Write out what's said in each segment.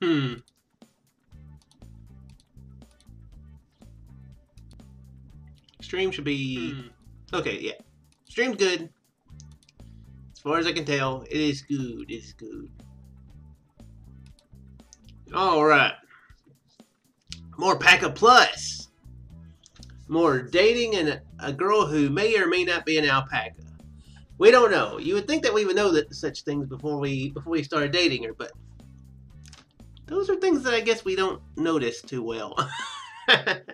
Hmm. Stream should be... Okay, yeah. Stream's good. As far as I can tell, it is good. It is good. Alright. More Paca Plus. More dating and a girl who may or may not be an alpaca. We don't know. You would think that we would know that such things before we started dating her, but those are things that I guess we don't notice too well. But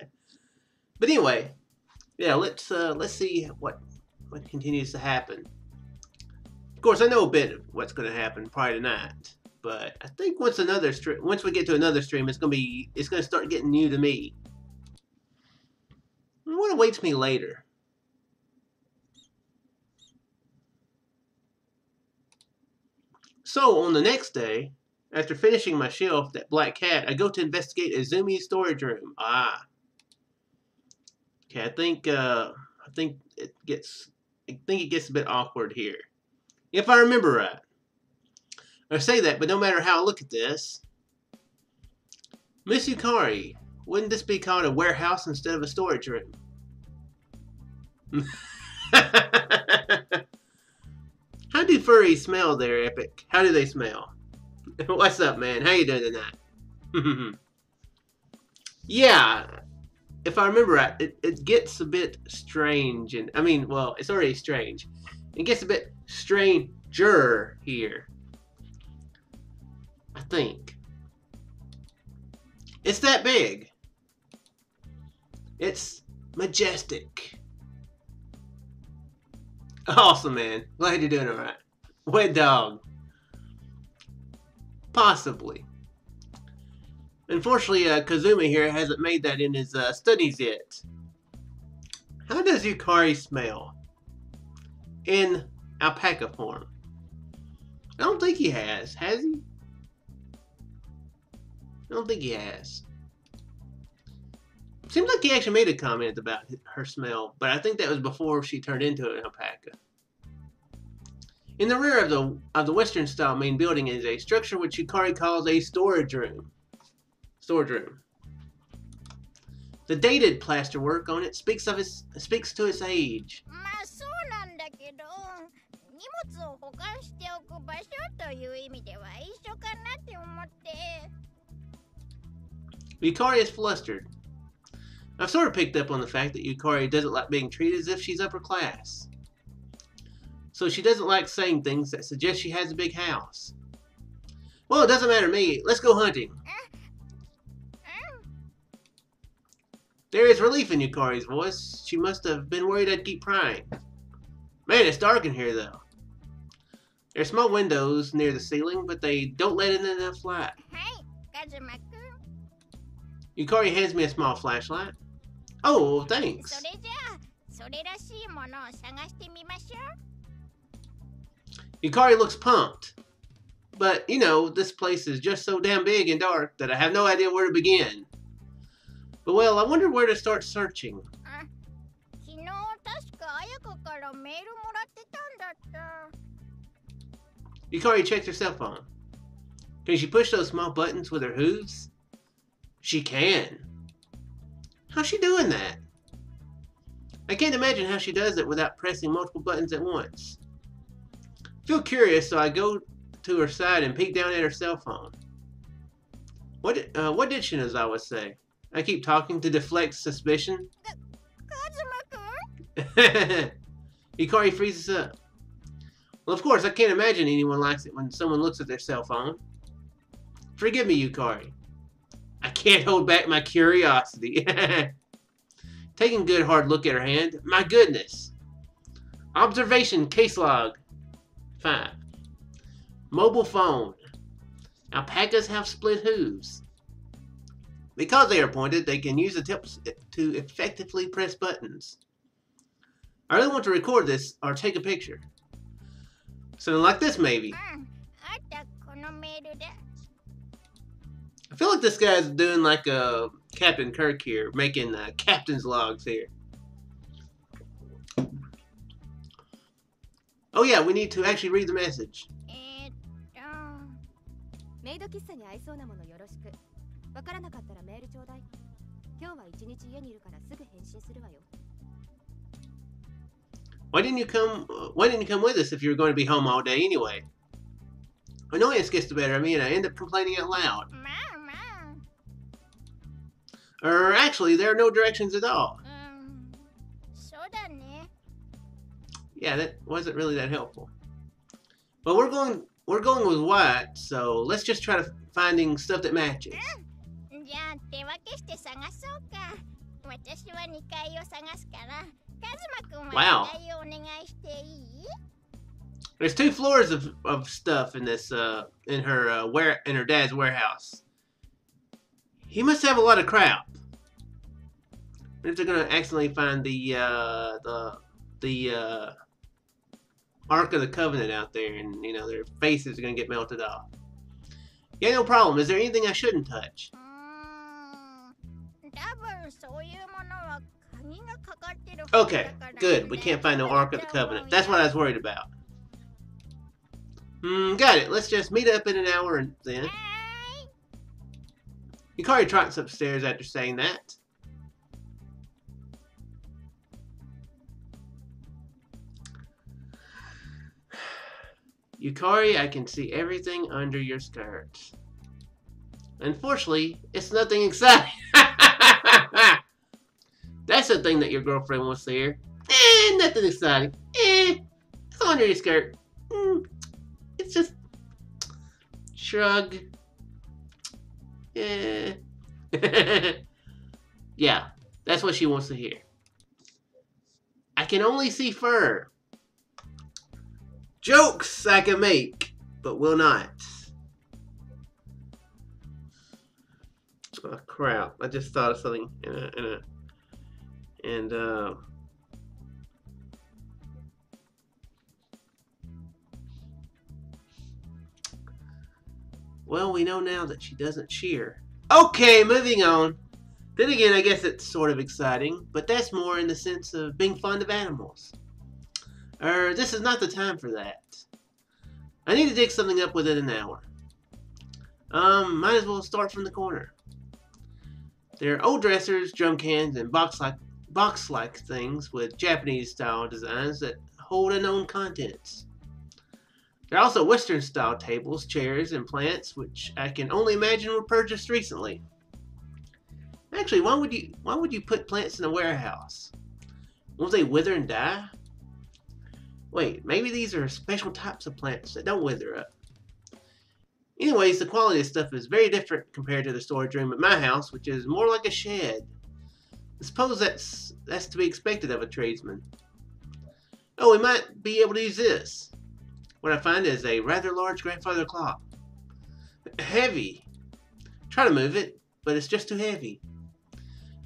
anyway, yeah, let's see what continues to happen. Of course, I know a bit of what's going to happen probably tonight, but I think once we get to another stream, it's going to start getting new to me. What awaits me later? So on the next day, after finishing my shelf, that black cat, I go to investigate Izumi's storage room. Ah. Okay, I think it gets a bit awkward here. If I remember right. I say that, but no matter how I look at this, Miss Yukari, wouldn't this be called a warehouse instead of a storage room? How do furries smell there, Epic? How do they smell? What's up, man? How you doing tonight? Yeah, if I remember right, it gets a bit strange, and I mean, well, it's already strange. It gets a bit stranger here. I think. It's that big. It's majestic. Awesome, man. Glad you're doing alright. Wet dog. Possibly. Unfortunately, Kazuma here hasn't made that in his studies yet. How does Yukari smell? In alpaca form. I don't think he has. Has he? I don't think he has. Seems like he actually made a comment about her smell, but I think that was before she turned into an alpaca. In the rear of the Western-style main building is a structure which Yukari calls a storage room. The dated plasterwork on it speaks to its age. Yukari is flustered. I've sort of picked up on the fact that Yukari doesn't like being treated as if she's upper class. So she doesn't like saying things that suggest she has a big house. Well, it doesn't matter to me. Let's go hunting. There is relief in Yukari's voice. She must have been worried I'd keep prying. Man, it's dark in here, though. There are small windows near the ceiling, but they don't let in enough light. Yukari hands me a small flashlight. Oh, thanks. Yukari looks pumped. But, you know, this place is just so damn big and dark that I have no idea where to begin. But, well, I wonder where to start searching. Yukari checks her cell phone. Can she push those small buttons with her hooves? She can. How's she doing that? I can't imagine how she does it without pressing multiple buttons at once. I feel curious, so I go to her side and peek down at her cell phone. What did Shinazawa say? I keep talking to deflect suspicion. Yukari freezes up. Well, of course, I can't imagine anyone likes it when someone looks at their cell phone. Forgive me, Yukari. I can't hold back my curiosity. Taking a good hard look at her hand. My goodness. Observation case log 5. Mobile phone. Alpacas have split hooves. Because they are pointed, they can use the tips to effectively press buttons. I really want to record this or take a picture. Something like this, maybe. I feel like this guy's doing like a Captain Kirk here, making captain's logs here. Oh yeah, we need to actually read the message. メイド喫茶に合いそうなものよろしく。わからなかったらメールちょうだい。今日は一日家にいるからすぐ返信するわよ。Why didn't you come with us if you were going to be home all day anyway? Annoyance gets the better of me and I end up complaining out loud. Or actually, there are no directions at all. Yeah, that wasn't really that helpful. But we're going with white, so let's just try to finding stuff that matches. Wow. There's 2 floors of stuff in this in her dad's warehouse. He must have a lot of crap. What if they're gonna accidentally find the Ark of the Covenant out there, and you know their faces are gonna get melted off? Yeah, no problem. Is there anything I shouldn't touch? Okay, good. We can't find no Ark of the Covenant. That's what I was worried about. Got it. Let's just meet up in an hour and then. Yukari trots upstairs after saying that. Yukari, I can see everything under your skirt. Unfortunately, it's nothing exciting. That's the thing that your girlfriend wants to hear. Nothing exciting. It's under your skirt. It's just... Shrug. Yeah, that's what she wants to hear. I can only see fur. Jokes I can make, but will not. Oh, crap. I just thought of something well, we know now that she doesn't cheer. Okay, moving on. Then again, I guess it's sort of exciting, but that's more in the sense of being fond of animals. This is not the time for that. I need to dig something up within an hour. Might as well start from the corner. There are old dressers, drum cans, and box-like things with Japanese-style designs that hold unknown contents. There are also Western-style tables, chairs, and plants, which I can only imagine were purchased recently. Actually, why would you put plants in a warehouse? Won't they wither and die? Wait, maybe these are special types of plants that don't wither up. Anyways, the quality of stuff is very different compared to the storage room at my house, which is more like a shed. I suppose that's to be expected of a tradesman. Oh, we might be able to use this. What I find is a rather large grandfather clock. Heavy. Try to move it, but it's just too heavy.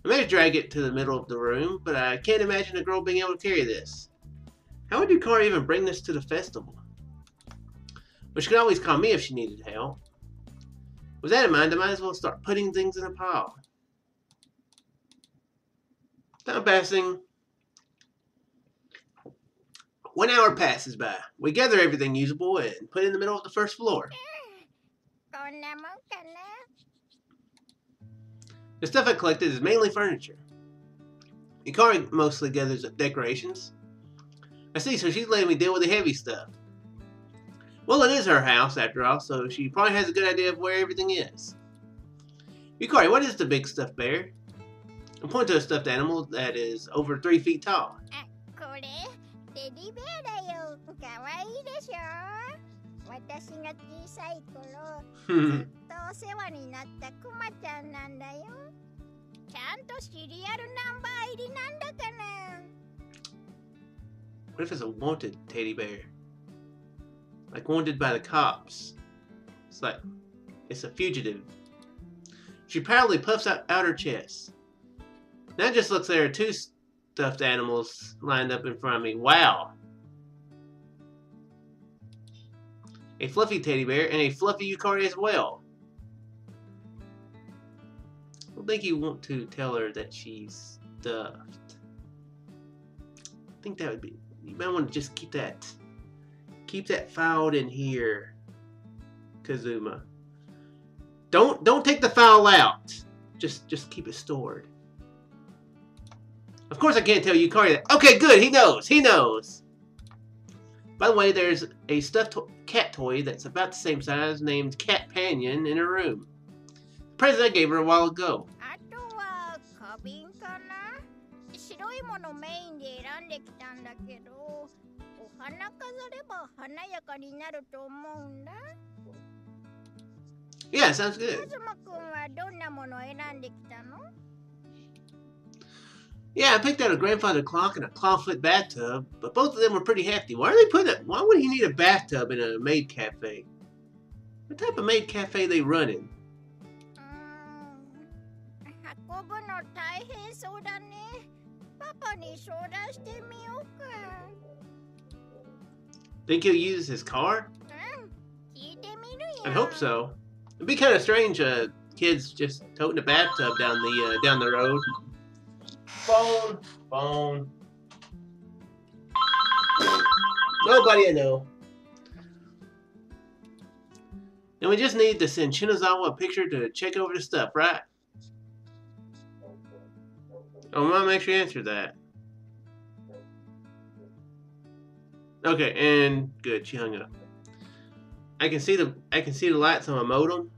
I may drag it to the middle of the room, but I can't imagine a girl being able to carry this. How would Yukari even bring this to the festival? But she could always call me if she needed help. With that in mind, I might as well start putting things in a pile. Time passing. 1 hour passes by. We gather everything usable and put it in the middle of the first floor. The stuff I collected is mainly furniture. Yukari mostly gathers up decorations. I see, so she's letting me deal with the heavy stuff. Well, it is her house, after all, so she probably has a good idea of where everything is. Yukari, what is the big stuffed bear? I point to a stuffed animal that is over 3 feet tall. What if it's a wanted teddy bear? Like wanted by the cops. It's like, it's a fugitive. She proudly puffs out her chest. Now it just looks like there are 2 stuffed animals lined up in front of me. Wow. A fluffy teddy bear and a fluffy Yukari as well. I don't think you want to tell her that she's stuffed. I think that would be... You might want to just keep that filed in here, Kazuma. Don't take the file out. Just keep it stored. Of course I can't tell Yukari that. Okay, good. He knows. He knows. By the way, there's a stuffed cat toy that's about the same size named Cat Panion in her room. The present I gave her a while ago. Yeah, sounds good. Yeah, I picked out a grandfather clock and a clawfoot bathtub, but both of them were pretty hefty. Why would he need a bathtub in a maid cafe? What type of maid cafe they running? Think he'll use his car? I hope so. It'd be kind of strange, kids just toting a bathtub down the road. Phone. Nobody I know. And we just need to send Shinazawa a picture to check over the stuff, right? Oh, Mom actually answered that. Okay, and good, she hung up. I can see the lights on my modem.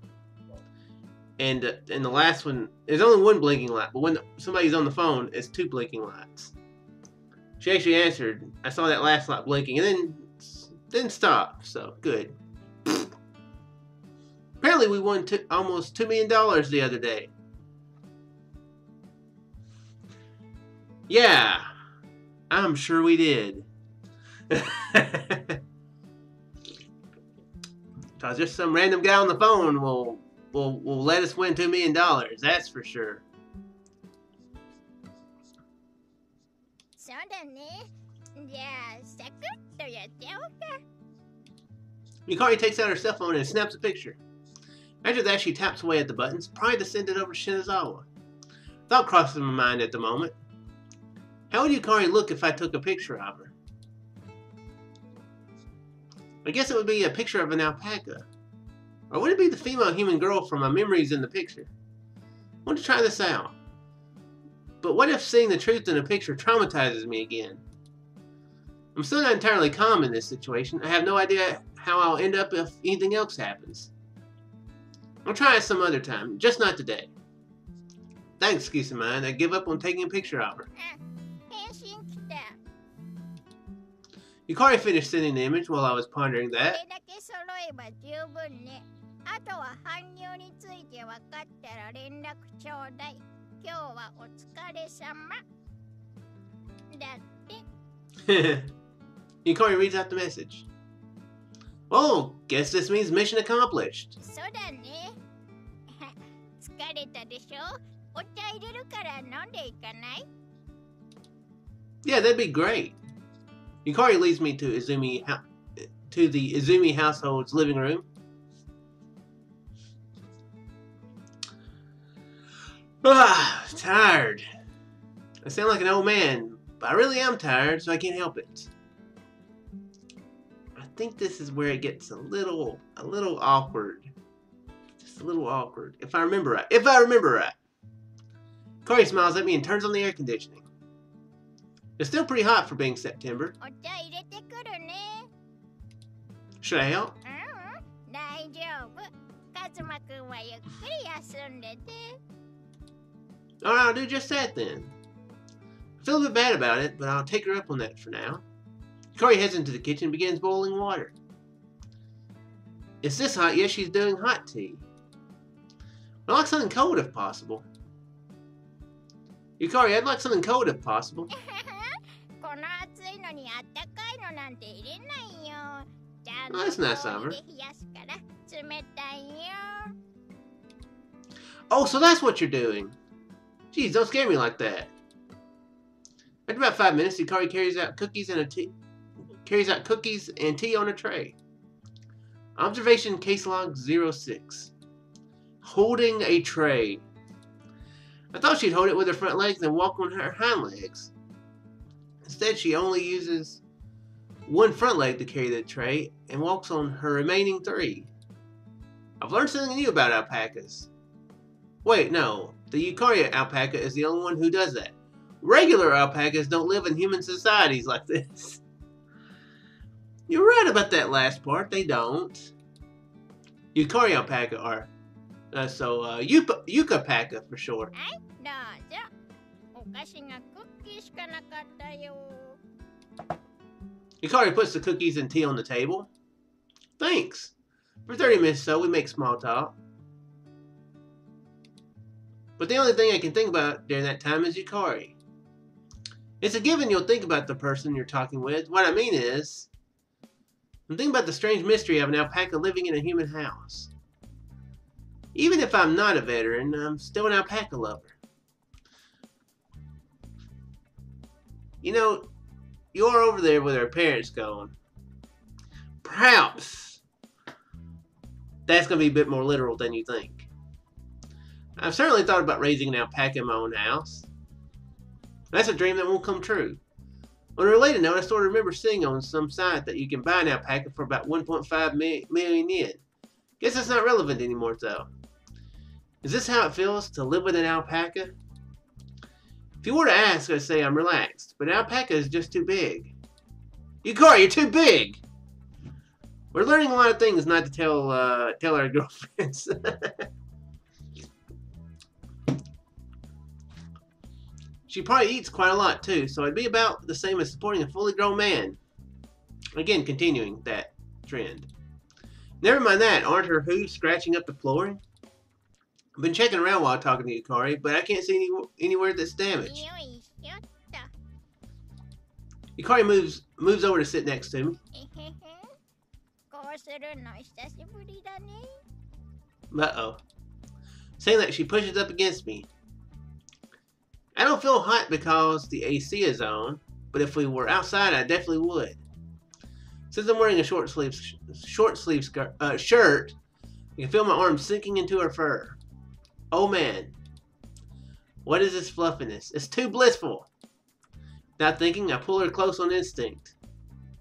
And the last one, there's only one blinking light, but when somebody's on the phone, it's two blinking lights. She actually answered. I saw that last light blinking, and then stop. So good. Apparently, we won almost $2 million the other day. Yeah, I'm sure we did. Cause just some random guy on the phone will let us win $2 million. That's for sure. Yukari takes out her cell phone and snaps a picture. After that, she taps away at the buttons, probably to send it over to Shinazawa. Thought crosses my mind at the moment. How would Yukari look if I took a picture of her? I guess it would be a picture of an alpaca. Or would it be the female human girl from my memories in the picture? I want to try this out. But what if seeing the truth in a picture traumatizes me again? I'm still not entirely calm in this situation. I have no idea how I'll end up if anything else happens. I'll try it some other time, just not today. That excuse of mine, I give up on taking a picture of her. Yukari finished sending the image while I was pondering that. Yukari reads out the message. Oh, guess this means mission accomplished. Yeah, that'd be great. Yukari leads me to the Izumi household's living room. Tired. I sound like an old man, but I really am tired, so I can't help it. I think this is where it gets a little awkward. Just a little awkward. If I remember right. Yukari smiles at me and turns on the air conditioning. It's still pretty hot for being September. Should I help? Alright, I'll do just that then. I feel a bit bad about it, but I'll take her up on that for now. Yukari heads into the kitchen and begins boiling water. It's this hot, yes, she's doing hot tea. I'd like something cold if possible. Yukari, I'd like something cold if possible. Oh, that's nice of her. Oh, so that's what you're doing. Jeez, don't scare me like that. After about 5 minutes, Yukari carries out cookies and tea on a tray. Observation case log 06. Holding a tray. I thought she'd hold it with her front legs and walk on her hind legs. Instead, she only uses one front leg to carry the tray and walks on her remaining 3. I've learned something new about alpacas. Wait, no. The Yukari alpaca is the only one who does that. Regular alpacas don't live in human societies like this. You're right about that last part. They don't. Yukari alpaca are. Yucapaca for short. Yukari puts the cookies and tea on the table. Thanks. For 30 minutes or so, we make small talk. But the only thing I can think about during that time is Yukari. It's a given you'll think about the person you're talking with. What I mean is, I'm thinking about the strange mystery of an alpaca living in a human house. Even if I'm not a veteran, I'm still an alpaca lover. You know, you're over there with her parents going. Perhaps that's going to be a bit more literal than you think. I've certainly thought about raising an alpaca in my own house. That's a dream that won't come true. On a related note, I sort of remember seeing on some site that you can buy an alpaca for about 1.5 million yen. Guess it's not relevant anymore though. Is this how it feels to live with an alpaca? If you were to ask, I'd say I'm relaxed, but an alpaca is just too big. Yukari, you're too big! We're learning a lot of things not to tell our girlfriends. She probably eats quite a lot too, so it'd be about the same as supporting a fully grown man. Again, continuing that trend. Never mind that, aren't her hooves scratching up the flooring? I've been checking around while talking to Yukari, but I can't see anywhere that's damaged. Yukari moves over to sit next to me. Uh-oh. Saying that, she pushes up against me. I don't feel hot because the AC is on, but if we were outside, I definitely would. Since I'm wearing a short sleeve shirt, I can feel my arms sinking into her fur. Oh man, what is this fluffiness? It's too blissful. Not thinking, I pull her close on instinct.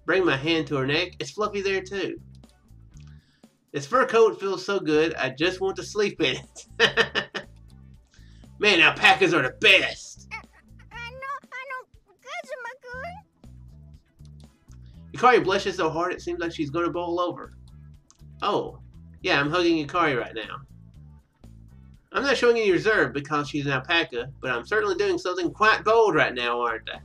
Bring my hand to her neck. It's fluffy there too. This fur coat feels so good, I just want to sleep in it. Man, alpacas are the best! Yukari blushes so hard it seems like she's going to bowl over. Oh, yeah, I'm hugging Yukari right now. I'm not showing any reserve because she's an alpaca, but I'm certainly doing something quite bold right now, aren't I?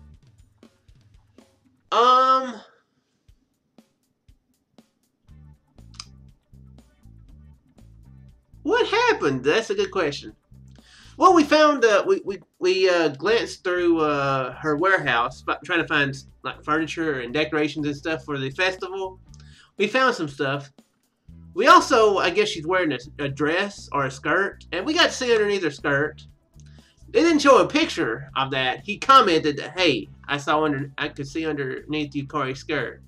What happened? That's a good question. Well, we found we glanced through her warehouse, trying to find like furniture and decorations and stuff for the festival. We found some stuff. We also, I guess she's wearing a dress or a skirt, and we got to see underneath her skirt. They didn't show a picture of that. He commented that, hey, I could see underneath Yukari's skirt,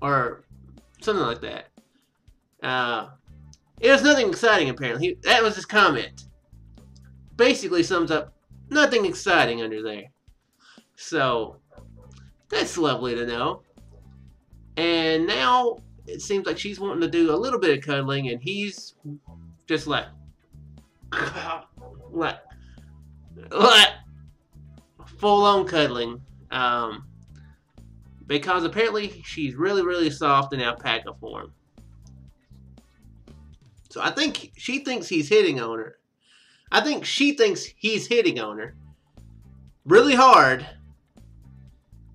or something like that. It was nothing exciting apparently. That was his comment. Basically sums up nothing exciting under there. So that's lovely to know. And now it seems like she's wanting to do a little bit of cuddling, and he's just like full on cuddling. Because apparently she's really, really soft in alpaca form. So I think she thinks he's hitting on her. I think she thinks he's hitting on her really hard,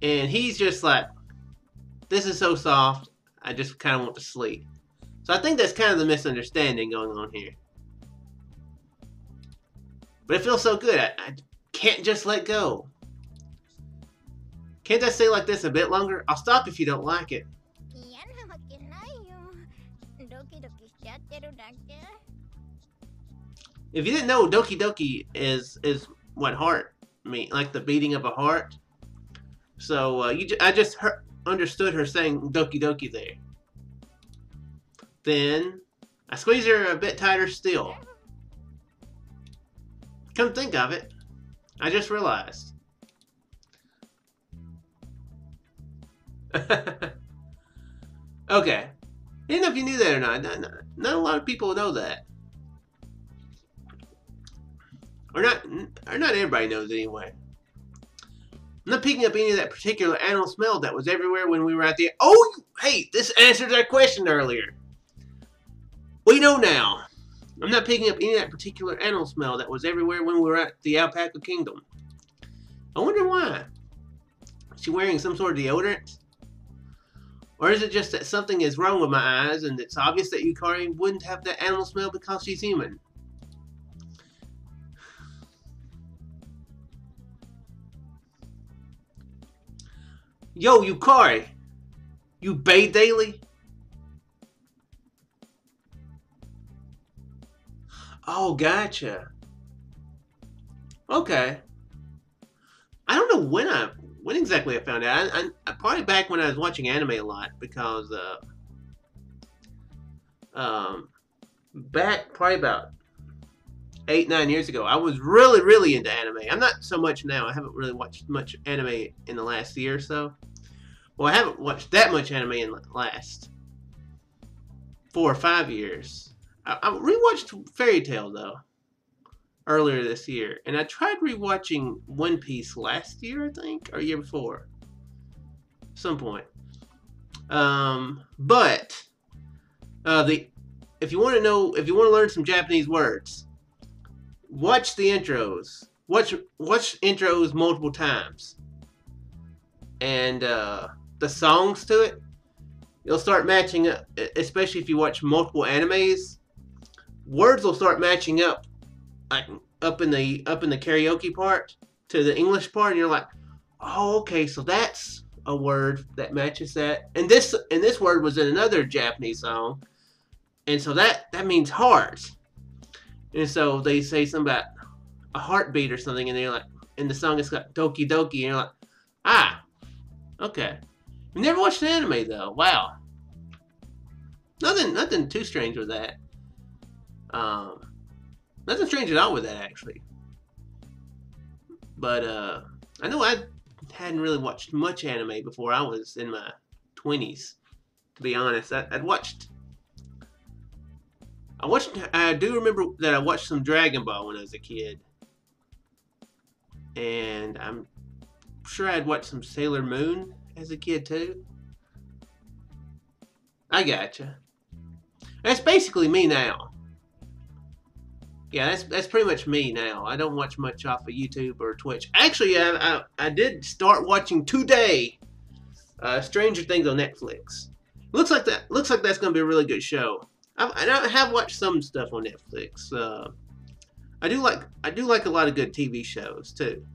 and he's just like, this is so soft, I just kind of want to sleep. So I think that's kind of the misunderstanding going on here. But it feels so good, I can't just let go. Can't I stay like this a bit longer? I'll stop if you don't like it. If you didn't know, Doki Doki is what heart mean, like the beating of a heart. So I just understood her saying Doki Doki there. Then I squeeze her a bit tighter still. Come think of it, I just realized. Okay, I didn't know if you knew that or not. not a lot of people know that. Or not everybody knows anyway. I'm not picking up any of that particular animal smell that was everywhere when we were out there. Oh, hey, this answers our question earlier. We know now. I'm not picking up any of that particular animal smell that was everywhere when we were at the Alpaca Kingdom. I wonder why. Is she wearing some sort of deodorant? Or is it just that something is wrong with my eyes and it's obvious that Yukari wouldn't have that animal smell because she's human? Yo, Yukari, you bathe daily? Oh, gotcha. Okay. I don't know when exactly I found out. I probably back when I was watching anime a lot because back probably about 8-9 years ago, I was really into anime. I'm not so much now. I haven't really watched much anime in the last year or so. Well, I haven't watched that much anime in the last 4 or 5 years. I rewatched Fairy Tail though earlier this year, and I tried rewatching One Piece last year, I think, or year before, some point. But if you want to learn some Japanese words, watch the intros. Watch intros multiple times, and the songs to it, you'll start matching up. Especially if you watch multiple animes, words will start matching up, like up in the karaoke part to the English part, and you're like, oh, okay, so that's a word that matches that, and this word was in another Japanese song, and so that means heart, and so they say something about a heartbeat or something, and they're like, in the song it's got doki doki, and you're like, ah, okay. You never watched an anime though. Wow. Nothing too strange with that. Nothing strange at all with that, actually. But I know I hadn't really watched much anime before I was in my 20s. To be honest, I do remember that I watched some Dragon Ball when I was a kid, and I'm sure I'd watched some Sailor Moon as a kid too. I gotcha. That's basically me now. Yeah, that's pretty much me now. I don't watch much off of YouTube or Twitch. Actually, I did start watching today Stranger Things on Netflix. Looks like that's gonna be a really good show. I have watched some stuff on Netflix. I do like a lot of good TV shows too.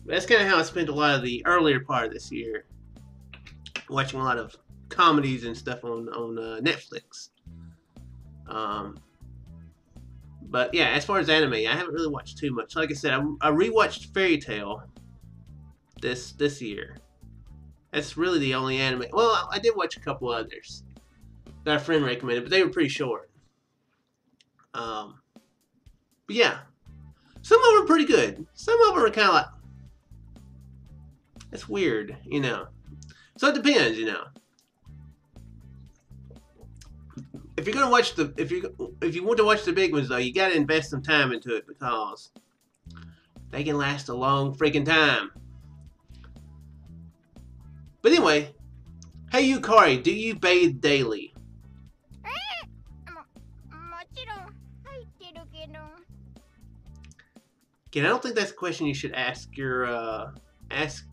That's kind of how I spent a lot of the earlier part of this year, watching a lot of comedies and stuff on Netflix. But yeah, as far as anime, I haven't really watched too much. Like I said, I rewatched Fairy Tail this year. That's really the only anime. Well, I did watch a couple others that a friend recommended, but they were pretty short. But yeah, some of them are pretty good. Some of them are kind of like, it's weird, you know. So it depends, you know. If you're gonna watch if you want to watch the big ones though, you gotta invest some time into it because they can last a long freaking time. But anyway, hey Yukari, do you bathe daily? Again, I don't think that's a question you should ask ask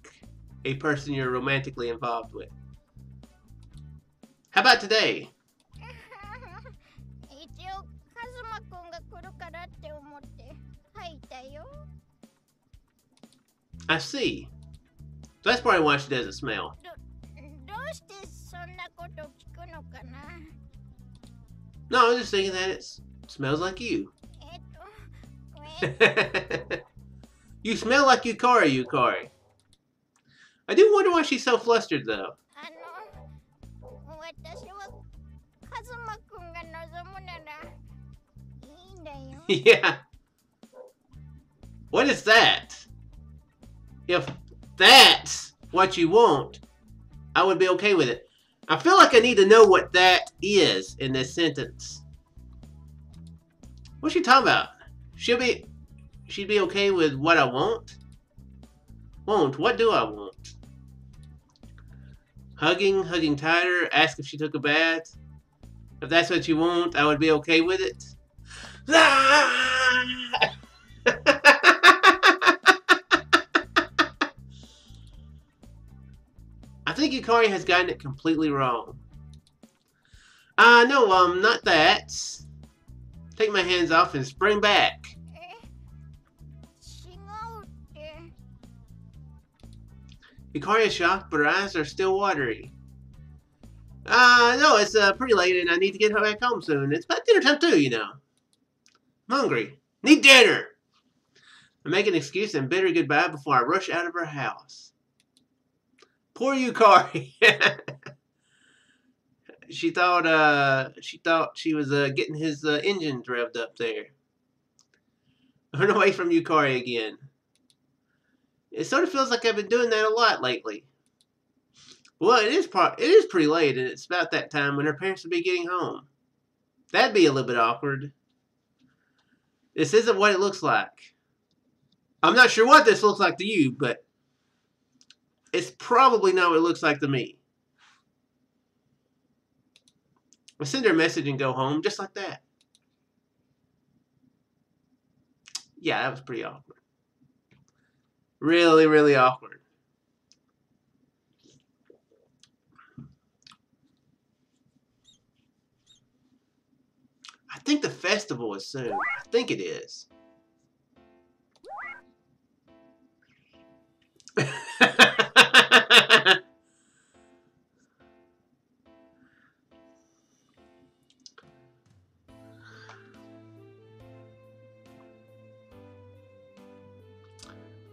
a person you're romantically involved with. How about today? I see. So that's probably why she doesn't smell. No, I was just thinking that it smells like you. You smell like Yukari. I do wonder why she's so flustered though. Yeah. What is that? If that's what you want, I would be okay with it. I feel like I need to know what that is in this sentence. What's she talking about? She'd be okay with what I want? Won't. What do I want? Hugging tighter, ask if she took a bath. If that's what you want, I would be okay with it. Ah! I think Yukari has gotten it completely wrong. No, not that. Take my hands off and spring back. Yukari is shocked, but her eyes are still watery. No, it's pretty late and I need to get back home soon. It's about dinner time too, you know. I'm hungry. Need dinner. I make an excuse and bid her goodbye before I rush out of her house. Poor Yukari. She thought she was getting his engines revved up there. Run away from Yukari again. It sort of feels like I've been doing that a lot lately. Well, it is pretty late, and it's about that time when her parents will be getting home. That'd be a little bit awkward. This isn't what it looks like. I'm not sure what this looks like to you, but it's probably not what it looks like to me. I send her a message and go home, just like that. Yeah, that was pretty awkward. Really, really awkward. I think the festival is soon. I think it is.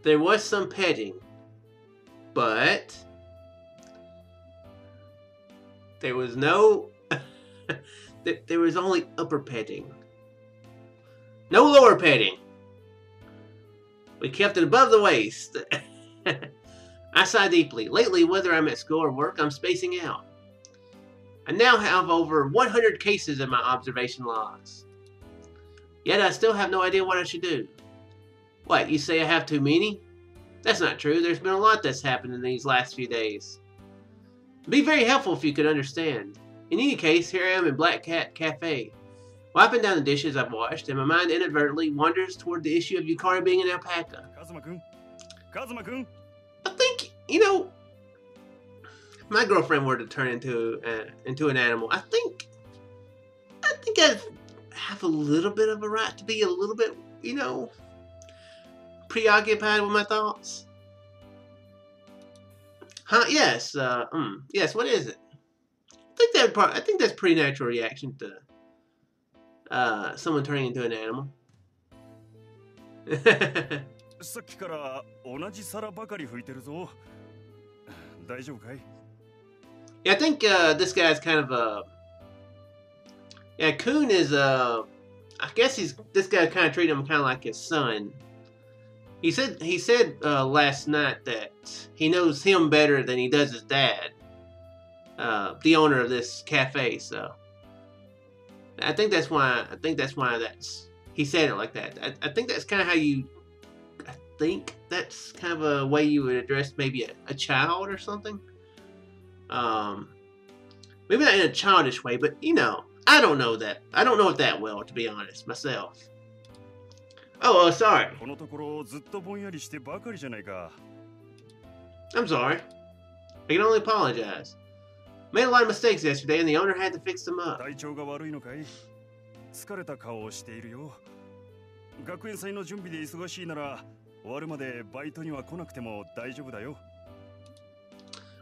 There was some petting, but there was no... there was only upper petting. No lower petting. We kept it above the waist. I sigh deeply. Lately, whether I'm at school or work, I'm spacing out. I now have over 100 cases in my observation logs. Yet I still have no idea what I should do. What, you say I have too many? That's not true. There's been a lot that's happened in these last few days. It'd be very helpful if you could understand. In any case, here I am in Black Cat Cafe, wiping down the dishes I've washed, and my mind inadvertently wanders toward the issue of Yukari being an alpaca. Kazuma-kun? I think, you know, if my girlfriend were to turn into an animal, I think I'd have a little bit of a right to be a little bit, you know, preoccupied with my thoughts. Huh? Yes. Yes. What is it? I think that's a pretty natural reaction to someone turning into an animal. Yeah, I think this guy's kind of a... Yeah, Kun is I guess this guy kind of treated him kind of like his son. He said last night that he knows him better than he does his dad, the owner of this cafe. So I think that's why he said it like that. I think that's kind of how you. I think that's kind of a way you would address maybe a child or something. Maybe not in a childish way, but you know, I don't know that. I don't know it that well, to be honest, myself. Oh, sorry. I'm sorry. I can only apologize. Made a lot of mistakes yesterday, and the owner had to fix them up.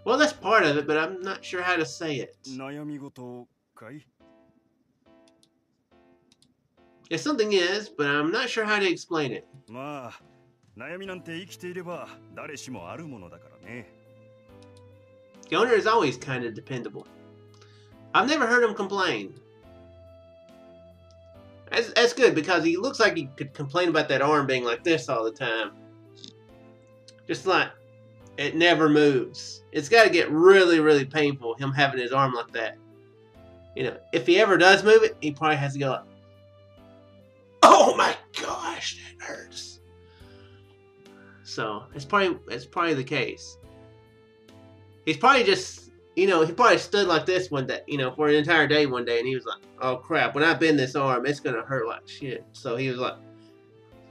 Well, that's part of it, but I'm not sure how to say it. Yes, something is, but I'm not sure how to explain it. The owner is always kind of dependable. I've never heard him complain. That's good, because he looks like he could complain about that arm being like this all the time. Just like it never moves. It's got to get really, really painful, him having his arm like that. You know, if he ever does move it, he probably has to go like, oh my gosh, that hurts. So it's probably the case. He's probably just, you know, he probably stood like this one day, you know, for an entire day one day, and he was like, oh crap, when I bend this arm, it's gonna hurt like shit. So he was like,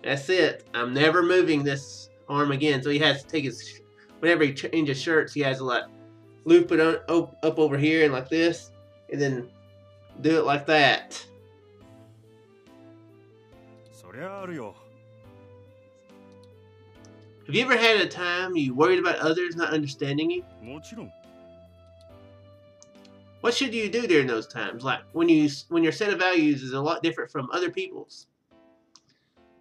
that's it, I'm never moving this arm again. So he has to take his, whenever he changes shirts, he has to like loop it up over here and like this, and then do it like that. Have you ever had a time you worried about others not understanding you? What should you do during those times? Like when your set of values is a lot different from other people's.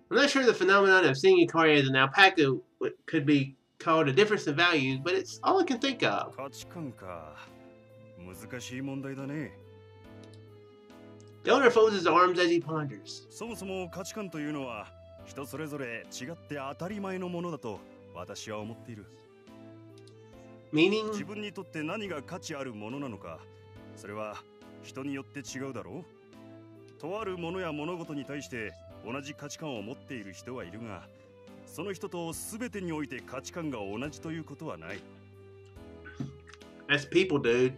I'm not sure the phenomenon of seeing Yukari as an alpaca could be called a difference in values, but it's all I can think of. The owner folds his arms as he ponders. Meaning? 自分にとって何が価値あるものなのか、それは人によって違うだろう。とあるものや物事に対して同じ価値観を持っている人はいるが、その人と全てにおいて価値観が同じということはない。That's people, dude.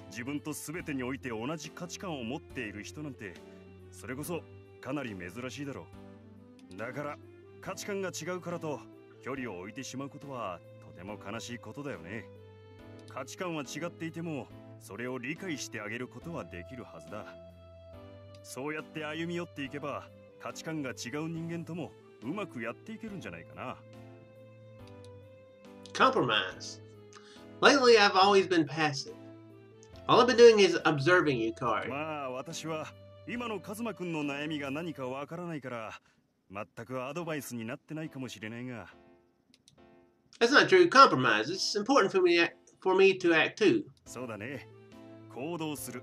自分と全てにおいて同じ価値観を持っている人なんて、それこそかなり珍しいだろう。だから価値観が違うからと距離を置いてしまうことはとても悲しいことだよね。価値観は違っていても、それを理解してあげることはできるはずだ。そうやって歩み寄っていけば、価値観が違う人間ともうまくやっていけるんじゃないかな。Compromise. Lately, I've always been passive. All I've been doing is observing Yukari. まあ私は今のカズマくんの悩みが何かわからないから、全くアドバイスになってないかもしれないが。That's not true. Compromise. It's important for me to act too. そうだね。行動する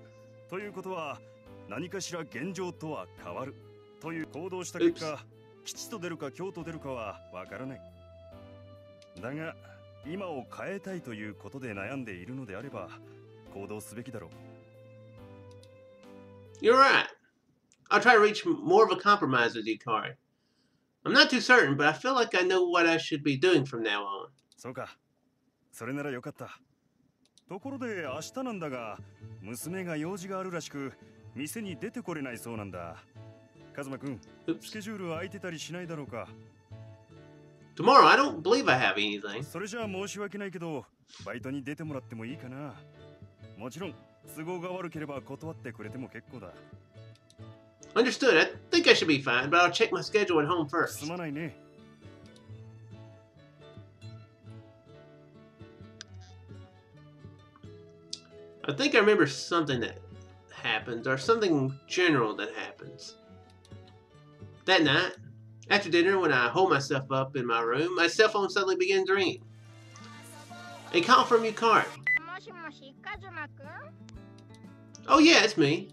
ということは何かしら現状とは変わるという行動した結果、吉と出るか凶と出るかはわからない。だが今を変えたいということで悩んでいるのであれば行動すべきだろう。You're right. I'll try to reach more of a compromise with Yukari. I'm not too certain, but I feel like I know what I should be doing from now on. そうか。それならよかった。ところで明日なんだが、娘が用事があるらしく、店に出てこれないそうなんだ。カズマくん、スケジュール空いてたりしないだろうか。Tomorrow, I don't believe I have anything. それじゃあ申し訳ないけど、バイトに出てもらってもいいかな。もちろん、都合が悪ければ断ってくれても結構だ。Understood. I think I should be fine, but I'll check my schedule at home first. すまないね。I think I remember something that happens, or something general that happens. That night, after dinner, when I hold myself up in my room, my cell phone suddenly begins ringing. A call from Yukari. Oh yeah, it's me.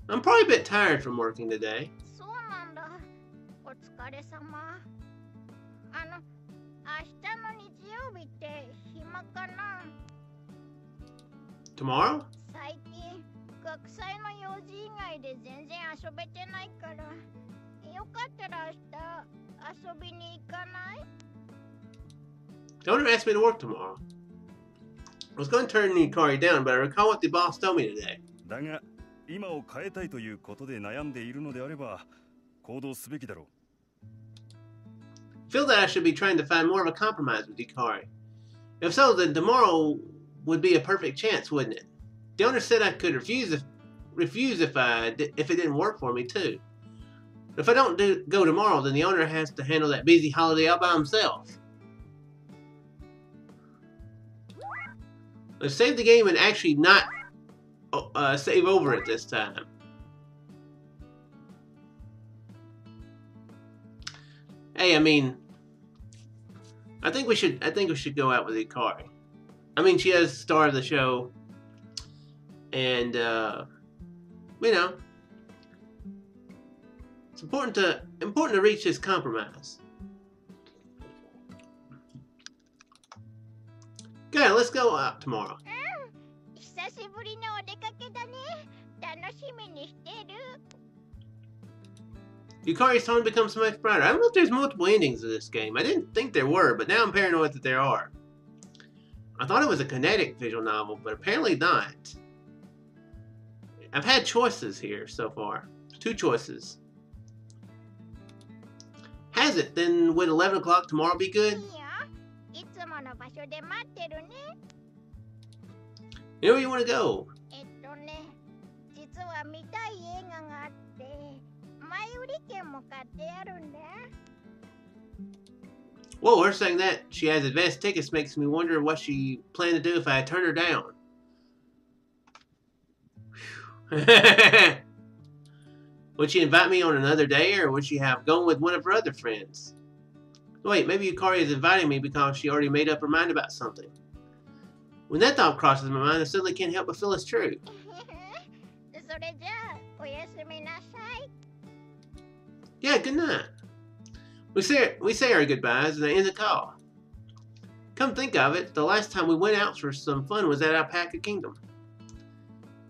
I'm probably a bit tired from working today. Tomorrow? The owner asked me to work tomorrow. I was going to turn Yukari down, but I recall what the boss told me today. だが、今を変えたいということで悩んでいるのであれば、行動すべきだろう。I feel that I should be trying to find more of a compromise with Yukari. If so, then tomorrow would be a perfect chance, wouldn't it? The owner said I could refuse if it didn't work for me too. If I don't go tomorrow, then the owner has to handle that busy holiday all by himself. Let's save the game and actually not save over it this time. Hey, I mean, I think we should go out with Yukari. I mean, she is the star of the show, and you know, It's important to reach this compromise. Good, let's go out tomorrow. 久しぶりのお出かけだね。楽しみにしてる。 Yukari's tone becomes much brighter. I don't know if there's multiple endings to this game. I didn't think there were, but now I'm paranoid that there are. I thought it was a kinetic visual novel, but apparently not. I've had choices here so far. 2 choices. Has it? Then would 11 o'clock tomorrow be いい good? よ。いつもの場所で待ってるね。 You know where you want to go? 実は見たい映画があって、前売り券も買ってあるんだ。 Whoa, her saying that she has advanced tickets makes me wonder what she planned to do if I turn her down. Would she invite me on another day, or would she have gone with one of her other friends? Wait, maybe Yukari is inviting me because she already made up her mind about something. When that thought crosses my mind, I suddenly can't help but feel it's true. それじゃあ、おやすみなさい。 Yeah, good night. We say our goodbyes and I end the call. Come think of it, the last time we went out for some fun was at Alpaca Kingdom.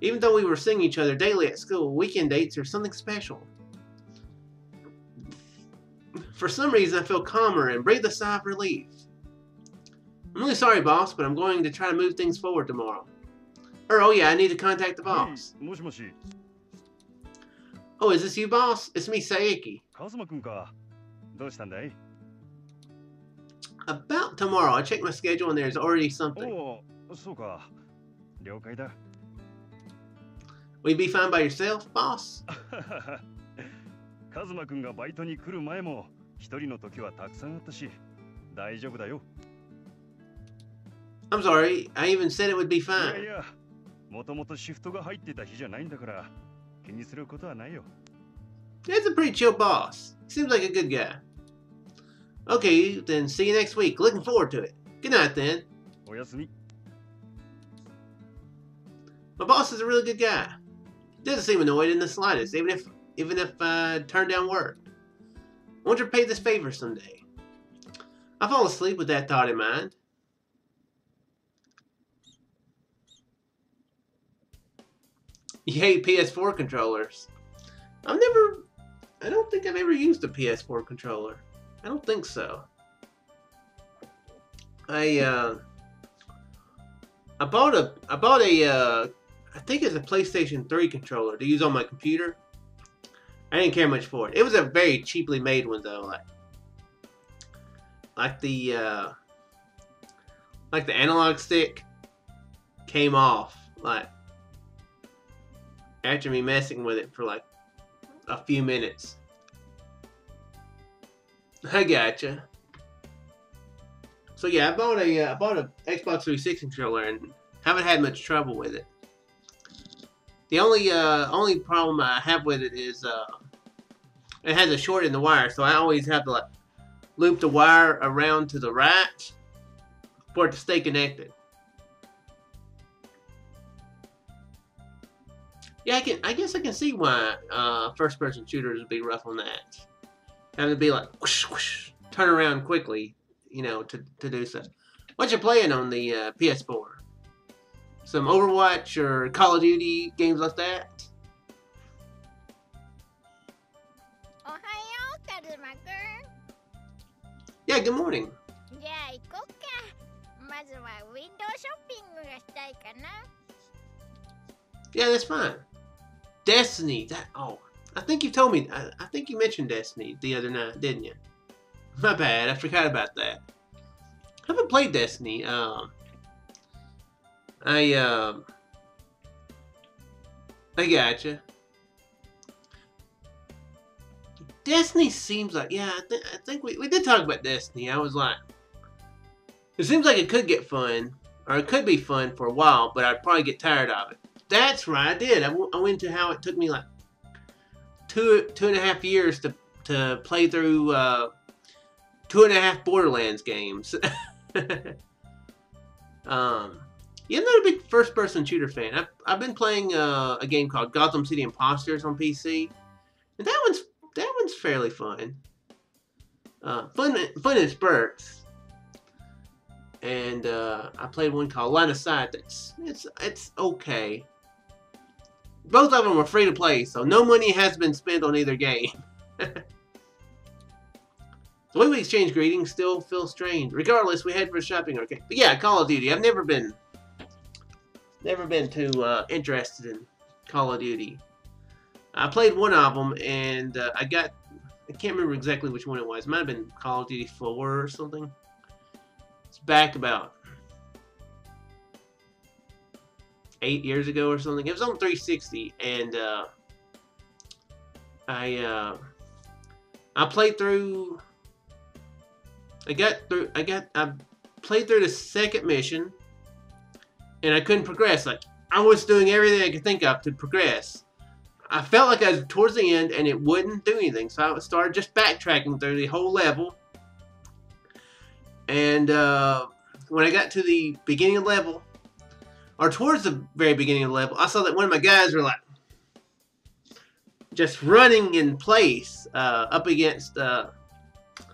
Even though we were seeing each other daily at school, weekend dates are something special. For some reason, I feel calmer and breathe a sigh of relief. I'm really sorry, boss, but I'm going to try to move things forward tomorrow. Oh yeah, I need to contact the boss. もしもし。 Oh, is this you, boss? It's me, Saeki. カズマくんか。どうしたんだい？ About tomorrow, I checked my schedule and there's already something. おお、そうか。了解だ。 Will you be fine by yourself, boss? カズマくんがバイトに来る前も一人の時はたくさんあったし、大丈夫だよ。 I'm sorry, I even said it would be いや fine. いや、もともとシフトが入ってた日じゃないんだから、気にすることはないよ。 That's a pretty chill boss. Seems like a good guy. Okay, then see you next week. Looking forward to it. Good night, then. おやすみ。 My boss is a really good guy. Doesn't seem annoyed in the slightest, even if I turn down work. I want to repay this favor someday. I fall asleep with that thought in mind. You hate PS4 controllers. I don't think I've ever used a PS4 controller. I don't think so. I bought a I think it's a PlayStation 3 controller to use on my computer. I didn't care much for it. It was a very cheaply made one though, like the analog stick came off like after me messing with it for like a few minutes. I gotcha. So yeah, I bought a Xbox 360 controller and haven't had much trouble with it. The only problem I have with it is it has a short in the wire, so I always have to like loop the wire around to the right for it to stay connected. Yeah, I guess I can see why first-person shooters would be rough on that. Having to be like whoosh whoosh, turn around quickly, you know, to do so. What you playing on the PS4? Some Overwatch or Call of Duty games like that? おはよう、カズマくん。 Yeah, good morning. じゃあ行こっか。まずはウィンドウショッピングがしたいかな。 Yeah, that's fine. Destiny. I think you told me. I think you mentioned Destiny the other night, didn't you? My bad. I forgot about that. I haven't played Destiny. I gotcha. Destiny seems like, yeah, I think we did talk about Destiny. I was like, it seems like it could get fun, or it could be fun for a while, but I'd probably get tired of it. That's right, I did. I went to how it took me like two and a half years to play through 2.5 Borderlands games. Yeah, I'm not a big first-person shooter fan. I've been playing a game called Gotham City Imposters on PC, and that that one's fairly fun. Fun in spurts. And I played one called Line of Sight. It's okay. Both of them are free to play, so no money has been spent on either game. The way we exchange greetings still feels strange. Regardless, we head for a shopping arcade. But yeah, Call of Duty. I've never been too interested in Call of Duty. I played one of them, and I can't remember exactly which one it was. It might have been Call of Duty 4 or something. It's back about 8 years ago or something. It was on 360, and I played through. I played through the second mission, and I couldn't progress. Like, I was doing everything I could think of to progress. I felt like I was towards the end, and it wouldn't do anything. So I started just backtracking through the whole level. And when I got to the beginning of the level, or towards the very beginning of the level, I saw that one of my guys were like just running in place up against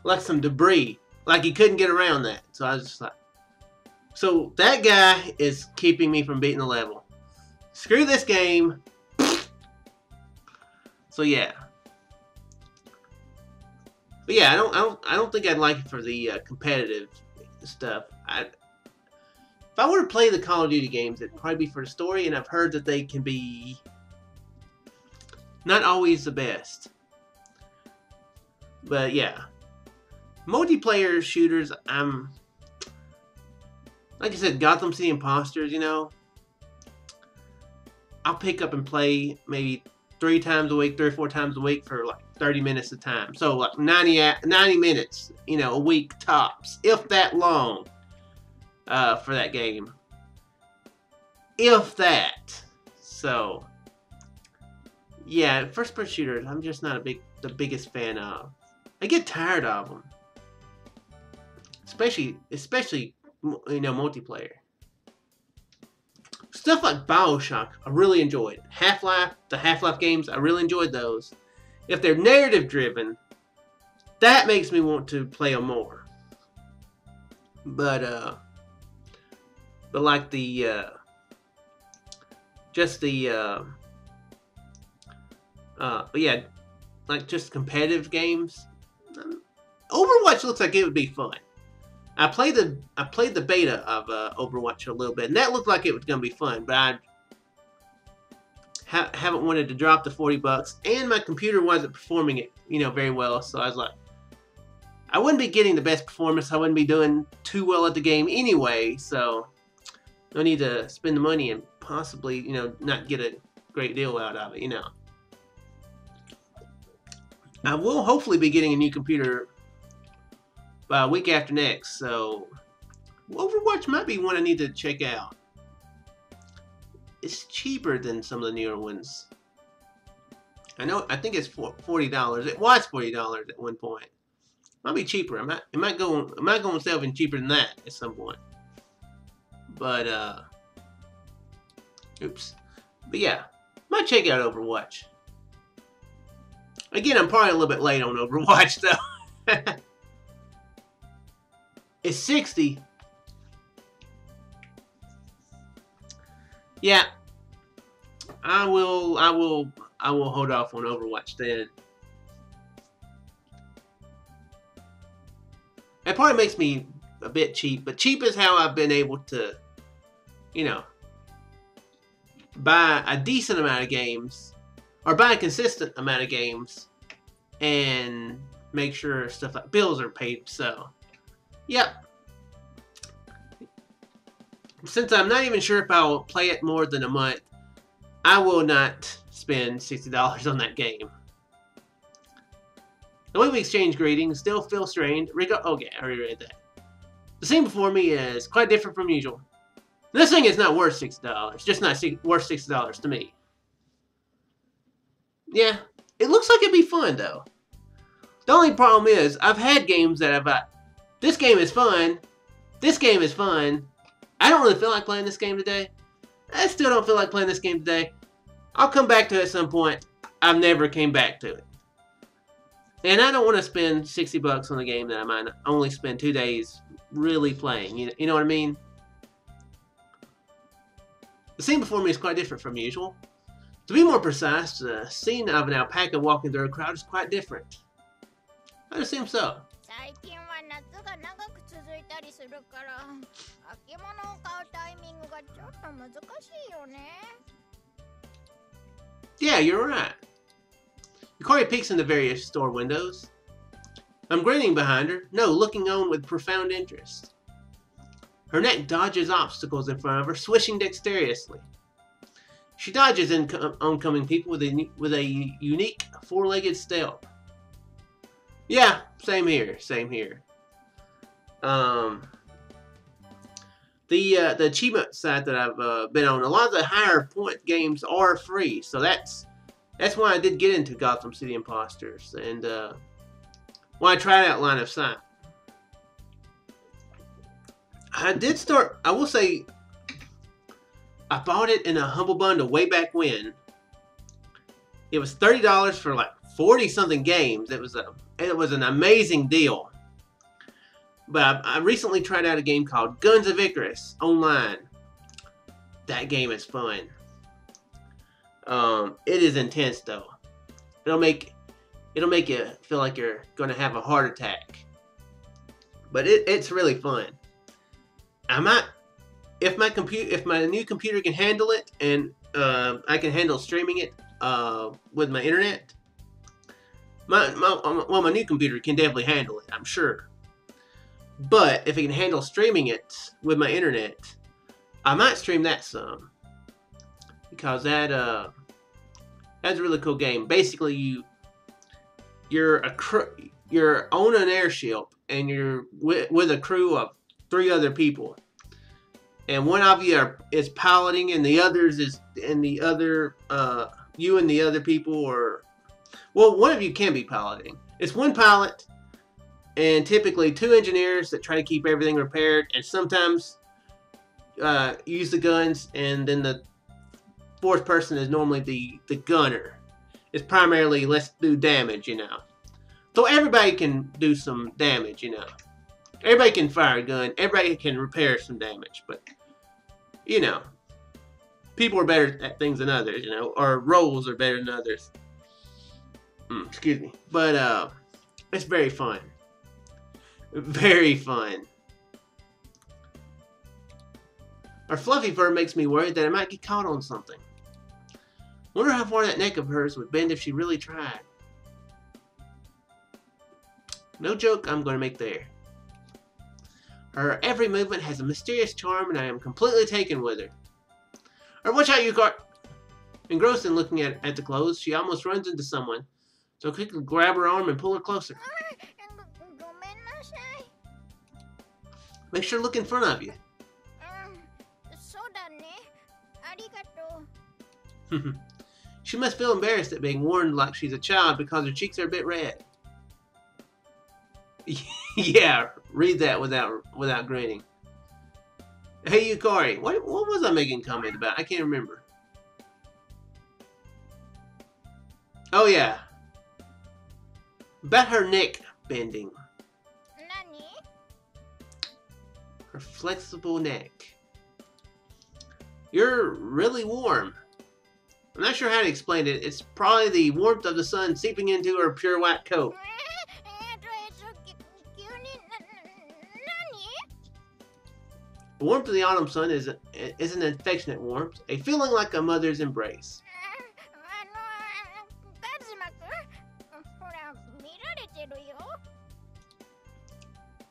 like some debris. Like he couldn't get around that. So I was just like, so that guy is keeping me from beating the level. Screw this game. So yeah. But yeah, I don't think I'd like it for the competitive stuff. If I were to play the Call of Duty games, it'd probably be for the story, and I've heard that they can be not always the best. But yeah. Multiplayer shooters, like I said, Gotham City Imposters, you know, I'll pick up and play maybe 3 times a week, 3 or 4 times a week for like 30 minutes a time. So like 90 minutes, you know, a week tops, if that long, for that game. If that. So, yeah, first-person shooters, I'm just not the biggest fan of. I get tired of them. Especially, you know, multiplayer. Stuff like BioShock, I really enjoyed. The Half-Life games, I really enjoyed those. If they're narrative-driven, that makes me want to play them more. But like but yeah, like just competitive games. Overwatch looks like it would be fun. I played the beta of Overwatch a little bit, and that looked like it was gonna be fun. But I haven't wanted to drop the $40, and my computer wasn't performing it, you know, very well. So I was like, I wouldn't be getting the best performance. I wouldn't be doing too well at the game anyway. So no need to spend the money and possibly, you know, not get a great deal out of it, you know. I will hopefully be getting a new computer a week after next, so Overwatch might be one I need to check out. It's cheaper than some of the newer ones. I think it's $40. It was $40 at one point. Might be cheaper. It might go on sale even cheaper than that at some point. But oops. But yeah, might check out Overwatch. Again, I'm probably a little bit late on Overwatch though. It's 60. Yeah. I will hold off on Overwatch then. It probably makes me a bit cheap, but cheap is how I've been able to, you know, buy a decent amount of games, or buy a consistent amount of games, and make sure stuff like bills are paid. So, yep. Since I'm not even sure if I'll play it more than a month, I will not spend $60 on that game. The way we exchange greetings still feels strange. Okay, I already read that. The scene before me is quite different from usual. This thing is not worth $60. Just not worth $60 to me. Yeah, it looks like it'd be fun though. The only problem is, I've had games that I've this game is fun. This game is fun. I don't really feel like playing this game today. I still don't feel like playing this game today. I'll come back to it at some point. I've never came back to it. And I don't want to spend $60 on a game that I might only spend 2 days really playing. You know what I mean? The scene before me is quite different from usual. To be more precise, the scene of an alpaca walking through a crowd is quite different. I assume so. 最近は夏が長く続いたりするから秋物を買うタイミングがちょっと難しいよね Yeah, you're right. Yukari peeks into various store windows. I'm grinning behind her, no, looking on with profound interest. Her neck dodges obstacles in front of her, swishing dexterously. She dodges oncoming people with a unique four-legged step. Yeah, same here, same here. The achievement site that I've been on, a lot of the higher point games are free, so that's why I did get into Gotham City Imposters, and when I tried out Line of Sight. I will say, I bought it in a humble bundle way back when. It was $30 for like 40-something games. It was an amazing deal. But I recently tried out a game called Guns of Icarus online. That game is fun. It is intense though. It'll make you feel like you're gonna have a heart attack. But it's really fun. If my new computer can handle it, and I can handle streaming it with my internet. My new computer can definitely handle it, I'm sure. But if it can handle streaming it with my internet, I might stream that some, because that's a really cool game. Basically, you're on an airship and you're with a crew of 3 other people, and one of you is piloting, and you and the other people are. Well, one of you can be piloting. It's one pilot, and typically 2 engineers that try to keep everything repaired, and sometimes use the guns, and then the 4th person is normally the gunner. It's primarily, let's do damage, you know. So everybody can do some damage, you know. Everybody can fire a gun, everybody can repair some damage, but, you know, people are better at things than others, you know, or roles are better than others. Excuse me. But, it's very fun. Very fun. Her fluffy fur makes me worried that I might get caught on something. Wonder how far that neck of hers would bend if she really tried. No joke I'm going to make there. Her every movement has a mysterious charm, and I am completely taken with her. Or watch out, Yukari! Engrossed in looking at the clothes, she almost runs into someone. So quickly grab her arm and pull her closer. Make sure to look in front of you. She must feel embarrassed at being warned like she's a child because her cheeks are a bit red. Yeah, read that without grinning. Hey Yukari, what was I making a comment about? I can't remember. Oh yeah. About her neck bending. Her flexible neck. You're really warm. I'm not sure how to explain it. It's probably the warmth of the sun seeping into her pure white coat. The warmth of the autumn sun is an affectionate warmth, a feeling like a mother's embrace.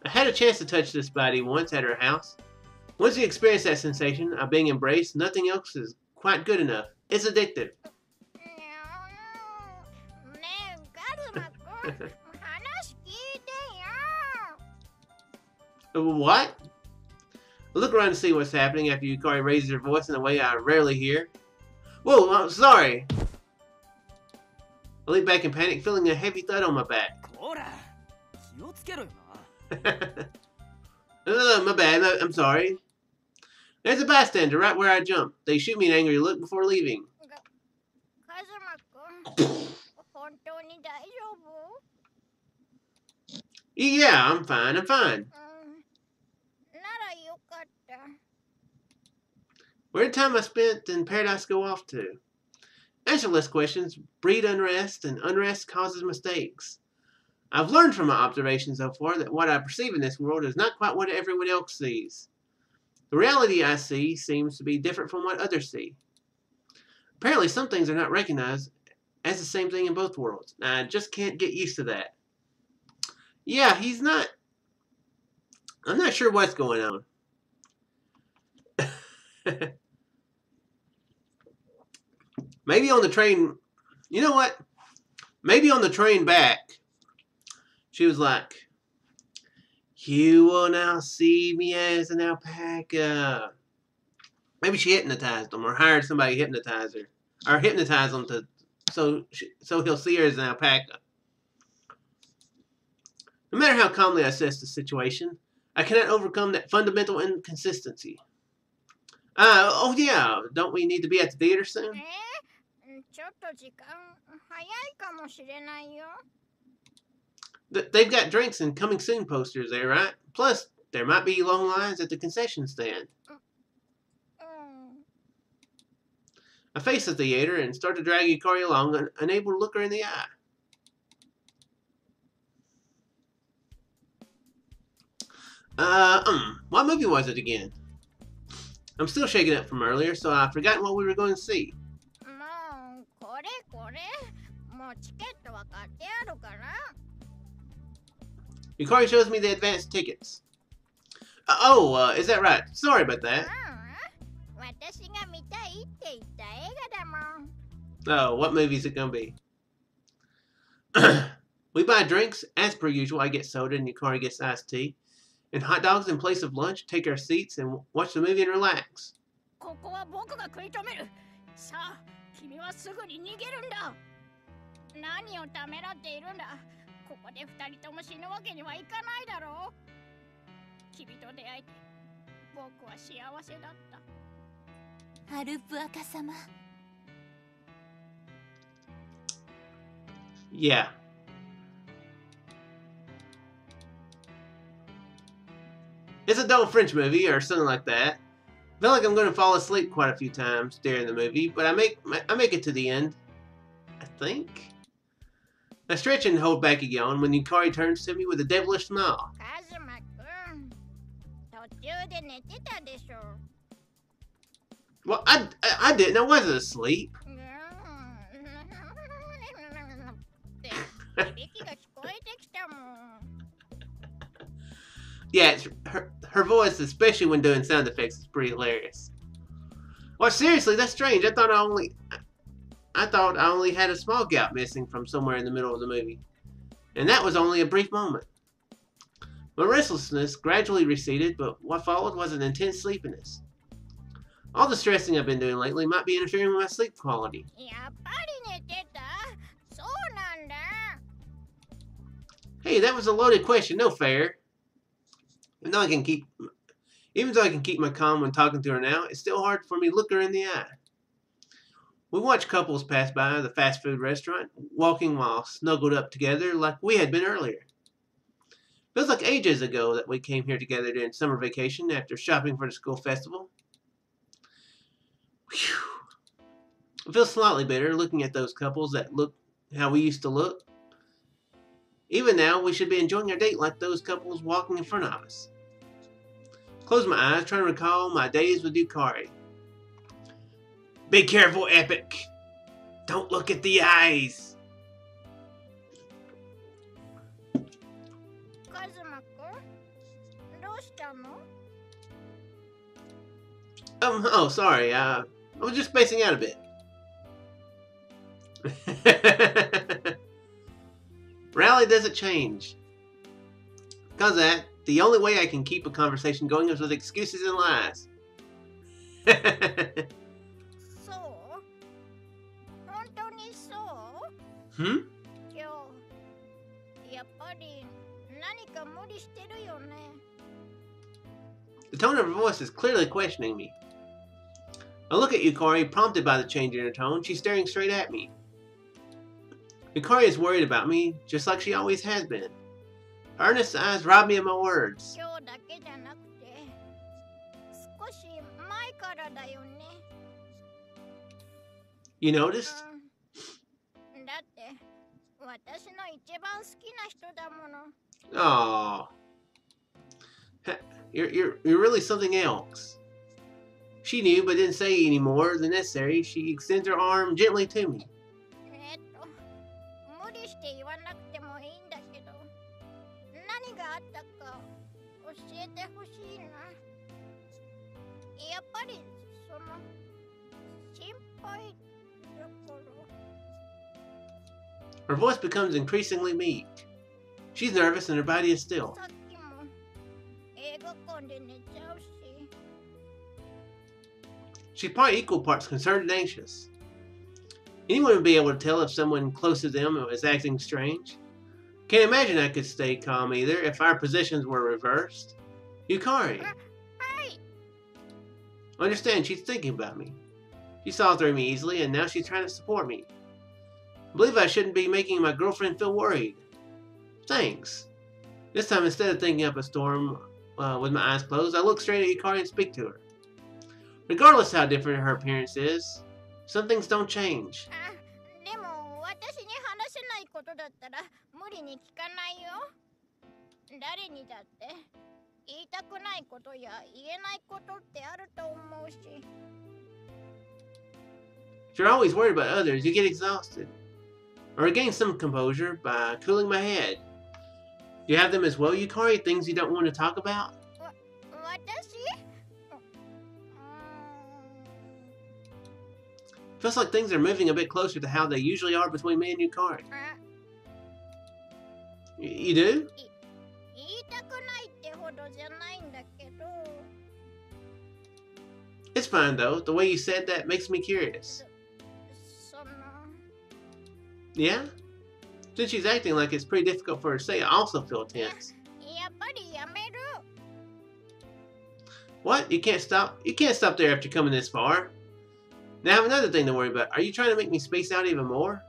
I had a chance to touch this body once at her house. Once you experience that sensation of being embraced, nothing else is quite good enough. It's addictive. What? I look around to see what's happening after Yukari raises her voice in a way I rarely hear. Whoa, I'm sorry. I leap back in panic, feeling a heavy thud on my back. My bad, I'm sorry. There's a bystander right where I jumped. They shoot me an angry look before leaving. Yeah, I'm fine. I'm fine. ならよかった。 Where did time I spent in paradise go off to? Answerless questions breed unrest, and unrest causes mistakes. I've learned from my observations so far that what I perceive in this world is not quite what everyone else sees. The reality I see seems to be different from what others see. Apparently, some things are not recognized as the same thing in both worlds. I just can't get used to that. Yeah, he's not... I'm not sure what's going on. Maybe on the train... You know what? Maybe on the train back, she was like, "You will now see me as an alpaca." Maybe she hypnotized him or hired somebody to hypnotize her. Or hypnotize him so he'll see her as an alpaca. No matter how calmly I assess the situation, I cannot overcome that fundamental inconsistency. Oh yeah, don't we need to be at the theater soon? ちょっと時間早いかもしれないよ。 They've got drinks and coming soon posters there, right? Plus, there might be long lines at the concession stand. I face the theater and start to drag Yukari along, unable to look her in the eye. What movie was it again? I'm still shaken up from earlier, so I've forgotten what we were going to see. もうこれもうチケットは買ってあるから。 Yukari shows me the advanced tickets. Is that right? Sorry about that. 私が見たいって言った映画だもん。 Oh, what movie is it going to be? We buy drinks. As per usual, I get soda and Yukari gets iced tea. And hot dogs in place of lunch, take our seats and watch the movie and relax. ここは僕が食い止める。さあ、君はすぐに逃げるんだ。何をためらっているんだ。ここで二人とも死ぬわけにはいかないだろう。君と出会えて僕は幸せだった。アルプアカ様。Yeah. It's a dull French movie or something like that. I feel like I'm going to fall asleep quite a few times during the movie, but I make it to the end. I think. I stretch and hold back a yawn when Yukari turns to me with a devilish smile. Kazuma君、途中で寝てたでしょ。 Well, I didn't. I wasn't asleep. 響きが聞こえてきたもん。 Yeah, it's her voice, especially when doing sound effects, is pretty hilarious. Well, seriously, that's strange. I thought I only had a small gap missing from somewhere in the middle of the movie. And that was only a brief moment. My restlessness gradually receded, but what followed was an intense sleepiness. All the stressing I've been doing lately might be interfering with my sleep quality. やっぱり寝てた？そうなんだ。 Hey, that was a loaded question. No fair. Even though I can keep my calm when talking to her now, it's still hard for me to look her in the eye. We watched couples pass by the fast food restaurant, walking while snuggled up together like we had been earlier. Feels like ages ago that we came here together during summer vacation after shopping for the school festival. Whew. I feel slightly bitter looking at those couples that look how we used to look. Even now, we should be enjoying our date like those couples walking in front of us. Close my eyes, trying to recall my days with Yukari. Be careful, Epic. Don't look at the eyes. カズマ君、どうしたの？ Oh, sorry. I was just spacing out a bit. Rally doesn't change. Because of that, the only way I can keep a conversation going is with excuses and lies. そう？本当にそう？ Hmm? 今日、やっぱり何か無理してるよね。 The tone of her voice is clearly questioning me. I look at Yukari, prompted by the change in her tone. She's staring straight at me. Yukari is worried about me, just like she always has been. Her earnest eyes robbed me of my words. 今日だけじゃなくて少し前からだよね。 You noticed? だって私の一番好きな人だもの。 Aw. You're really something else. She knew, but didn't say any more than necessary. She extends her arm gently to me. 無理して言わなくてもいいんだけど、何があったか教えてほしいな。やっぱりその心配だから。 Her voice becomes increasingly meek. She's nervous and her body is still. さっきも映画館で寝ちゃうし。 She's probably equal parts concerned and anxious. Anyone would be able to tell if someone close to them was acting strange. Can't imagine I could stay calm either if our positions were reversed. Yukari. Understand, she's thinking about me. She saw through me easily, and now she's trying to support me. I believe I shouldn't be making my girlfriend feel worried. Thanks. This time, instead of thinking up a storm with my eyes closed, I look straight at Yukari and speak to her. Regardless how different her appearance is, some things don't change. でも私に話せないことだったら無理に聞かないよ。誰にだって言いたくないことや言えないことってあると思うし。 If you're always worried about others, you get exhausted. Or I gain some composure by cooling my head. Do you have them as well, Yukari? Things you don't want to talk about? 私 Feels like things are moving a bit closer to how they usually are between me and Yukari. You do? 言いたくないってほどじゃないんだけど。 It's fine though. The way you said that makes me curious. その Yeah? Since she's acting like it's pretty difficult for her to say, I also feel tense. やっぱりやめる。 What? You can't stop? You can't stop there after coming this far. Now I have another thing to worry about. Are you trying to make me space out even more?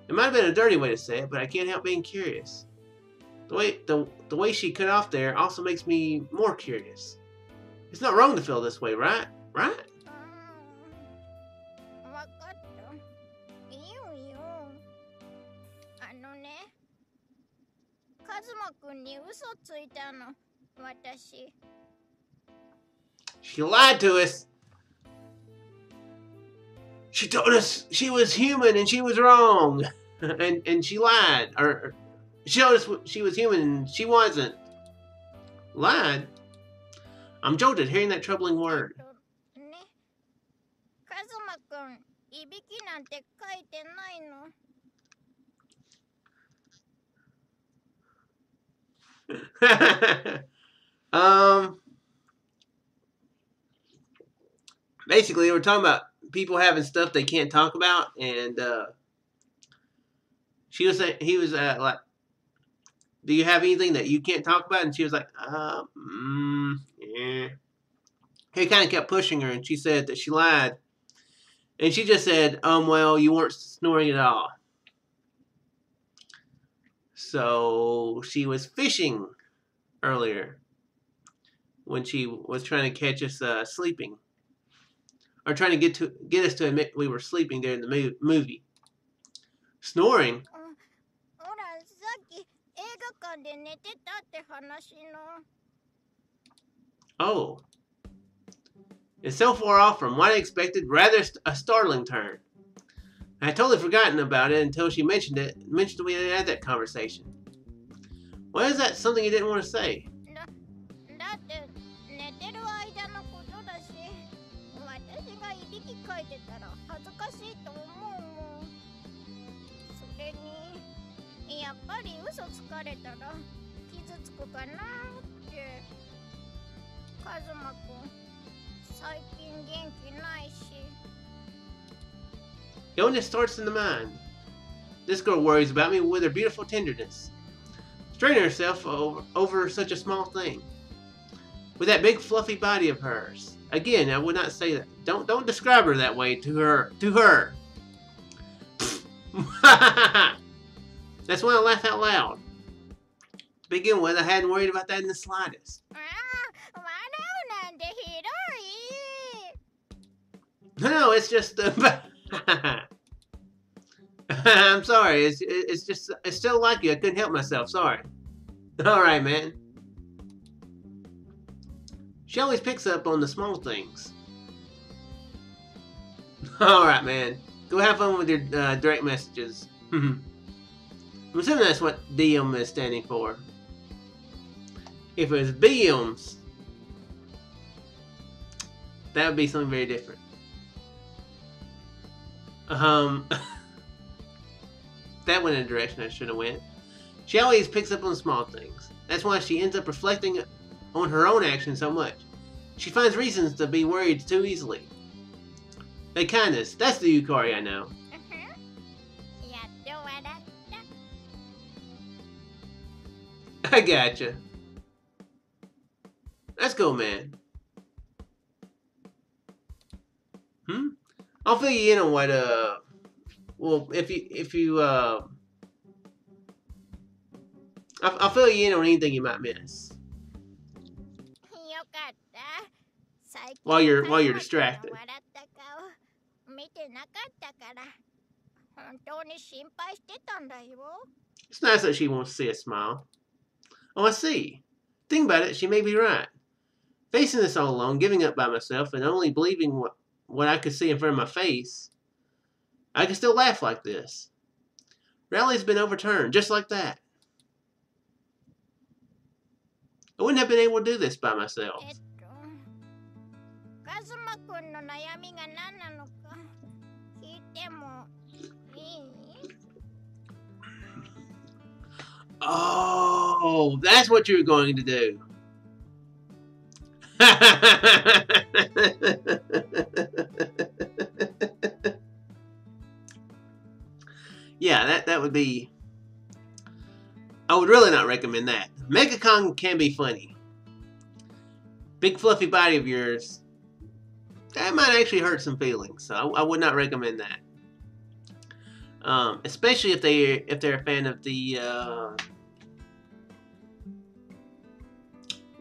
It might have been a dirty way to say it, but I can't help being curious. The way she cut off there also makes me more curious. It's not wrong to feel this way, right? Right? わかった。いいよ。あのね、カズマくんに嘘ついたの、私。 She lied to us. She told us she was human and she was wrong. and she lied. Or she told us she was human and she wasn't. Lied? I'm jolted hearing that troubling word. ね、カズマくん、いびきなんて書いてないの。 Basically, we're talking about people having stuff they can't talk about, and she was saying, he was like, do you have anything that you can't talk about? And she was like, yeah. He kind of kept pushing her, and she said that she lied. And she just said, well, you weren't snoring at all. So she was fishing earlier when she was trying to catch us sleeping. Or trying to get us to admit we were sleeping during the movie. Snoring? ほら、さっき映画館で寝てたって話の。 Oh. It's so far off from what I expected, rather a startling turn. I had totally forgotten about it until she mentioned we had that conversation. Why is that something you didn't want to say? だって寝てる間のことだし、私がいびきかいてたら恥ずかしいと思うもん。それに、やっぱり嘘つかれたら傷つくかなって。カズマくん、最近元気ないし。 Illness starts in the mind. This girl worries about me with her beautiful tenderness. Straining herself over such a small thing. With that big fluffy body of hers. Again, I would not say that. Don't describe her that way to her. That's why I laugh out loud. To begin with, I hadn't worried about that in the slightest. No, it's just I'm sorry. It's still like you. I couldn't help myself. Sorry. All right, man. She always picks up on the small things. All right, man. Go have fun with your direct messages. I'm assuming that's what DM is standing for. If it was BMs, that would be something very different. That went in a direction I should have went. She always picks up on small things. That's why she ends up reflecting on her own actions so much. She finds reasons to be worried too easily. That kindness, that's the Yukari I know. I gotcha. That's cool, man. I'll fill you in on what, well, I'll fill you in on anything you might miss. While you're distracted. It's nice that she wants to see a smile. Oh, I see. Think about it, she may be right. Facing this all alone, giving up by myself, and only believing what I could see in front of my face, I can still laugh like this. Rally's been overturned, just like that. I wouldn't have been able to do this by myself. Oh, that's what you were going to do. Yeah, that would be... I would really not recommend that. Megacon can be funny. Big fluffy body of yours, that might actually hurt some feelings. So I would not recommend that. Especially if they're a fan of the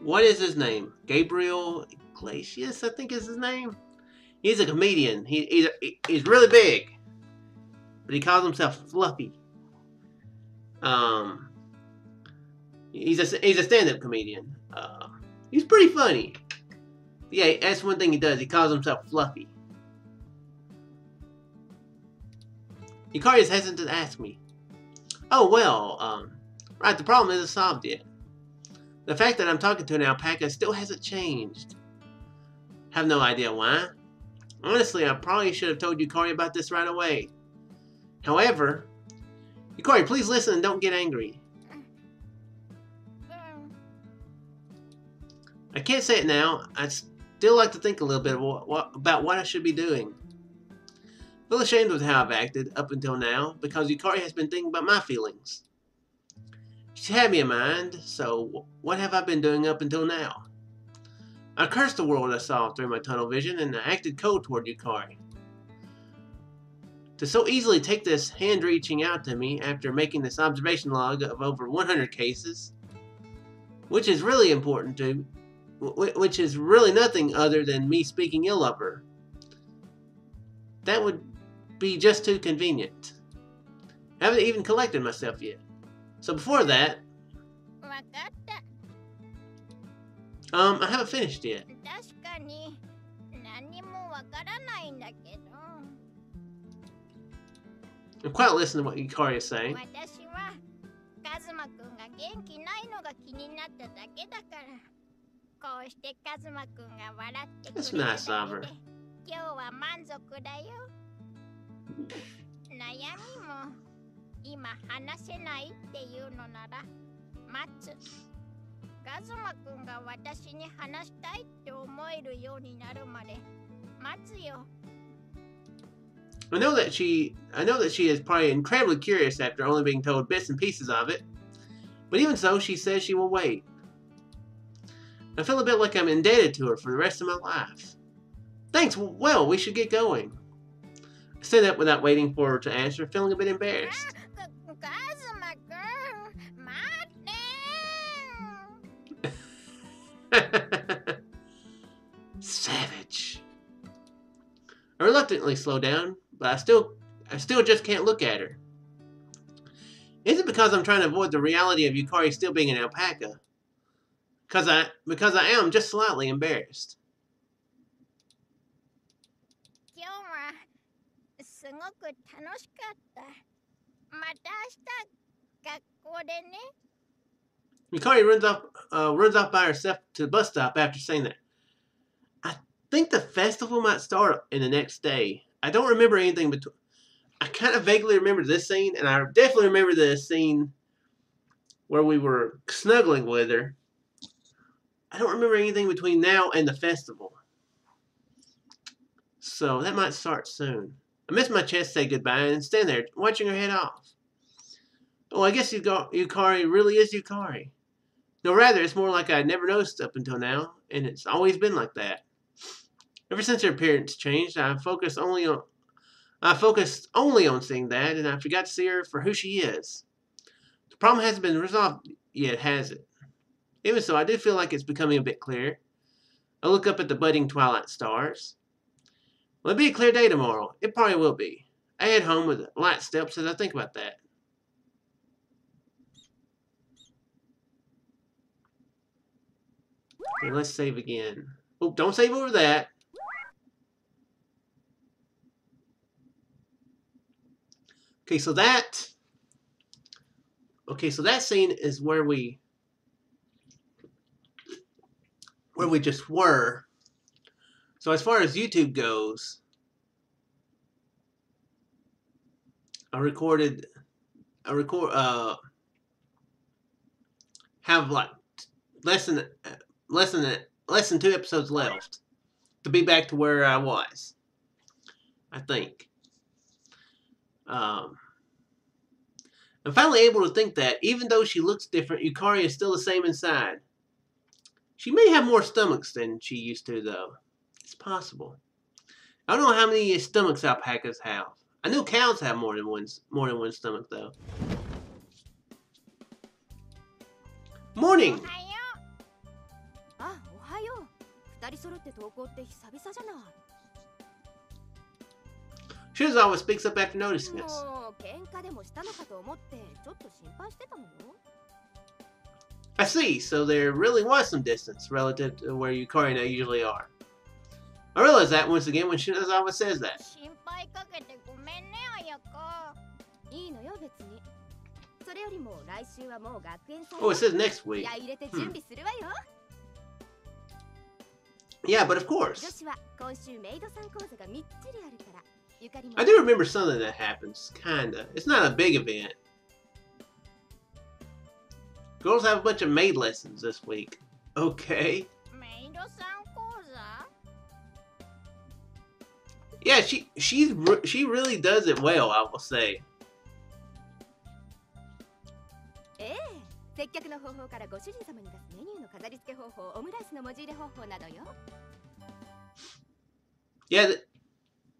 what is his name? Gabriel Iglesias, I think is his name. He's a comedian. He's really big, but he calls himself Fluffy. He's a stand-up comedian. He's pretty funny. Yeah, that's one thing he does. He calls himself Fluffy. Yukari is hesitant to ask me. Oh, well, right, the problem isn't solved yet. The fact that I'm talking to an alpaca still hasn't changed. Have no idea why. Honestly, I probably should have told Yukari about this right away. However, Yukari, please listen and don't get angry. I can't say it now. I'd still like to think a little bit about what I should be doing. I feel ashamed with how I've acted up until now because Yukari has been thinking about my feelings. She's had me in mind, so what have I been doing up until now? I cursed the world I saw through my tunnel vision and I acted cold toward Yukari. To so easily take this hand reaching out to me after making this observation log of over 100 cases, which is really important to, which is really nothing other than me speaking ill of her. That would be just too convenient. I haven't even collected myself yet. So before that, I haven't finished yet. I'm quite listening to what Yukari is saying. That's nice of her. I know that she is probably incredibly curious after only being told bits and pieces of it. But even so, she says she will wait. I feel a bit like I'm indebted to her for the rest of my life. Thanks, well, we should get going. I say that without waiting for her to answer, feeling a bit embarrassed. Savage. I reluctantly slow down, but I still just can't look at her. Is it because I'm trying to avoid the reality of Yukari still being an alpaca? Because I am just slightly embarrassed. 今日はすごく楽しかった。また明日学校でね。 Yukari runs off by herself to the bus stop after saying that. I think the festival might start in the next day. I don't remember anything between. I kind of vaguely remember this scene, and I definitely remember the scene where we were snuggling with her. I don't remember anything between now and the festival. So that might start soon. I miss my chance to say goodbye and stand there watching her head off. Oh, I guess Yukari really is Yukari. No, rather, it's more like I'd never noticed up until now, and it's always been like that. Ever since her appearance changed, I focused only on seeing that, and I forgot to see her for who she is. The problem hasn't been resolved yet, has it? Even so, I do feel like it's becoming a bit clearer. I look up at the budding twilight stars. Will it be a clear day tomorrow? It probably will be. I head home with light steps as I think about that. Okay, let's save again. Oh, don't save over that. Okay, so that scene is where we just were. So as far as YouTube goes, have like less than 2 episodes left to be back to where I was, I think. I'm finally able to think that even though she looks different, Yukari is still the same inside. She may have more stomachs than she used to, though. It's possible. I don't know how many stomachs alpacas have. I know cows have more than one stomach, though. Morning. あ、おはよう。二人揃って登校って久々じゃない。 She always speaks up after noticing us. もう喧嘩でもしたのかと思ってちょっと心配してたのよ。 I see, so there really was some distance relative to where Yukari and I usually are. I realize that once again when she always says that. 心配かけてごめんね、綾香。いいのよ別に。それよりも来週はもう学園祭。 Oh, it says next week. 気合い入れて準備するわよ。 Yeah, but of 女 course. 子は今週メイドさん講座がみっちりあるから。ゆかりも I do remember something that happens, kinda. It's not a big event. Girls have a bunch of maid lessons this week. Okay. メイドさん講座？ Yeah, she really does it well, I will say. ええ、接客の方法からご主人様に出すメニューの飾り付け方法、オムライスの文字入れ方法などよ。 Yeah,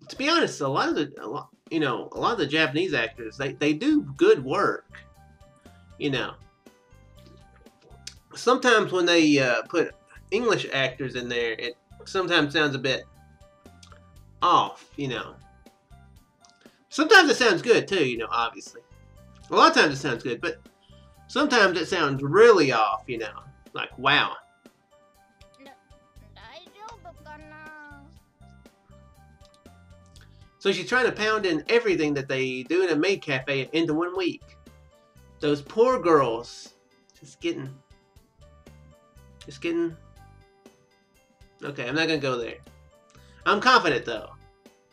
to be honest, a lot of the Japanese actors, they do good work. You know. Sometimes when they put English actors in there, it sometimes sounds a bit off, you know. Sometimes it sounds good too, you know, obviously. A lot of times it sounds good, but sometimes it sounds really off, you know. Like, wow. 大丈夫かな？ So she's trying to pound in everything that they do in a maid cafe into 1 week. Those poor girls. Just getting... Okay, I'm not gonna go there. I'm confident, though.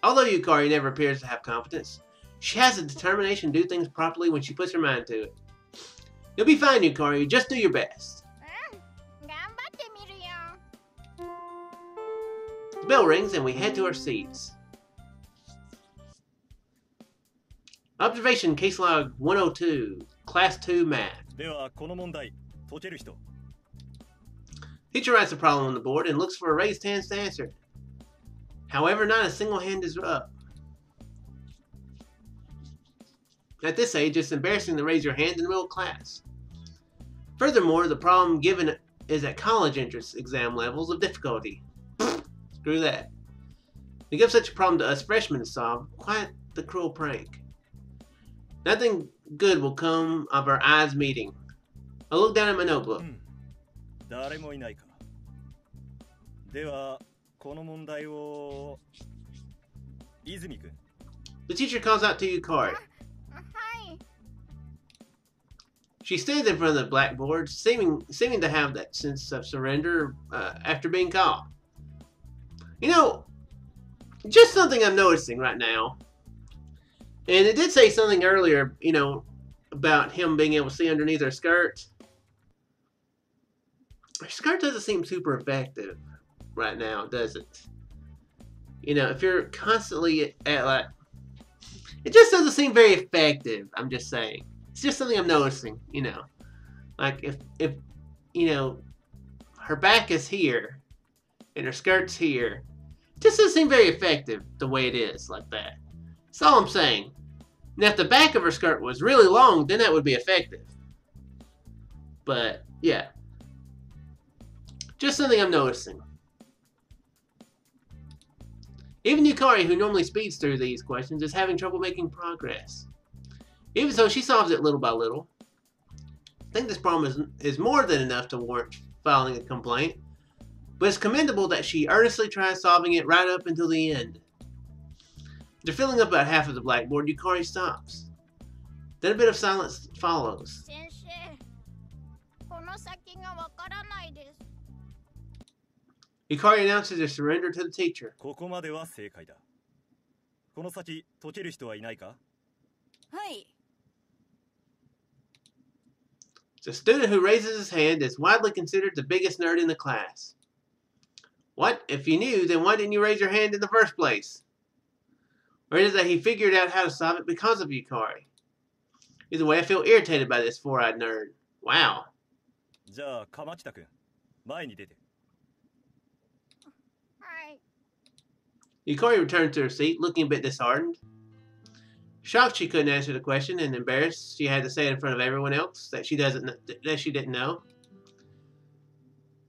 Although Yukari never appears to have confidence, she has the determination to do things properly when she puts her mind to it. You'll be fine, Yukari. Just do your best. 頑張ってみるよ。 The bell rings and we head to our seats. Observation Case Log 102, Class 2 Math. ではこの問題解ける人。 Teacher writes a problem on the board and looks for a raised hands to answer it. However, not a single hand is up. At this age, it's embarrassing to raise your hand in the middle of class. Furthermore, the problem given is at college entrance exam levels of difficulty. Screw that. To give such a problem to us freshmen to solve, quite the cruel prank. Nothing good will come of our eyes meeting. I look down at my notebook. 誰もいないか。では、この問題を泉君。The teacher calls out to Yukari. Hi. She stands in front of the blackboard, seeming to have that sense of surrender after being called. You know, just something I'm noticing right now. And it did say something earlier, you know, about him being able to see underneath her skirt. Her skirt doesn't seem super effective right now, does it? You know, if you're constantly at like... It just doesn't seem very effective, I'm just saying. It's just something I'm noticing, you know. Like, if you know, her back is here, and her skirt's here, it just doesn't seem very effective the way it is, like that. That's all I'm saying. Now, if the back of her skirt was really long, then that would be effective. But, yeah. Just something I'm noticing. Even Yukari, who normally speeds through these questions, is having trouble making progress. Even so, she solves it little by little. I think this problem is more than enough to warrant filing a complaint, but it's commendable that she earnestly tries solving it right up until the end. After filling up about half of the blackboard, Yukari stops. Then a bit of silence follows. 先生、この先がわからないです。 Yukari announces her surrender to the teacher. ここまでは正解だ。この先解ける人はいないか？はい。 The student who raises his hand is widely considered the biggest nerd in the class. What? If you knew, then why didn't you raise your hand in the first place? Or is it that he figured out how to solve it because of Yukari? Either way, I feel irritated by this four-eyed nerd. Wow. じゃあ、鎌北君、前に出て。はい。 Yukari returned to her seat, looking a bit disheartened. Shocked she couldn't answer the question, and embarrassed she had to say it in front of everyone else that she didn't know.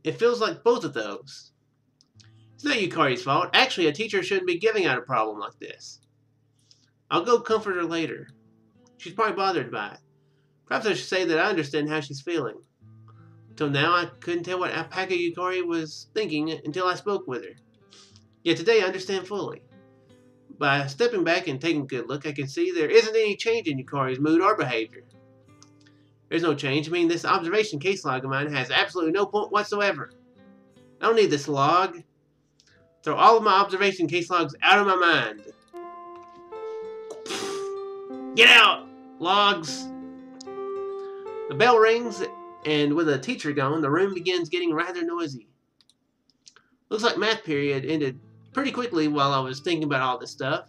It feels like both of those. It's not Yukari's fault. Actually, a teacher shouldn't be giving out a problem like this. I'll go comfort her later. She's probably bothered by it. Perhaps I should say that I understand how she's feeling. Till now, I couldn't tell what Alpaca Yukari was thinking until I spoke with her. Yet today, I understand fully. By stepping back and taking a good look, I can see there isn't any change in Yukari's mood or behavior. There's no change. I mean, this observation case log of mine has absolutely no point whatsoever. I don't need this log. Throw all of my observation case logs out of my mind. Get out, logs! The bell rings, and with the teacher gone, the room begins getting rather noisy. Looks like math period ended pretty quickly while I was thinking about all this stuff.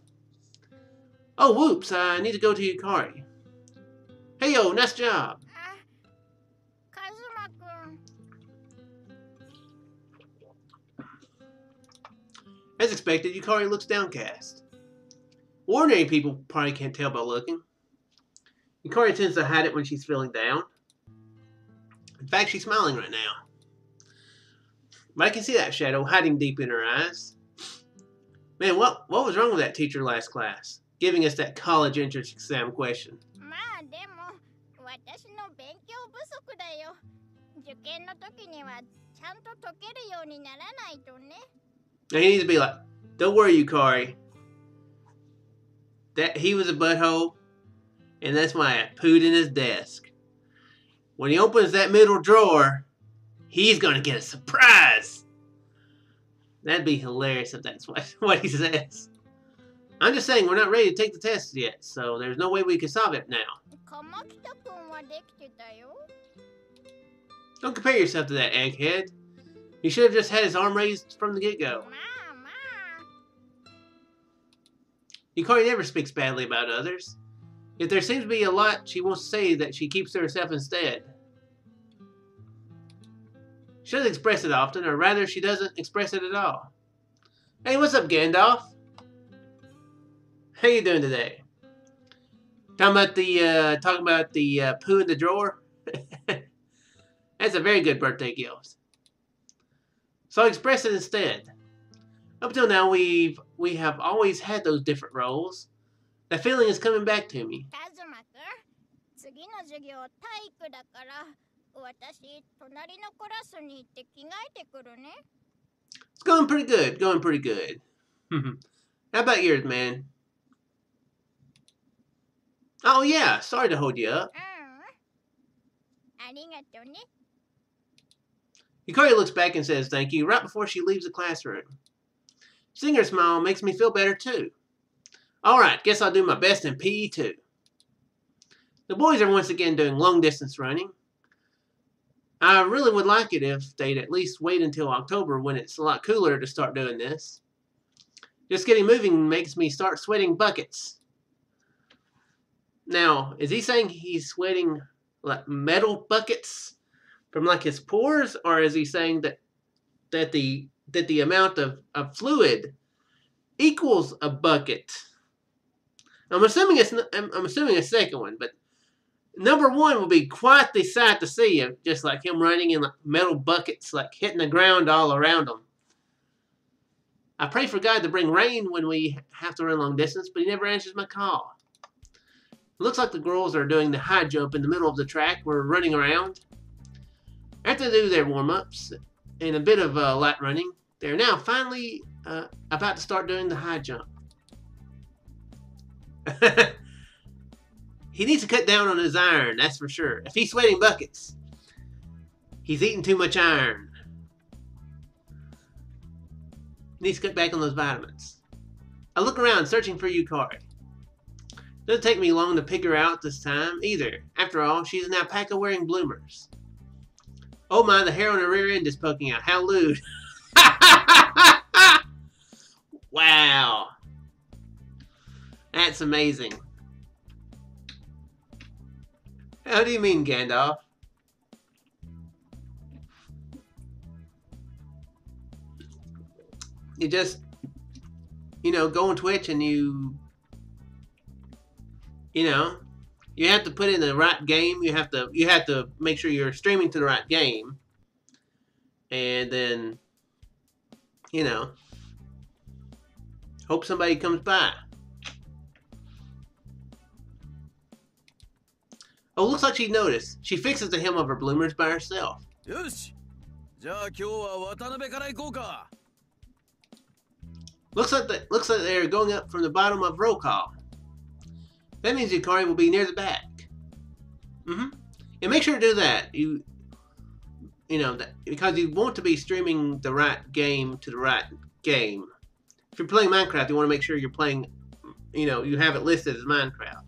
Oh, whoops, I need to go to Yukari. Hey, yo, nice job. カズマくん。 As expected, Yukari looks downcast. Ordinary people probably can't tell by looking. Yukari tends to hide it when she's feeling down. In fact, she's smiling right now. But I can see that shadow hiding deep in her eyes. Man, what was wrong with that teacher last class? Giving us that college entrance exam question. まあでも、私の勉強不足だよ。受験の時にはちゃんと解けるようにならないとね。 Now he needs to be like, don't worry, Yukari. That he was a butthole, and that's why I pooed in his desk. When he opens that middle drawer, he's gonna get a surprise. That'd be hilarious if that's what he says. I'm just saying, we're not ready to take the test yet, so there's no way we can solve it now. 鎌北くんはできてたよ。 Don't compare yourself to that egghead. He should have just had his arm raised from the get-go. まあまあ。 Yukari never speaks badly about others. If there seems to be a lot she wants to say that she keeps to herself instead. She doesn't express it often, or rather, she doesn't express it at all. Hey, what's up, Gandalf? How you doing today? Talking about the poo in the drawer? Hey, That's a very good birthday gift. So I express it instead. Up until now, we have always had those different roles. That feeling is coming back to me. カズマくん、次の授業体育だから、私隣のクラスに行って着替えてくるね。It's going pretty good. Going pretty good. How about yours, man? Oh yeah, sorry to hold you up. ありがとね。Yukari looks back and says thank you right before she leaves the classroom. Seeing her smile makes me feel better too. Alright, guess I'll do my best in PE too. The boys are once again doing long distance running. I really would like it if they'd at least wait until October when it's a lot cooler to start doing this. Just getting moving makes me start sweating buckets. Now, is he saying he's sweating like metal buckets from like his pores, or is he saying that the amount of fluid equals a bucket? I'm assuming a second one, but number one will be quite the sight to see, of just like him running in like metal buckets, like hitting the ground all around him. I pray for God to bring rain when we have to run long distance, but he never answers my call. It looks like the girls are doing the high jump in the middle of the track. We're running around. After they do their warm-ups and a bit of light running, they're now finally about to start doing the high jump. He needs to cut down on his iron, that's for sure. If he's sweating buckets, he's eating too much iron. He needs to cut back on those vitamins. I look around searching for Yukari. Doesn't take me long to pick her out this time either. After all, she's an alpaca wearing bloomers. Oh my, the hair on her rear end is poking out. How lewd. Wow. That's amazing. How do you mean, Gandalf? You just, go on Twitch and you have to put in the right game. You have to make sure you're streaming to the right game. And then, hope somebody comes by. Oh, looks like she noticed. She fixes the hem of her bloomers by herself. Looks like they're going up from the bottom of roll call. That means Yukari will be near the back. And make sure to do that. Because you want to be streaming the right game to the right game. If you're playing Minecraft, you want to make sure you're playing, you have it listed as Minecraft.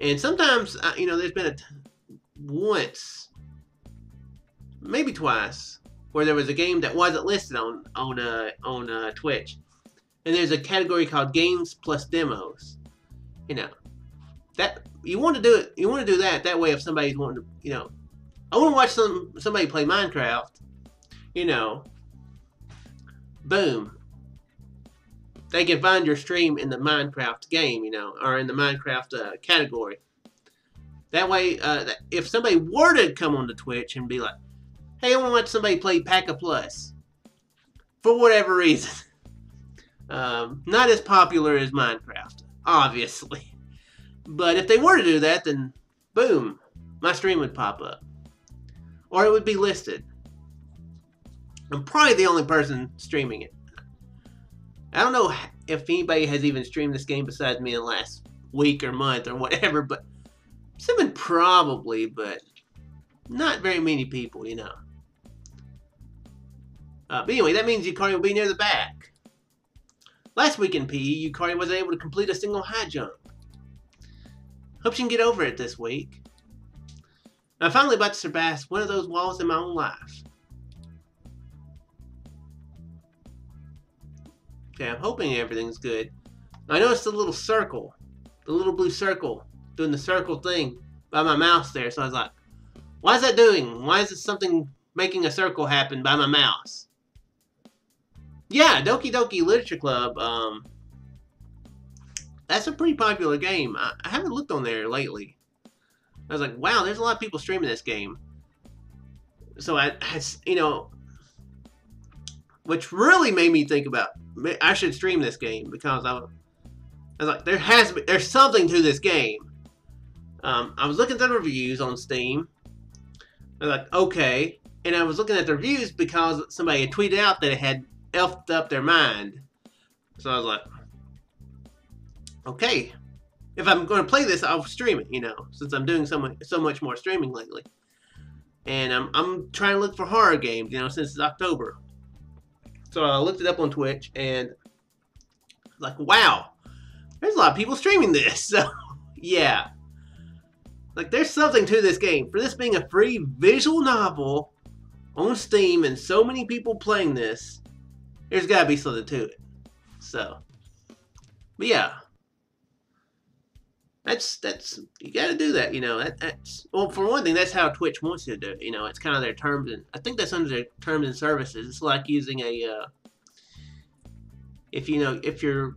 And sometimes, there's been once, maybe twice, where there was a game that wasn't listed on Twitch. And there's a category called Games Plus Demos. That you want to do it. You want to do that. That way, if somebody's wanting to, I want to watch somebody play Minecraft. Boom. They can find your stream in the Minecraft game, or in the Minecraft category. That way, if somebody were to come on to Twitch and be like, "Hey, I want to watch somebody play Paca Plus," for whatever reason, not as popular as Minecraft, obviously. But if they were to do that, then boom, my stream would pop up. Or it would be listed. I'm probably the only person streaming it. I don't know if anybody has even streamed this game besides me in the last week or month or whatever, but someone probably, but not very many people, But anyway, that means Yukari will be near the back. Last week in PE, Yukari was able to complete a single high jump. Hope she can get over it this week. I'm finally about to surpass one of those walls in my own life. Okay, I'm hoping everything's good. I noticed the little circle, the little blue circle, doing the circle thing by my mouse there. So I was like, why is that doing? Why is this something making a circle happen by my mouse? Yeah, Doki Doki Literature Club, that's a pretty popular game. I haven't looked on there lately. I was like, wow, there's a lot of people streaming this game. So you know, which really made me think about I should stream this game because I was like, there's something to this game. I was looking at the reviews on Steam. I was like, okay, and I was looking at the reviews because somebody had tweeted out that it had elfed up their mind. So I was like, okay, if I'm going to play this, I'll stream it. You know, since I'm doing so much more streaming lately, and I'm trying to look for horror games. You know, since it's October. So I looked it up on Twitch, and like, wow, there's a lot of people streaming this. So, yeah. Like, there's something to this game. For this being a free visual novel on Steam and so many people playing this, there's got to be something to it. So, but yeah. That's you got to do that, you know. That's well, for one thing, that's how Twitch wants you to do it. You know, it's kind of their terms, and I think that's under their terms and services. It's like using a if you're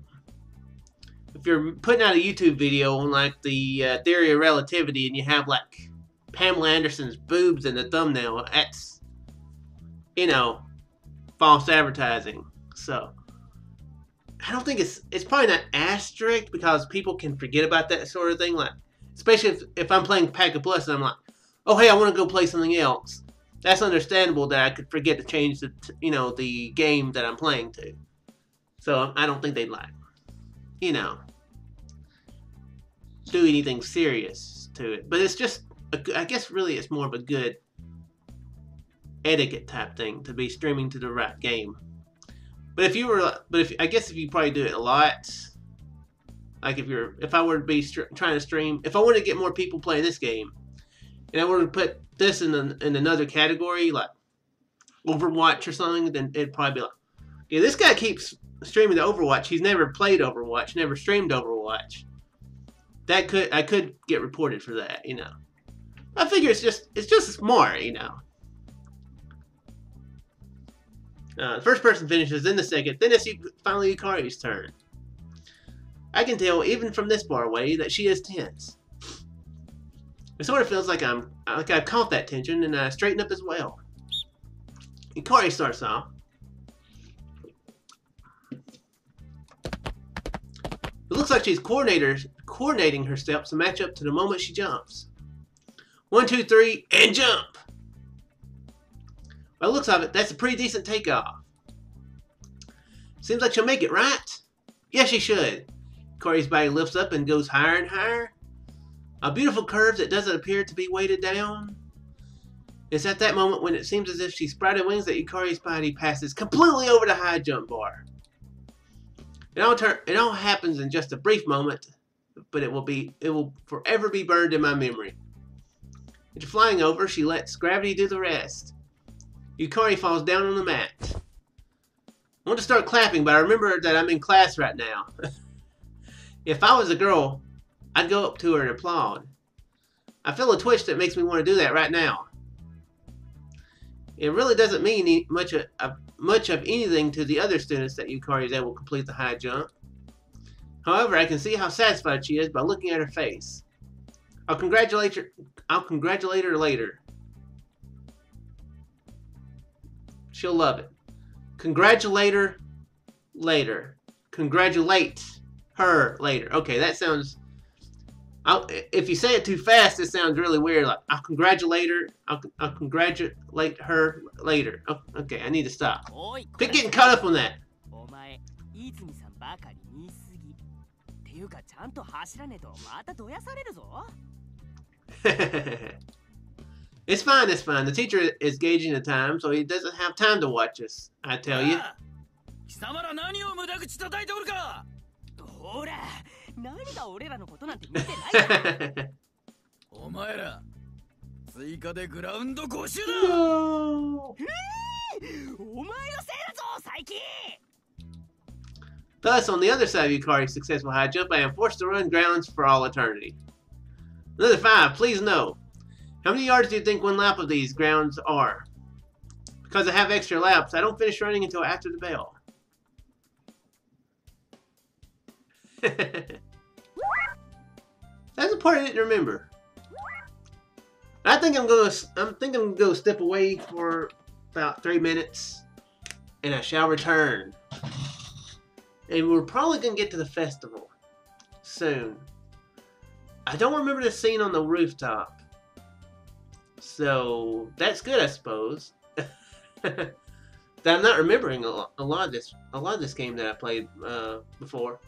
putting out a YouTube video on like the theory of relativity, and you have like Pamela Anderson's boobs in the thumbnail, that's, you know, false advertising. So I don't think it's probably not as strict because people can forget about that sort of thing. Like, especially if I'm playing Paca Plus and I'm like, oh hey, I want to go play something else. That's understandable that I could forget to change the game that I'm playing to. So I don't think they'd like, you know, do anything serious to it. But it's just, I guess really it's more of a good etiquette type thing to be streaming to the right game. But I guess if you probably do it a lot, like if I were to be trying to stream, if I wanted to get more people playing this game, and I were to put this in another category, like Overwatch or something, then it'd probably be like, yeah, this guy keeps streaming the Overwatch. He's never played Overwatch, never streamed Overwatch. I could get reported for that, you know. I figure it's just smart, you know. The first person finishes, then the second, then it's finally Yukari's turn. I can tell, even from this far away, that she is tense. It sort of feels like I've caught that tension, and I straighten up as well. Yukari starts off. It looks like she's coordinating her steps to match up to the moment she jumps. 1, 2, 3, and jump! By the looks of it, that's a pretty decent takeoff. Seems like she'll make it, right? Yes, she should. Yukari's body lifts up and goes higher and higher. A beautiful curve that doesn't appear to be weighted down. It's at that moment when it seems as if she sprouted wings that Yukari's body passes completely over the high jump bar. It all happens in just a brief moment, but it will forever be burned in my memory. After flying over, she lets gravity do the rest. Yukari falls down on the mat. I want to start clapping, but I remember that I'm in class right now. If I was a girl, I'd go up to her and applaud. I feel a twitch that makes me want to do that right now. It really doesn't mean much of anything to the other students that Yukari is able to complete the high jump. However, I can see how satisfied she is by looking at her face. I'll congratulate her later. She'll love it. Congratulate her later. Congratulate her later. Okay, that sounds... if you say it too fast, it sounds really weird. Like, I'll congratulate her. I'll congratulate her later. Oh, okay, I need to stop. Quit getting caught up on that. It's fine, it's fine. The teacher is gauging the time, so he doesn't have time to watch us, I tell you. Thus, on the other side of Yukari's successful high jump, I am forced to run grounds for all eternity. Another 5, please no. How many yards do you think one lap of these grounds are? Because I have extra laps, I don't finish running until after the bell. That's the part I didn't remember. I think I'm gonna go step away for about 3 minutes, and I shall return. And we're probably gonna get to the festival soon. I don't remember the scene on the rooftop, so that's good, I suppose. That I'm not remembering a lot of this game that I played before.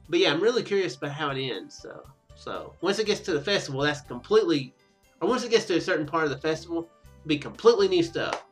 But yeah, I'm really curious about how it ends. So once it gets to the festival, that's completely, or once it gets to a certain part of the festival, it'll be completely new stuff.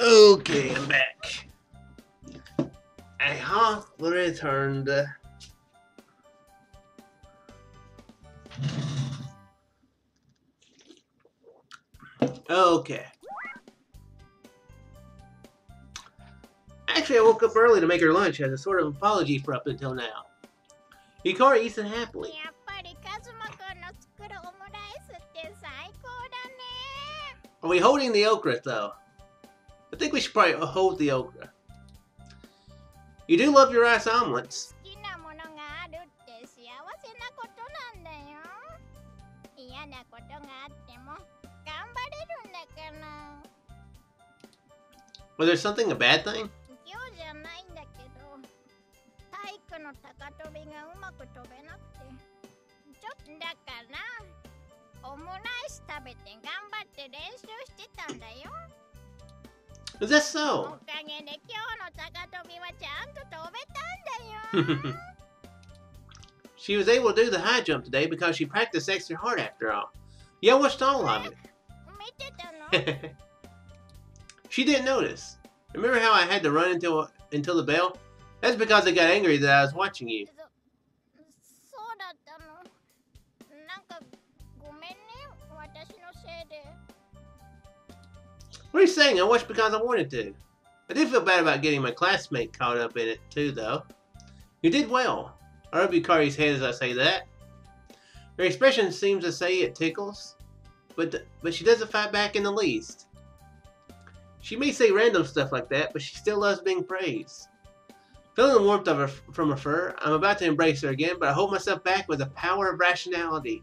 Okay, I'm back. I have returned. Okay. Actually, I woke up early to make her lunch as a sort of apology for up until now. Yukari eats it happily. やっぱりカズマくんの作るオムライスって最高だね。 Are we holding the okra, though? I think we should probably hold the okra. You do love your rice omelets. 好きなものがあるって幸せなことなんだよ。嫌なことがあっても頑張れるんだから。 Was there something a bad thing? 今日じゃないんだけど、体育の高跳びがうまく飛べなくて、ちょっとだからオムライス食べて頑張って練習してたんだよ。 Is that お so? かげで今日の高跳びはちゃんと飛べたんだよ。 She was able to do the high jump today because she practiced extra hard after all. Yeah, I watched all of it. 見てたの？ She didn't notice. Remember how I had to run until the bell? That's because I got angry that I was watching you. そうだったの。なんかごめんね、私のせいで。 What are you saying? I watched because I wanted to. I did feel bad about getting my classmate caught up in it too, though. You did well. I rub Yukari's head as I say that. Her expression seems to say it tickles, but she doesn't fight back in the least. She may say random stuff like that, but she still loves being praised. Feeling the warmth of her from her fur, I'm about to embrace her again, but I hold myself back with the power of rationality.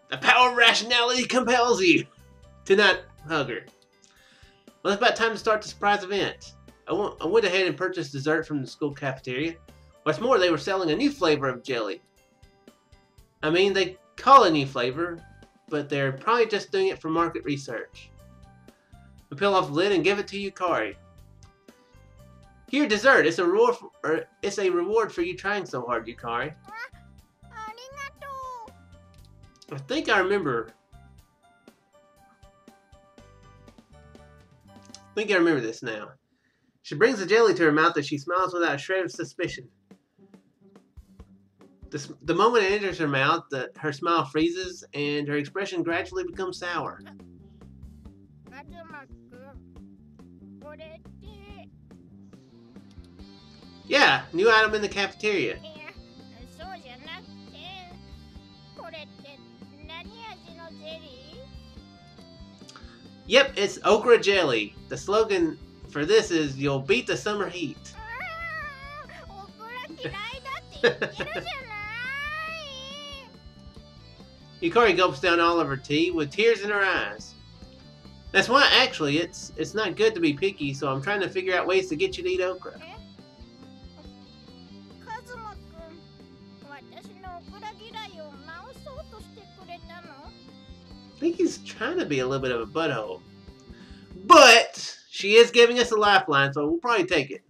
The power of rationality compels you to not hug her. Well, it's about time to start the surprise event. I went ahead and purchased dessert from the school cafeteria. What's more, they were selling a new flavor of jelly. I mean, they call it a new flavor, but they're probably just doing it for market research. I peel off the lid and give it to Yukari. Here, dessert. It's a reward for you trying so hard, Yukari. I think I remember. This now. She brings the jelly to her mouth and she smiles without a shred of suspicion. The moment it enters her mouth, her smile freezes and her expression gradually becomes sour. Yeah, new item in the cafeteria. Yep, it's okra jelly. The slogan for this is, "You'll beat the summer heat." Yukari gulps down all of her tea with tears in her eyes. That's why, actually, it's not good to be picky, so I'm trying to figure out ways to get you to eat okra. I think he's trying to be a little bit of a butthole. But she is giving us a lifeline, so we'll probably take it.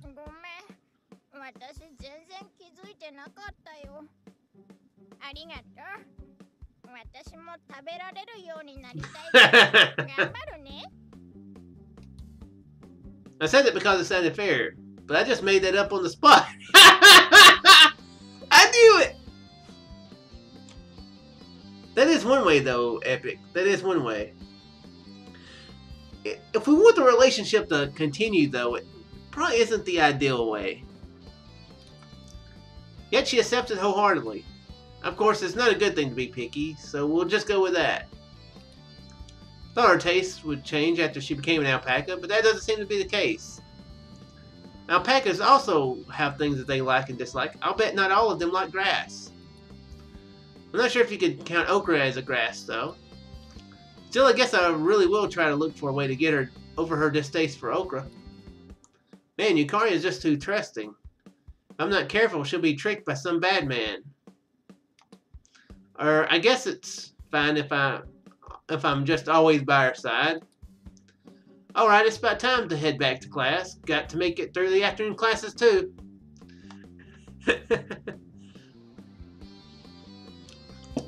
I said it because it sounded fair, but I just made that up on the spot. I knew it! That is one way, though, Epic. That is one way. If we want the relationship to continue, though, it probably isn't the ideal way. Yet she accepts it wholeheartedly. Of course, it's not a good thing to be picky, so we'll just go with that. Thought her tastes would change after she became an alpaca, but that doesn't seem to be the case. Alpacas also have things that they like and dislike. I'll bet not all of them like grass. I'm not sure if you could count okra as a grass, though. Still, I guess I really will try to look for a way to get her over her distaste for okra. Man, Yukari is just too trusting. If I'm not careful, she'll be tricked by some bad man. Or I guess it's fine if I'm just always by her side. Alright, it's about time to head back to class. Got to make it through the afternoon classes, too.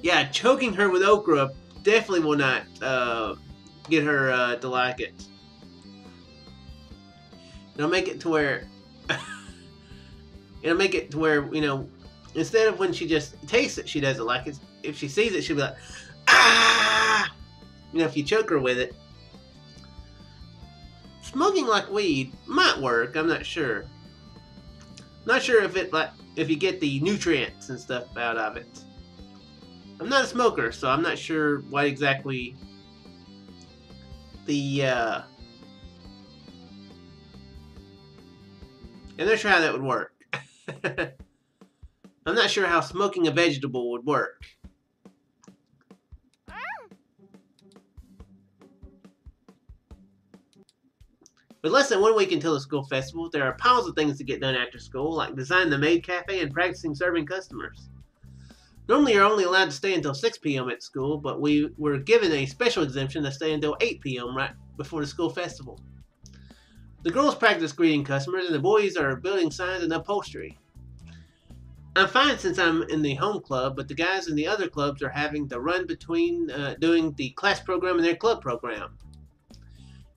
Yeah, choking her with okra definitely will not get her to like it. It'll make it to where... it'll make it to where, you know, instead of when she just tastes it, she doesn't like it. If she sees it, she'll be like, ah! You know, if you choke her with it. Smoking like weed might work, I'm not sure. Not sure if you get the nutrients and stuff out of it. I'm not a smoker, so I'm not sure what exactly the I'm not sure how that would work. I'm not sure how smoking a vegetable would work. With less than 1 week until the school festival, there are piles of things to get done after school, like designing the maid cafe and practicing serving customers. Normally you're only allowed to stay until 6 p.m. at school, but we were given a special exemption to stay until 8 p.m. right before the school festival. The girls practice greeting customers and the boys are building signs and upholstery. I'm fine since I'm in the home club, but the guys in the other clubs are having to run between doing the class program and their club program.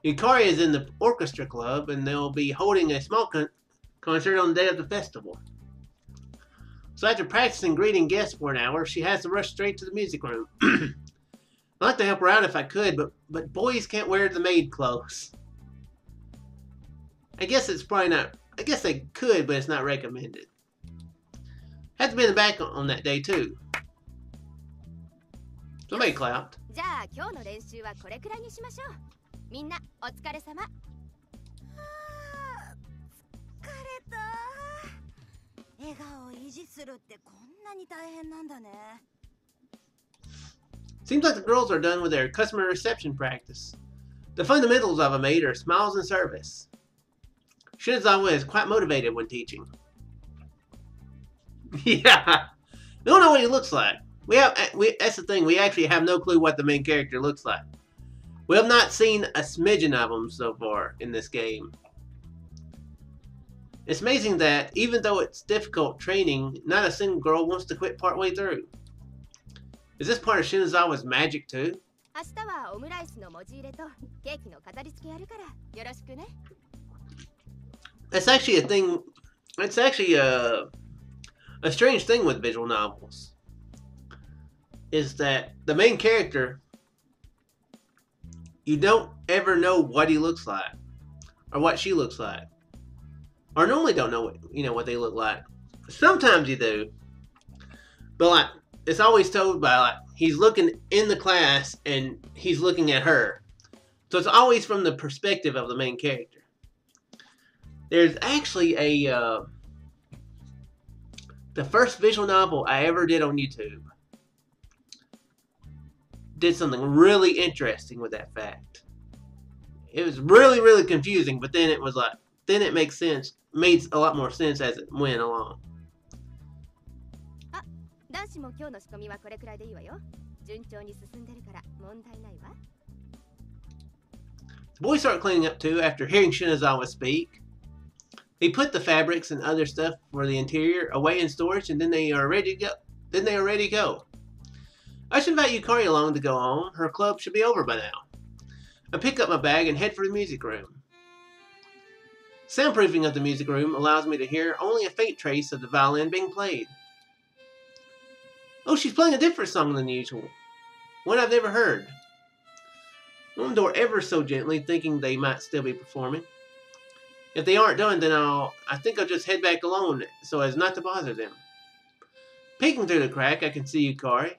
Yukari is in the orchestra club, and they'll be holding a small concert on the day of the festival. So after practicing greeting guests for an hour, she has to rush straight to the music room. I'd like to help her out if I could, but boys can't wear the maid clothes. I guess it's probably not... I guess they could, but it's not recommended. Had to be in the back on that day, too. Somebody clapped. みんなお疲れ様。疲れた。笑顔を維持するってこんなに大変なんだね。Seems like the girls are done with their customer reception practice. The fundamentals of a maid are smiles and service. Shinizawa is quite motivated when teaching. Yeah, we don't know what he looks like. That's the thing. We actually have no clue what the main character looks like. We have not seen a smidgen of him so far in this game. It's amazing that even though it's difficult training, not a single girl wants to quit partway through. Is this part of Shinizawa's magic too? 明日はオムライスの文字入れとケーキの飾り付けやるからよろしくね。It's actually a thing. It's actually a strange thing with visual novels. Is that the main character, you don't ever know what he looks like or what she looks like, or normally don't know what they look like. Sometimes you do, but like it's always told by like he's looking in the class and he's looking at her, so it's always from the perspective of the main character. There's actually the first visual novel I ever did on YouTube did something really interesting with that fact. It was really, really confusing, but then it was like, then it makes sense, made a lot more sense as it went along. あ、男子も今日の仕込みはこれくらいでいいわよ。順調に進んでるから問題ないわ。The boys start cleaning up too after hearing Shinizawa speak. They put the fabrics and other stuff for the interior away in storage, and then they are ready to go. I should invite Yukari along to go home. Her club should be over by now. I pick up my bag and head for the music room. Soundproofing of the music room allows me to hear only a faint trace of the violin being played. Oh, she's playing a different song than usual. One I've never heard. I open the door ever so gently, thinking they might still be performing. If they aren't done, then I think I'll just head back alone so as not to bother them. Peeking through the crack, I can see Yukari.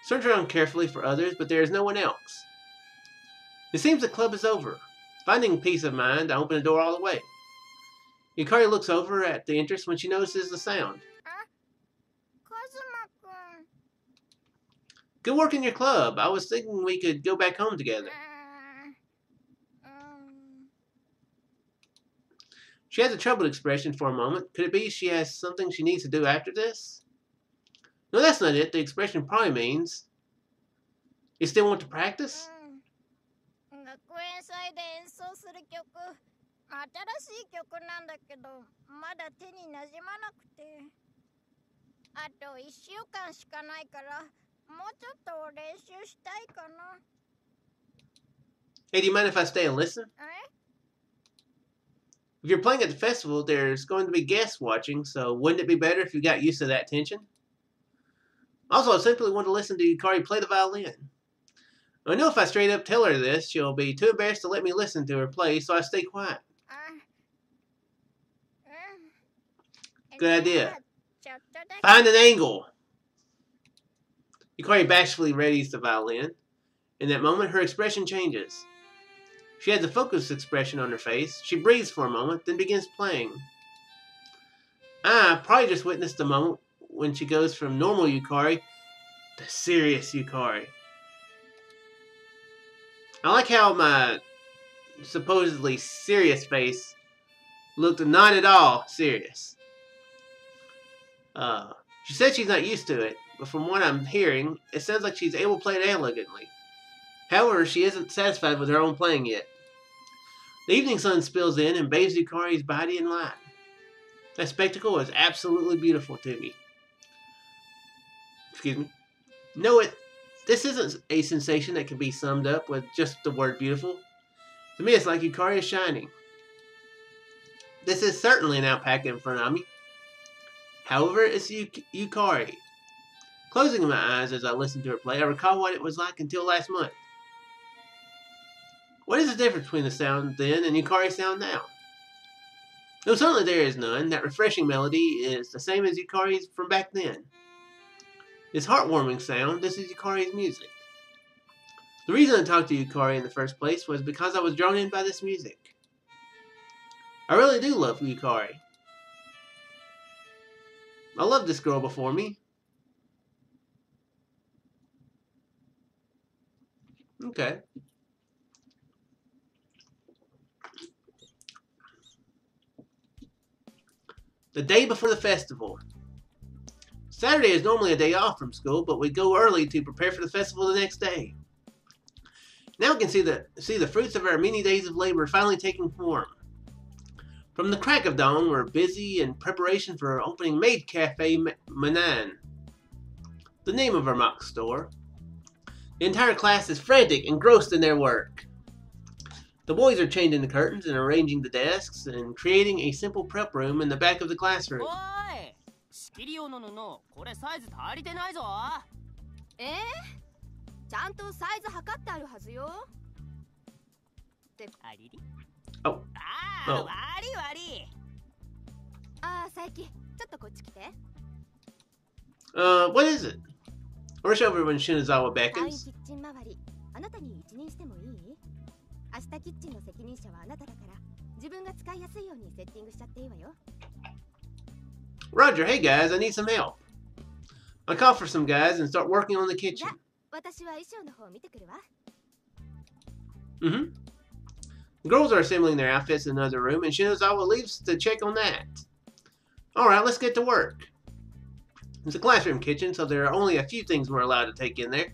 Search around carefully for others, but there is no one else. It seems the club is over. Finding peace of mind, I open the door all the way. Yukari looks over at the entrance when she notices the sound. Kazuma-kun. Good work in your club. I was thinking we could go back home together. She has a troubled expression for a moment. Could it be she has something she needs to do after this? No, that's not it. The expression probably means you still want to practice? 学園祭で演奏する曲、新しい曲なんだけど、まだ手になじまなくて。あと1週間しかないから、もうちょっと練習したいかな。Hey, do you mind if I stay and listen? If you're playing at the festival, there's going to be guests watching, so wouldn't it be better if you got used to that tension? Also, I simply want to listen to Yukari play the violin. I know if I straight up tell her this, she'll be too embarrassed to let me listen to her play, so I stay quiet. Good idea. Find an angle. Yukari bashfully readies the violin. In that moment, her expression changes. She has a focused expression on her face. She breathes for a moment, then begins playing. I probably just witnessed the moment when she goes from normal Yukari to serious Yukari. I like how my supposedly serious face looked not at all serious. She said she's not used to it, but from what I'm hearing, it sounds like she's able to play it elegantly. However, she isn't satisfied with her own playing yet. The evening sun spills in and bathes Yukari's body in light. That spectacle is absolutely beautiful to me. Excuse me. No, this isn't a sensation that can be summed up with just the word beautiful. To me, it's like Yukari is shining. This is certainly an alpaca in front of me. However, it's Yukari. Closing my eyes as I listen to her play, I recall what it was like until last month. What is the difference between the sound then and Yukari's sound now? No, certainly there is none. That refreshing melody is the same as Yukari's from back then. This heartwarming sound, this is Yukari's music. The reason I talked to Yukari in the first place was because I was drawn in by this music. I really do love Yukari. I love this girl before me. Okay. The day before the festival. Saturday is normally a day off from school, but we go early to prepare for the festival the next day. Now we can see the fruits of our many days of labor finally taking form. From the crack of dawn, we're busy in preparation for opening Maid Cafe Manan, the name of our mock store. The entire class is frantic, engrossed in their work. The boys are changing the curtains and arranging the desks and creating a simple prep room in the back of the classroom. 仕切り用の布、これサイズ足りてないぞ。ちゃんとサイズ測ってあるはずよ。ありり？ Oh. ああ、悪い悪い。ああ、佐伯、ちょっとこっち来て。What is it? Rush over when Shinazawa 簡易 beckons. キッチン周り、あなたに一任してもいい？明日キッチンの責任者はあなただから、自分が使いやすいようにセッティングしちゃっていいわよ。Roger, hey guys, I need some help. I call for some guys and start working on the kitchen. 私は衣装の方見てくるわ。Mm-hmm. The girls are assembling their outfits in another room, and Shinazawa leaves to check on that. Alright, let's get to work. It's a classroom kitchen, so there are only a few things we're allowed to take in there.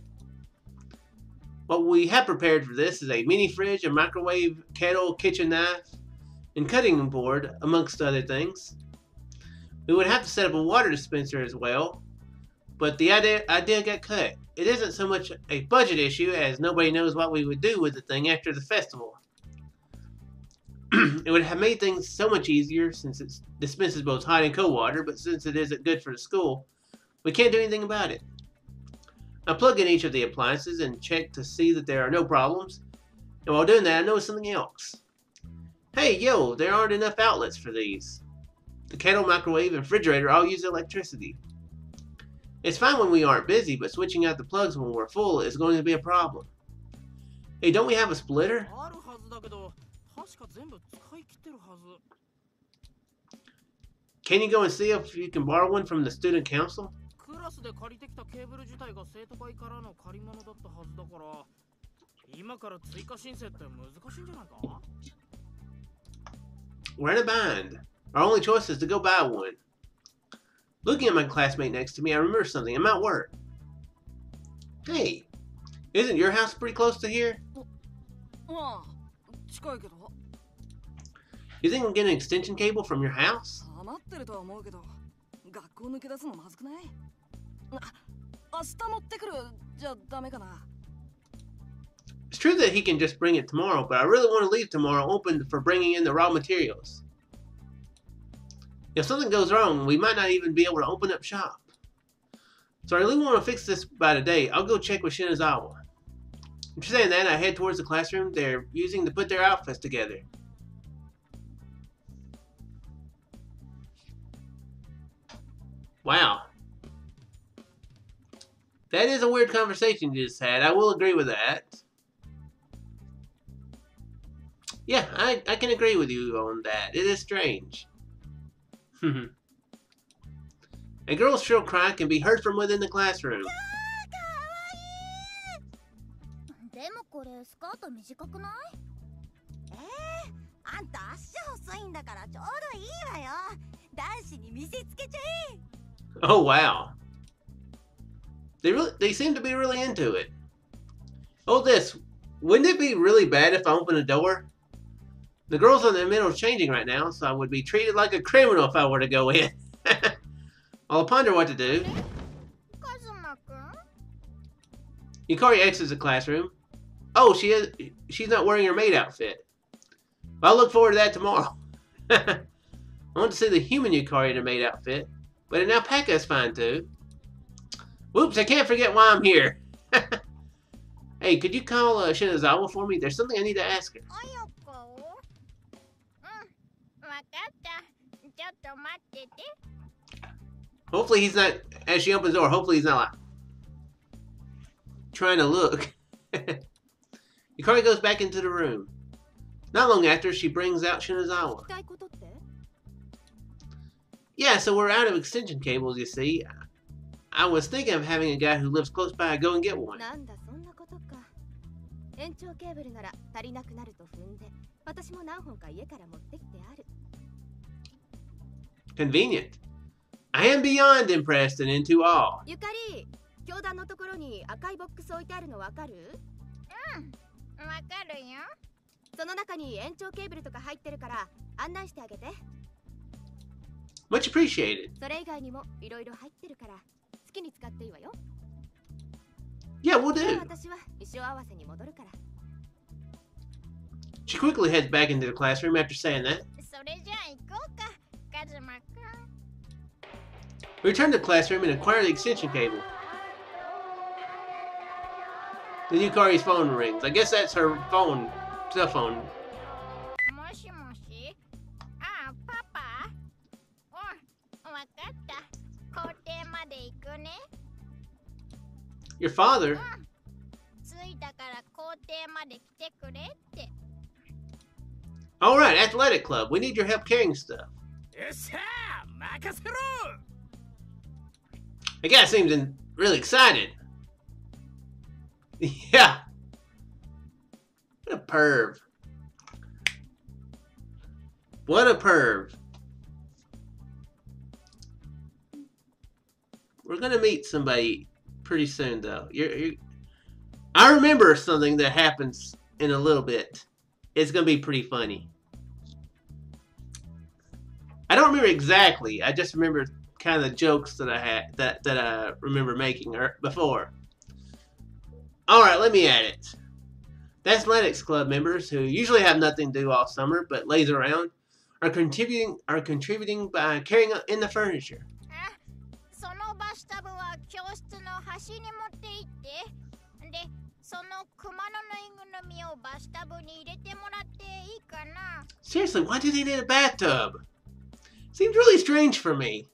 What we have prepared for this is a mini fridge, a microwave, kettle, kitchen knife, and cutting board, amongst other things. We would have to set up a water dispenser as well, but the idea got cut. It isn't so much a budget issue as nobody knows what we would do with the thing after the festival. It would have made things so much easier since it dispenses both hot and cold water, but since it isn't good for the school, we can't do anything about it. I plug in each of the appliances and check to see that there are no problems, and while doing that I notice something else. Hey, yo, there aren't enough outlets for these. The kettle, microwave, and refrigerator all use electricity. It's fine when we aren't busy, but switching out the plugs when we're full is going to be a problem. Hey, don't we have a splitter? Can you go and see if you can borrow one from the student council? We're in a bind. Our only choice is to go buy one. Looking at my classmate next to me, I remember something. I'm at work. Hey, isn't your house pretty close to here? You think we can get an extension cable from your house? It's true that he can just bring it tomorrow, but I really want to leave tomorrow open for bringing in the raw materials. If something goes wrong, we might not even be able to open up shop. So I really want to fix this by today. I'll go check with Shinazawa. After saying that, I head towards the classroom they're using to put their outfits together. Wow. That is a weird conversation you just had. I will agree with that. Yeah, I can agree with you on that. It is strange. A girl's shrill cry can be heard from within the classroom. でもこれスカート短くない？あんた足細いんだからちょうどいいわよ。男子に見せつけちゃえ。Oh wow. They seem to be really into it. Oh this, wouldn't it be really bad if I open a door? The girls in the middle is changing right now, so I would be treated like a criminal if I were to go in. I'll ponder what to do. Yukari exits the classroom. Oh, she's not wearing her maid outfit. I'll look forward to that tomorrow. I want to see the human Yukari in her maid outfit, but an alpaca is fine too. Whoops, I can't forget why I'm here. Hey, could you call Shinazawa for me? There's something I need to ask her. Hopefully he's not, as she opens the door, hopefully he's not like trying to look. Yukari goes back into the room. Not long after, she brings out Shinazawa. 聞きたいことって Yeah, so we're out of extension cables, you see. I was thinking of having a guy who lives close by go and get one. なんだそんなことか。延長ケーブルなら足りなくなると踏んで、私も何本か家から持ってきてある。 Convenient. I am beyond impressed and into awe. ゆかり、教団のところに赤いボックス置いてあるのわかる？わかるよ。その中に延長ケーブルとか入ってるから案内してあげて。 Much appreciated. それ以外にもいろいろ入ってるから好きに使っていいわよ。 Yeah, we'll じゃあ do. 私は衣装合わせに戻るから。 She quickly heads back into the classroom after saying that. それじゃあ行こうか、カズマくん。 We return to the classroom and acquire the extension cable. Then Yukari's phone rings. I guess that's her phone, cell phone. もしもし。ああ、パパ。わかった。校庭まで行くね。 Your father? 着いたから校庭まで来てくれって。 All right, athletic club. We need your help carrying stuff. よっしゃー任せろ The guy seems really excited. Yeah. What a perv. What a perv. We're gonna meet somebody pretty soon, though. I remember something that happens in a little bit. It's gonna be pretty funny. I don't remember exactly. I just remember kind of the jokes that I had that I remember making before. All right, let me at it. The athletics club members, who usually have nothing to do all summer but laze around, are contributing by carrying in the furniture. そのバスタブは教室の端に持って行って。で、その熊のぬいぐるみをバスタブに入れてもらっていいかな。 Seriously, why do they need a bathtub? Seems really strange for me.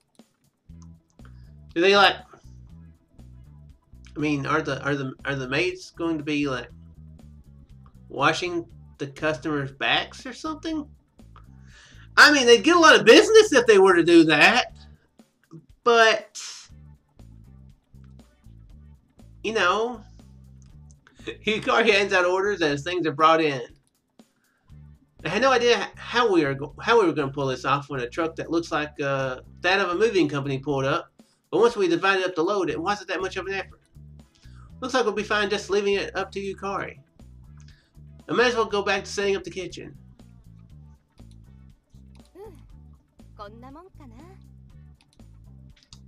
Do they like? I mean, are the maids going to be like washing the customers' backs or something? I mean, they'd get a lot of business if they were to do that. But you know, Yukari hands out orders as things are brought in. I had no idea how we were going to pull this off when a truck that looks like that of a moving company pulled up. But once we divided up the load, it wasn't that much of an effort. Looks like we'll be fine just leaving it up to Yukari. I might as well go back to setting up the kitchen. こんなもんかな。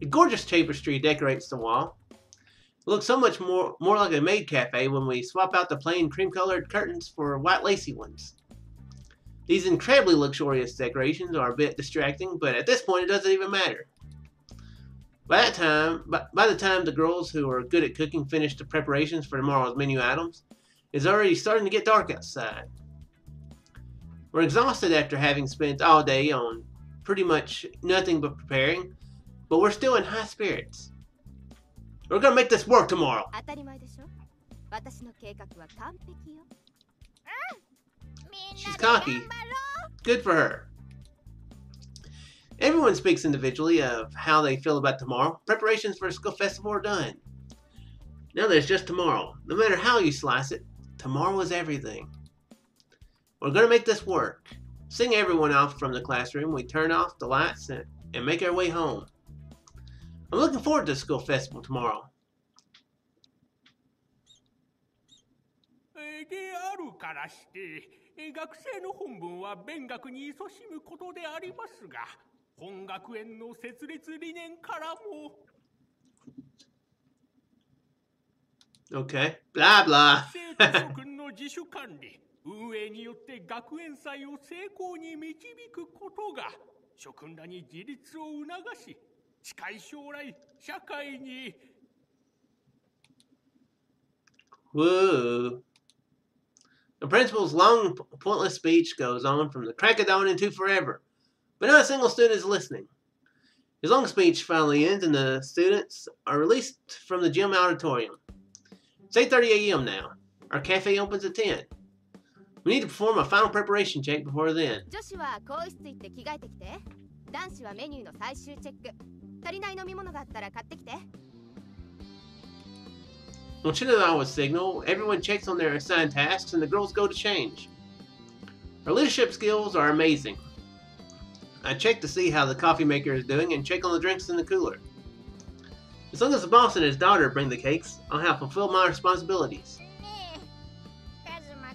A gorgeous tapestry decorates the wall. It looks so much more like a maid cafe when we swap out the plain cream-colored curtains for white lacy ones. These incredibly luxurious decorations are a bit distracting, but at this point it doesn't even matter. By the time the girls who are good at cooking finish the preparations for tomorrow's menu items, it's already starting to get dark outside. We're exhausted after having spent all day on pretty much nothing but preparing, but we're still in high spirits. We're gonna make this work tomorrow. 当たり前でしょ。私の計画は完璧よ。She's cocky. Good for her. Everyone speaks individually of how they feel about tomorrow. Preparations for a school festival are done. Now there's just tomorrow. No matter how you slice it, tomorrow is everything. We're gonna make this work. Sing everyone off from the classroom. We turn off the lights and make our way home. I'm looking forward to the school festival tomorrow. であるからして、学生の本分は勉学に勤しむことでありますが、本学園の設立理念からも。Okay. Blah blah. 生徒諸君の自主管理、運営によって学園祭を成功に導くことが、諸君らに自立を促し、近い将来社会に。Woo. The principal's long, pointless speech goes on from the crack of dawn into forever, but not a single student is listening. His long speech finally ends, and the students are released from the gym auditorium. It's 8:30 a.m. now. Our cafe opens at 10. We need to perform a final preparation check before then. 女子は更衣室行って着替えてきて。男子はメニューの最終チェック。足りない飲み物があったら買ってきて。When Shinozawa was signaled, everyone checks on their assigned tasks and the girls go to change. Our leadership skills are amazing. I check to see how the coffee maker is doing and check on the drinks in the cooler. As long as the boss and his daughter bring the cakes, I'll have fulfilled my responsibilities. ねえカズマくん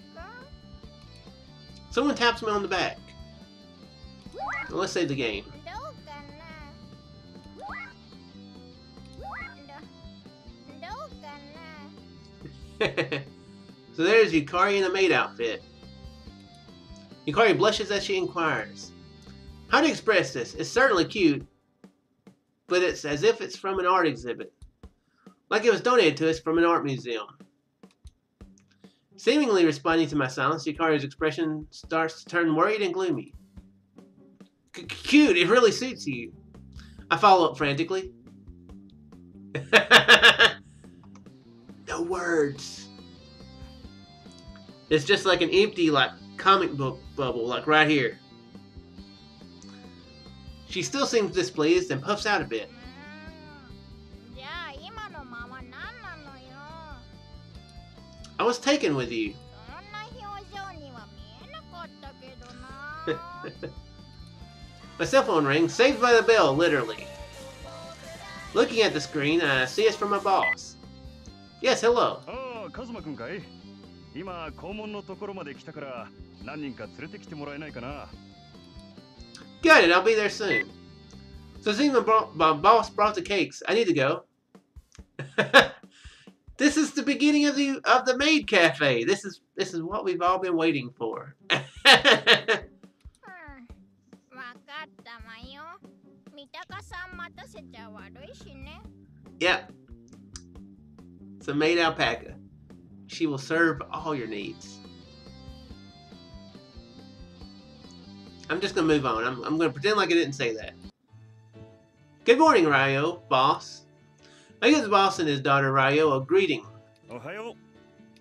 Someone taps me on the back. Well, let's save the game. どうかなどうかな So there's Yukari in a maid outfit. Yukari blushes as she inquires. How to express this? It's certainly cute, but it's as if it's from an art exhibit. Like it was donated to us from an art museum. Seemingly responding to my silence, Yukari's expression starts to turn worried and gloomy. Cute, it really suits you. I follow up frantically. No words. It's just like an empty, like, comic book bubble, like right here. She still seems displeased and puffs out a bit. じゃあ今のまま何なのよ I was taken with you. そんな表情には見えなかったけどな My cell phone rings, saved by the bell, literally. Looking at the screen, I see it's from my boss. Yes, hello. ああ、カズマくんかい。今、校門のところまで来たから、何人か連れてきてもらえないかな。Got it, I'll be there soon. So seeing my boss brought the cakes, I need to go. This is the beginning of the maid cafe. This is what we've all been waiting for. わかったわよ三鷹さん待たせちゃ悪いしね Yep. It's a maid alpaca. She will serve all your needs. I'm just gonna move on. I'm gonna pretend like I didn't say that. Good morning, Ryo, boss. I give the boss and his daughter Ryo a greeting. おはよ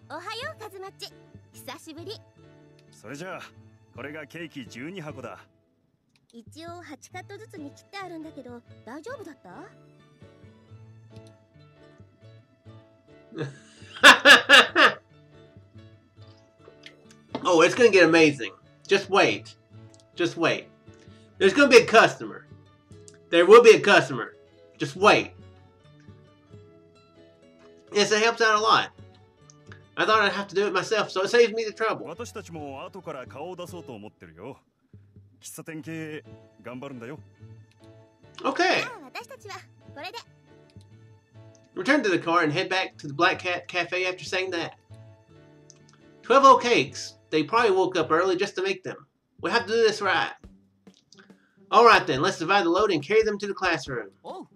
おはようカズマッチ。久しぶり。う。それじゃあ、これがケーキ12箱だ。一応8カットずつに切ってあるんだけど大丈夫だった？ Oh, it's gonna get amazing. Just wait. Just wait. There's gonna be a customer. There will be a customer. Just wait. Yes, it helps out a lot. I thought I'd have to do it myself, so it saves me the trouble. 私たちも後から顔を出そうと思ってるよ。喫茶店系頑張るんだよ。Okay. 私たちはこれで。 Return to the car and head back to the Black Cat Cafe after saying that. 12 old cakes. They probably woke up early just to make them. We'll have to do this right. Alright then, let's divide the load and carry them to the classroom. Oh.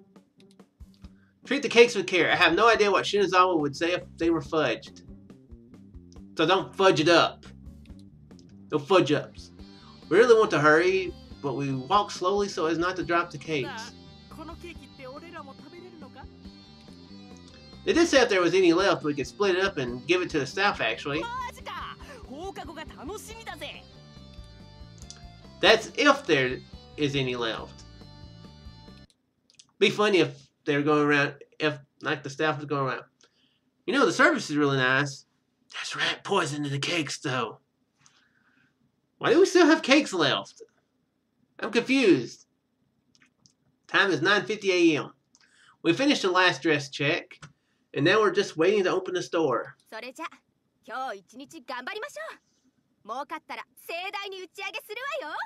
Treat the cakes with care. I have no idea what Shinozawa would say if they were fudged. So don't fudge it up. No fudge ups. We really want to hurry, but we walk slowly so as not to drop the cakes. このケーキって俺らも食べれるのか？ They did say if there was any left, we could split it up and give it to the staff, actually. マジか。放課後が楽しみだぜ。 That's if there is any left. Be funny if they're going around, if, like, the staff was going around. You know, the service is really nice. There's rat poison in the cakes, though. Why do we still have cakes left? I'm confused. Time is 9:50 a.m. We finished the last dress check, and now we're just waiting to open the store. それじゃ今日一日頑張りましょう。儲かったら盛大に打ち上げするわよ。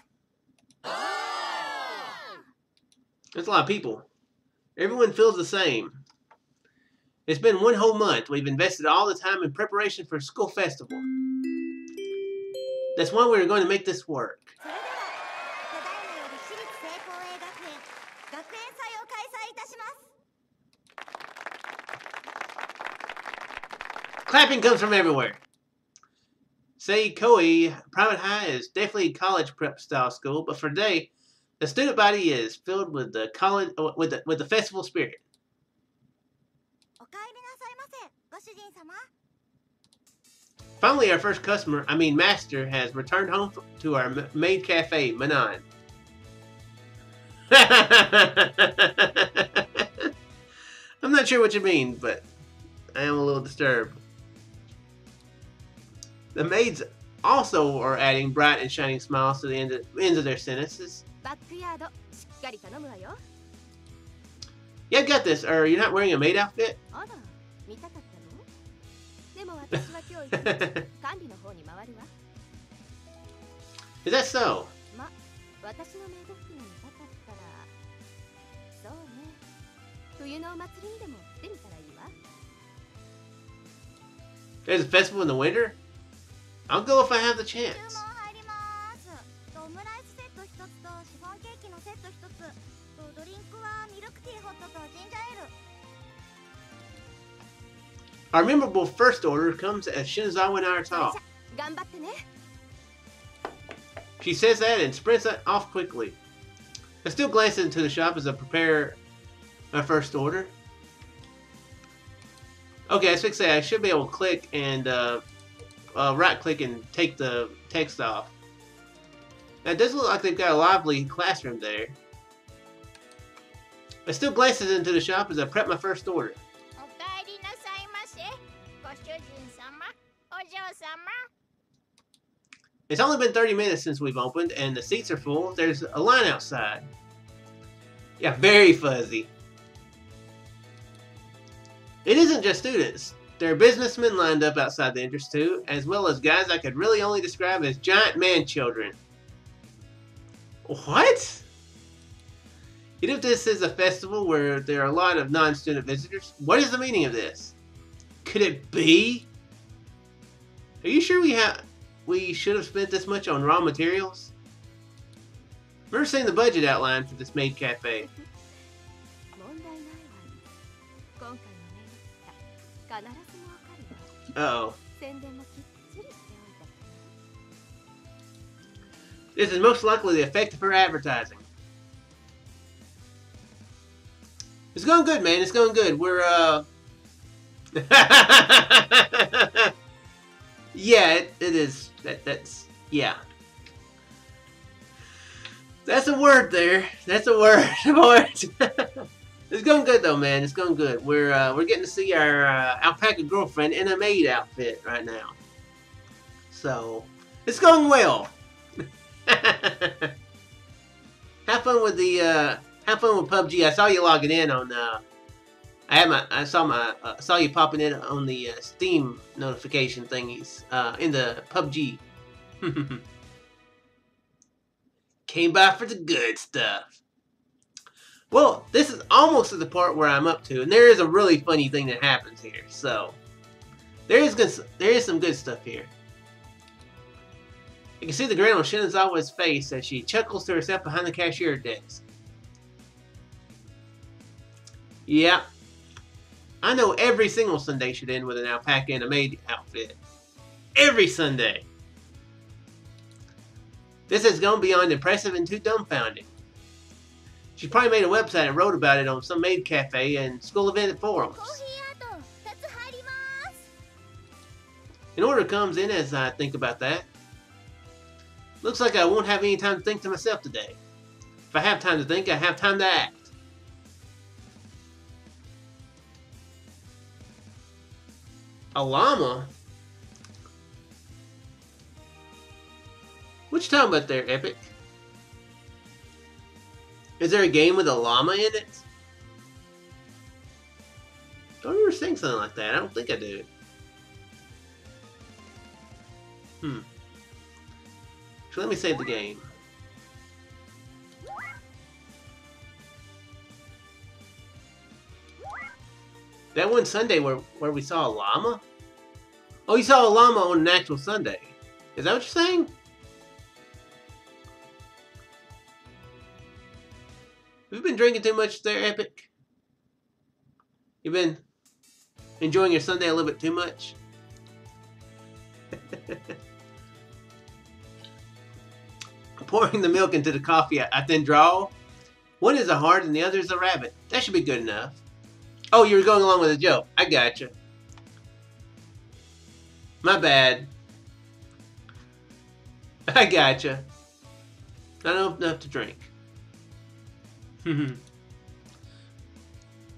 That's a lot of people. Everyone feels the same. It's been one whole month. We've invested all the time in preparation for a school festival. That's why we were going to make this work. それではただいまより私立聖光栄学園学園祭を開催いたします Clapping comes from everywhere. Saeki Private High is definitely a college prep style school, but for today, the student body is filled with the college with the festival spirit. お帰りなさいませご主人様 Finally, our first customer, I mean master, has returned home to our maid cafe, Manon. I'm not sure what you mean, but I am a little disturbed. The maids also are adding bright and shining smiles to the ends of their sentences. Yeah, I got this. You're not wearing a maid outfit? Is that so? There's a festival in the winter? I'll go if I have the chance. Our memorable first order comes as Shinazawa and I are tall. She says that and sprints off quickly. I still glance into the shop as I prepare my first order. Okay, I was fixing to say I should be able to click and right click and take the text off. Now, it does look like they've got a lively classroom there. I still glances into the shop as I prep my first order. It's only been 30 minutes since we've opened, and the seats are full. There's a line outside. Yeah, very fuzzy. It isn't just students. There are businessmen lined up outside the entrance too, as well as guys I could really only describe as giant man-children. What? You know, if this is a festival where there are a lot of non-student visitors, what is the meaning of this? Could it be? Are you sure we should have spent this much on raw materials? Remember seeing the budget outline for this maid cafe. Uh-oh. This is most likely the effect of her advertising. It's going good, man. It's going good. We're, yeah, it is. That's, yeah. That's a word there. That's a word, boys. It's going good though, man. It's going good. We're getting to see our alpaca girlfriend in a maid outfit right now. So it's going well. Have fun with PUBG. I saw you logging in on. I saw you popping in on the Steam notification thingies in the PUBG. Came by for the good stuff. Well, this is almost to the part where I'm up to, and there is a really funny thing that happens here. So there is some good stuff here. You can see the grin on Shinazawa's face as she chuckles to herself behind the cashier desk. Yeah, I know every single Sunday should end with an alpaca and a maid outfit. Every Sunday. This has gone beyond impressive and too dumbfounding. She probably made a website and wrote about it on some maid cafe and school event forums. An order comes in as I think about that. Looks like I won't have any time to think to myself today. If I have time to think, I have time to act. A llama? What you talking about there, Epic? Is there a game with a llama in it? Don't ever think something like that. I don't think I do. So let me save the game. That one Sunday where we saw a llama? Oh, you saw a llama on an actual Sunday. Is that what you're saying? Have you been drinking too much there, Epic? You've been enjoying your Sunday a little bit too much? Pouring the milk into the coffee, I then draw. One is a heart and the other is a rabbit. That should be good enough. Oh, you were going along with a joke. I gotcha. My bad. I gotcha. I don't know enough to drink.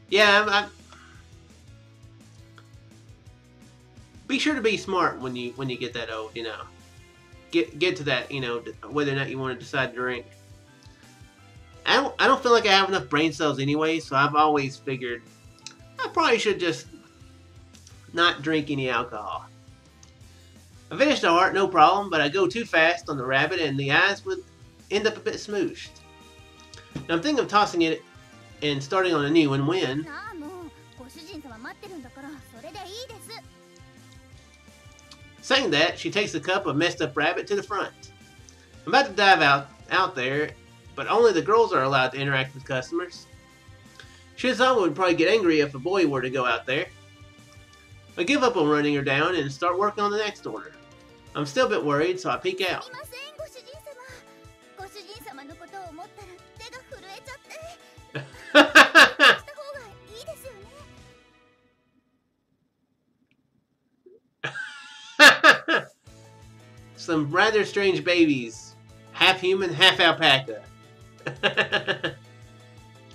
Yeah, be sure to be smart when you get that old, you know. Get to that, you know, whether or not you want to decide to drink. I don't feel like I have enough brain cells anyway, so I've always figured I probably should just not drink any alcohol. I finished the heart, no problem, but I go too fast on the rabbit and the eyes would end up a bit smooshed. Now I'm thinking of tossing it and starting on a new one when... Saying that, she takes the cup of messed up rabbit to the front. I'm about to dive out there, but only the girls are allowed to interact with customers. Shizuoka would probably get angry if a boy were to go out there. I give up on running her down and start working on the next order. I'm still a bit worried, so I peek out. Some rather strange babies. Half human, half alpaca.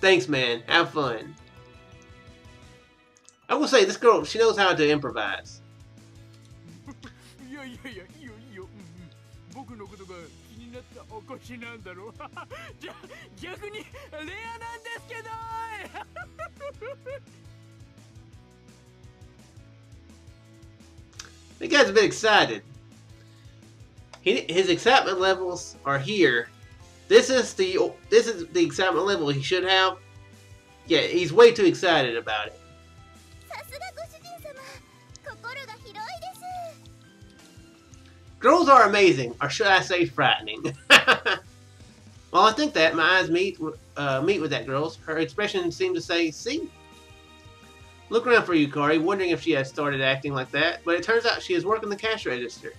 Thanks, man. Have fun. I will say, this girl, she knows how to improvise. The guy's a bit excited. His excitement levels are here. This is the excitement level he should have. Yeah, he's way too excited about it. Girls are amazing, or should I say frightening. Well, I think that my eyes meet with that girl's. Her expression seemed to say, "See." Look around for Yukari, wondering if she has started acting like that, but it turns out she is working the cash register.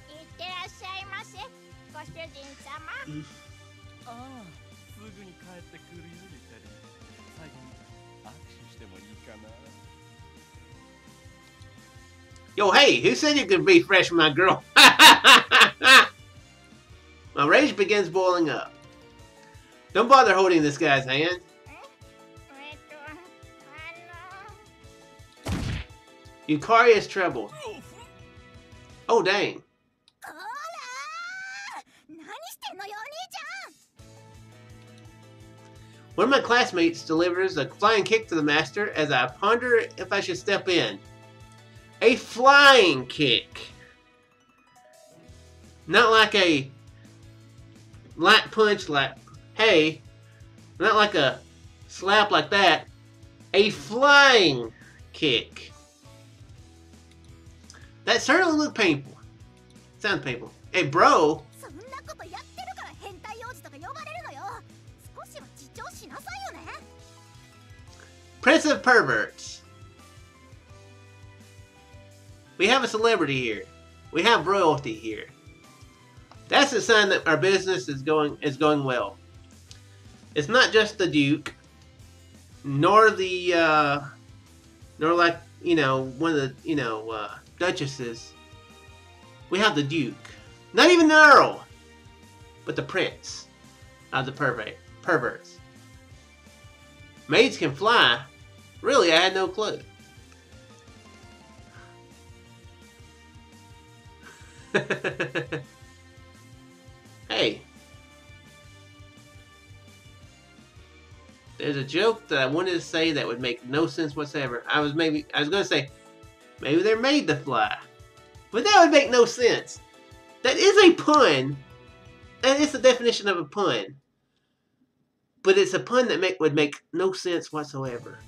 Yo, hey, who said you could be fresh with my girl? My rage begins boiling up. Don't bother holding this guy's hand. Yukari is troubled. Oh, dang. One of my classmates delivers a flying kick to the master as I ponder if I should step in. A flying kick. Not like a light punch like, hey. Not like a slap like that. A flying kick. That certainly looked painful. Sounds painful. Hey, bro. Prince of Perverts. We have a celebrity here. We have royalty here. That's a sign that our business is going well. It's not just the Duke, nor the nor like, you know, one of the, you know, duchesses. We have the Duke. Not even the Earl, but the Prince of the perverts. Maids can fly. Really, I had no clue. Hey. There's a joke that I wanted to say that would make no sense whatsoever. I was going to say, maybe they're made to fly. But that would make no sense. That is a pun. That is the definition of a pun. But it's a pun that would make no sense whatsoever.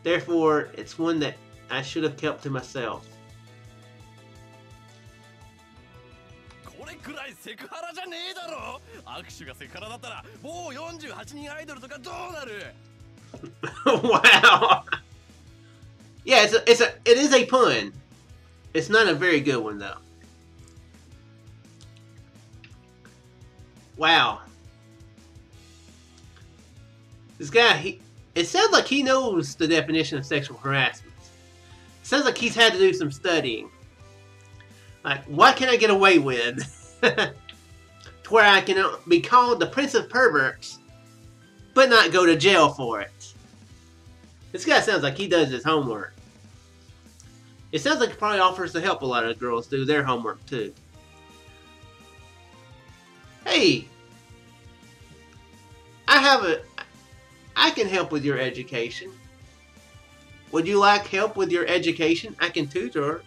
Therefore, it's one that I should have kept to myself. Wow. Yeah, it is a pun. It's not a very good one though. Wow. This guy, it sounds like he knows the definition of sexual harassment. Sounds like he's had to do some studying. Like, what can I get away with? To where I can be called the Prince of Perverts, but not go to jail for it. This guy sounds like he does his homework. It sounds like he probably offers to help a lot of girls do their homework too. Hey! I can help with your education. Would you like help with your education? I can tutor.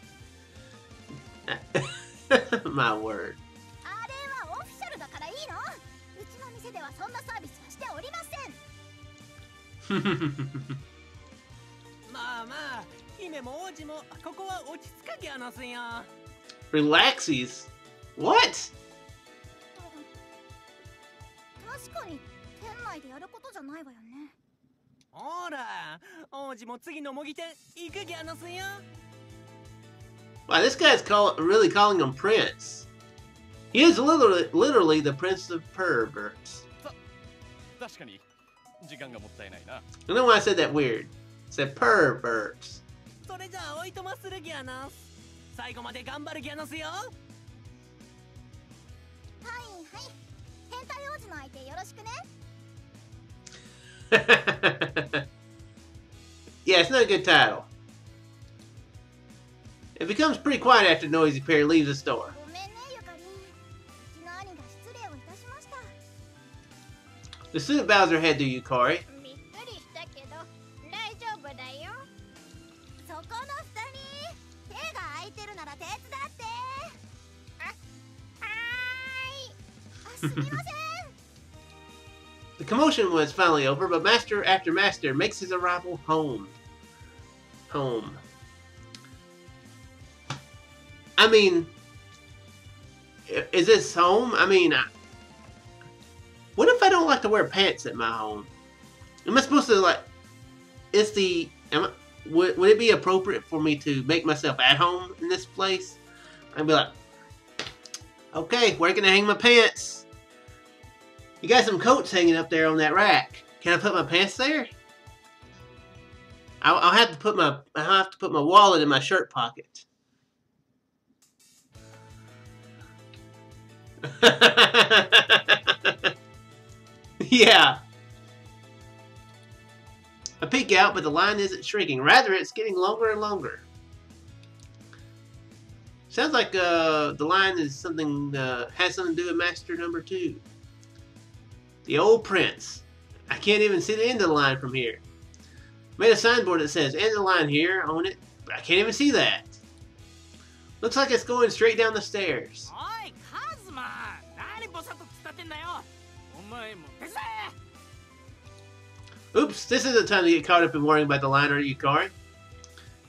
My word. あれはオフィシャルだからいいの？うちの店ではそんなサービスはしておりません。まあまあ、姫も王子もここは落ち着かぎゃなすよ。Relaxies? What? 確かに店内でやることじゃないわよね。ほら、王子も次の模擬店行くぎゃなすよ。Wow, this guy's really calling him Prince. He is literally the Prince of Perverts. 確かに時間がもったいないな。 I don't know why I said that weird. I said perverts. それじゃあおいとまするぎゃな。最後まで頑張るぎゃなすよ。はいはい。変態王子の相手よろしくね。Yeah, it's not a good title. It becomes pretty quiet after Noisy Perry leaves the store. ごめんねゆかり。うちの兄が失礼をいたしました。 The student bows her head to Yukari. びっくりしたけど大丈夫だよ。そこの二人、手が空いてるなら手伝って。はすみません。 The commotion was finally over, but Master after Master makes his arrival home. I mean, is this home? I mean, what if I don't like to wear pants at my home? Am I supposed to like? Would it be appropriate for me to make myself at home in this place? I'd be like, okay, where can I hang my pants? You got some coats hanging up there on that rack. Can I put my pants there? I'll have to put my wallet in my shirt pocket. Yeah. I peek out, but the line isn't shrinking. Rather, it's getting longer and longer. Sounds like the line is something has something to do with Master Number 2. The old prince. I can't even see the end of the line from here. Made a signboard that says end of the line here on it, but I can't even see that. Looks like it's going straight down the stairs. おい、カズマ、何ボサッと突っ立ってんだよ。お前も手伝え。 Oops, this isn't the time to get caught up in worrying about the line or Yukari.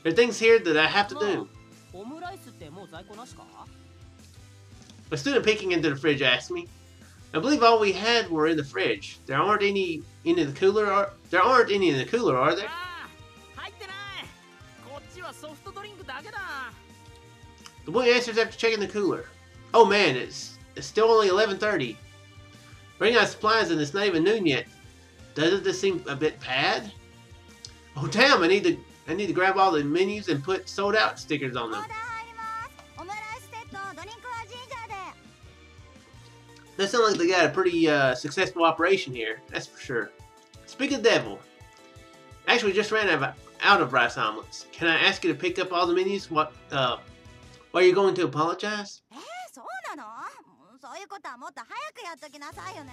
There are things here that I have to do. オムライスってもう在庫なしか？ A student peeking into the fridge asked me. I believe all we had were in the fridge. There aren't any in the cooler, are there? ああ、入ってない。こっちはソフトドリンクだけだ。 The boy answers after checking the cooler. Oh man, it's still only 11:30. Bring out supplies and it's not even noon yet. Doesn't this seem a bit bad? Oh damn! I need to grab all the menus and put sold out stickers on オー them. ダー入ります。オムライスセット、ドリンクはジンジャーで。 That sounds like they got a pretty successful operation here. That's for sure. Speak of the devil. Actually, we just ran out of rice omelets. Can I ask you to pick up all the menus? While you're going to apologize? そうなの？そういうことはもっと早くやっときなさいよね。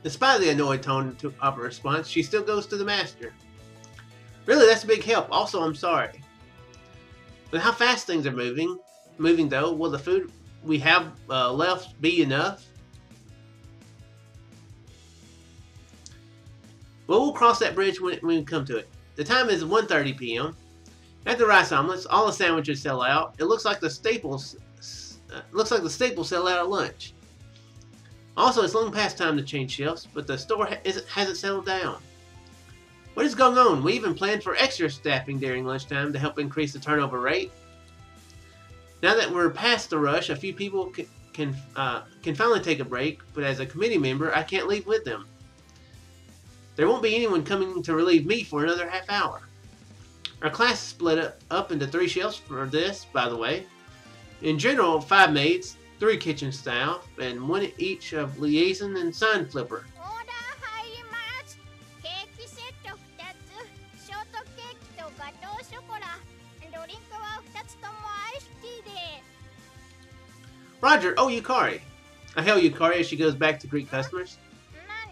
Despite the annoyed tone of her response, she still goes to the master. Really, that's a big help. Also, I'm sorry. But how fast things are moving though, will the food we have left be enough? Well, we'll cross that bridge when we come to it. The time is 1:30 p.m. After rice omelets, all the sandwiches sell out. It looks like the staples sell out at lunch. Also, it's long past time to change shifts, but the store hasn't settled down. What is going on? We even planned for extra staffing during lunchtime to help increase the turnover rate. Now that we're past the rush, a few people can finally take a break, but as a committee member, I can't leave with them. There won't be anyone coming to relieve me for another half hour. Our class is split up into 3 shifts for this, by the way. In general, 5 maids, 3 kitchen staff, and 1 each of liaison and sign flipper. オーダー入ります。ケーキセット2つ、ショートケーキとガトーショコラ。ドリンクは2つともアイスティーで。Roger, oh Yukari. I hail Yukari as she goes back to greet customers. 何？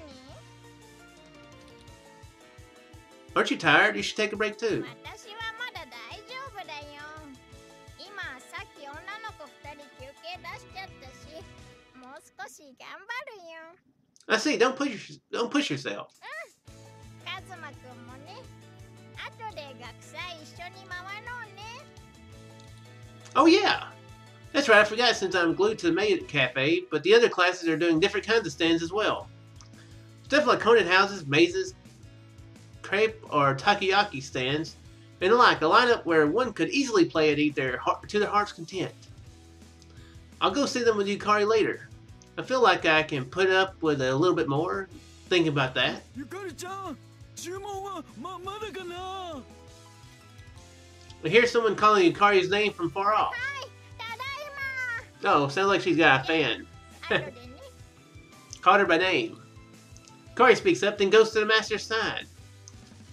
Aren't you tired? You should take a break too. 私はまだ大丈夫だよ。今さっき女の子2人休憩出しちゃったし、もう少し頑張るよ。I see. Don't push yourself. カズマくんもね。後で学祭一緒に回ろうね。Oh yeah. That's right. I forgot since I'm glued to the maid cafe, but the other classes are doing different kinds of stands as well. Stuff like haunted houses, mazes, crepe or takoyaki stands, and like a lineup where one could easily play and eat to their heart's content. I'll go see them with Yukari later. I feel like I can put up with a little bit more. Think about that. Yukari-chan, 注文はまだかな? I hear someone calling Yukari's name from far off. はい、ただいま。 Oh, sounds like she's got a fan. 後でね。 Called her by name. Yukari speaks up, then goes to the master's side.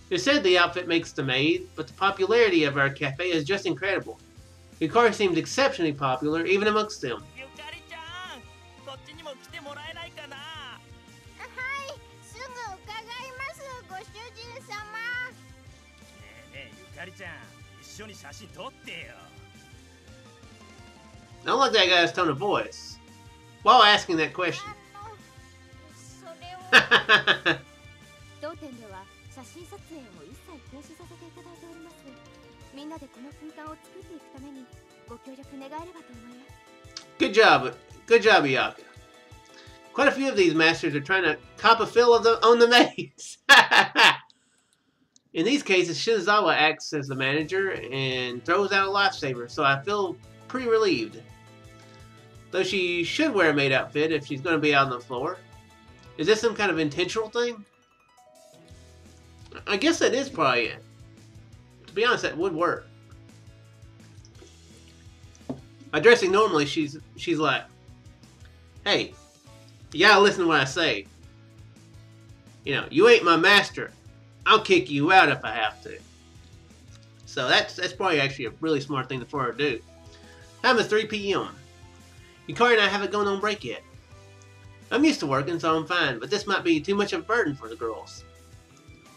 It's said the outfit makes the maid, but the popularity of our cafe is just incredible. Yukari seems exceptionally popular, even amongst them. ゆかりちゃん、こっちにも来てもらえないかな。はい、すぐ伺います、ご主人様。ねえねえ、ゆかりちゃん、一緒に写真撮ってよ。I don't like that guy's tone of voice. While asking that question. それを。当店では写真撮影を一切停止させていただいております。みんなでこの空間を作っていくためにご協力願えればと思います。Good job. Good job, Iyaka. Quite a few of these masters are trying to cop a fill on the maze. In these cases, Shinizawa acts as the manager and throws out a lifesaver, so I feel pretty relieved. Though she should wear a maid outfit if she's going to be out on the floor. Is this some kind of intentional thing? I guess that is probably it. To be honest, that would work. Addressing normally, she's like, hey, you gotta listen to what I say. You know, you ain't my master. I'll kick you out if I have to. So that's probably actually a really smart thing for her to do. Time is 3 p.m. Yukari and I haven't gone on break yet. I'm used to working, so I'm fine, but this might be too much of a burden for the girls.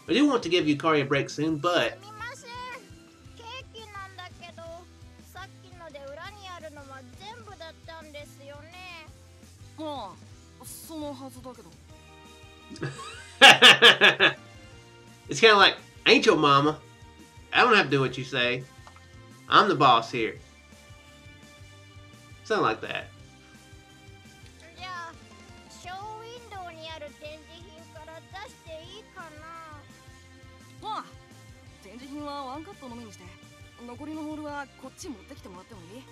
I do want to give Yukari a break soon, but... すみません。ケーキなんだけど、さっきので裏にあるのは全部だったんですよね。ああ、そのはずだけど。It's kind of like, ain't your mama. I don't have to do what you say. I'm the boss here. Something like that. じゃあ、ショーウィンドウにある展示品から出していいかな。ああ、展示品はワンカットのみにして、残りのホールはこっち持ってきてもらってもいい？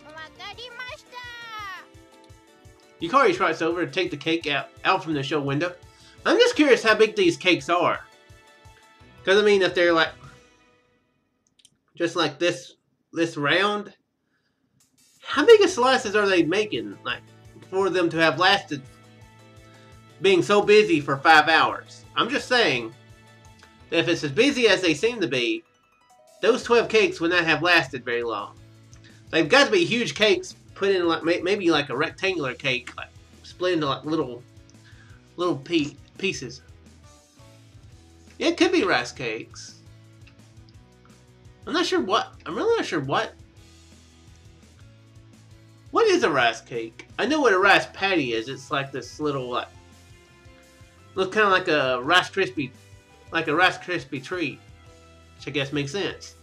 わかりました。 Yukari tries over to take the cake out from the show window. I'm just curious how big these cakes are. Because, I mean, if they're like... just like this round... how big of slices are they making? Like, for them to have lasted... being so busy for 5 hours. I'm just saying... that if it's as busy as they seem to be... those 12 cakes would not have lasted very long. They've got to be huge cakes... put in like maybe like a rectangular cake, like split into like little pieces. Yeah, it could be rice cakes. I'm not sure what. I'm really not sure what. What is a rice cake? I know what a rice patty is. It's like this little like looks kind of like a Rice Krispie treat, which I guess makes sense.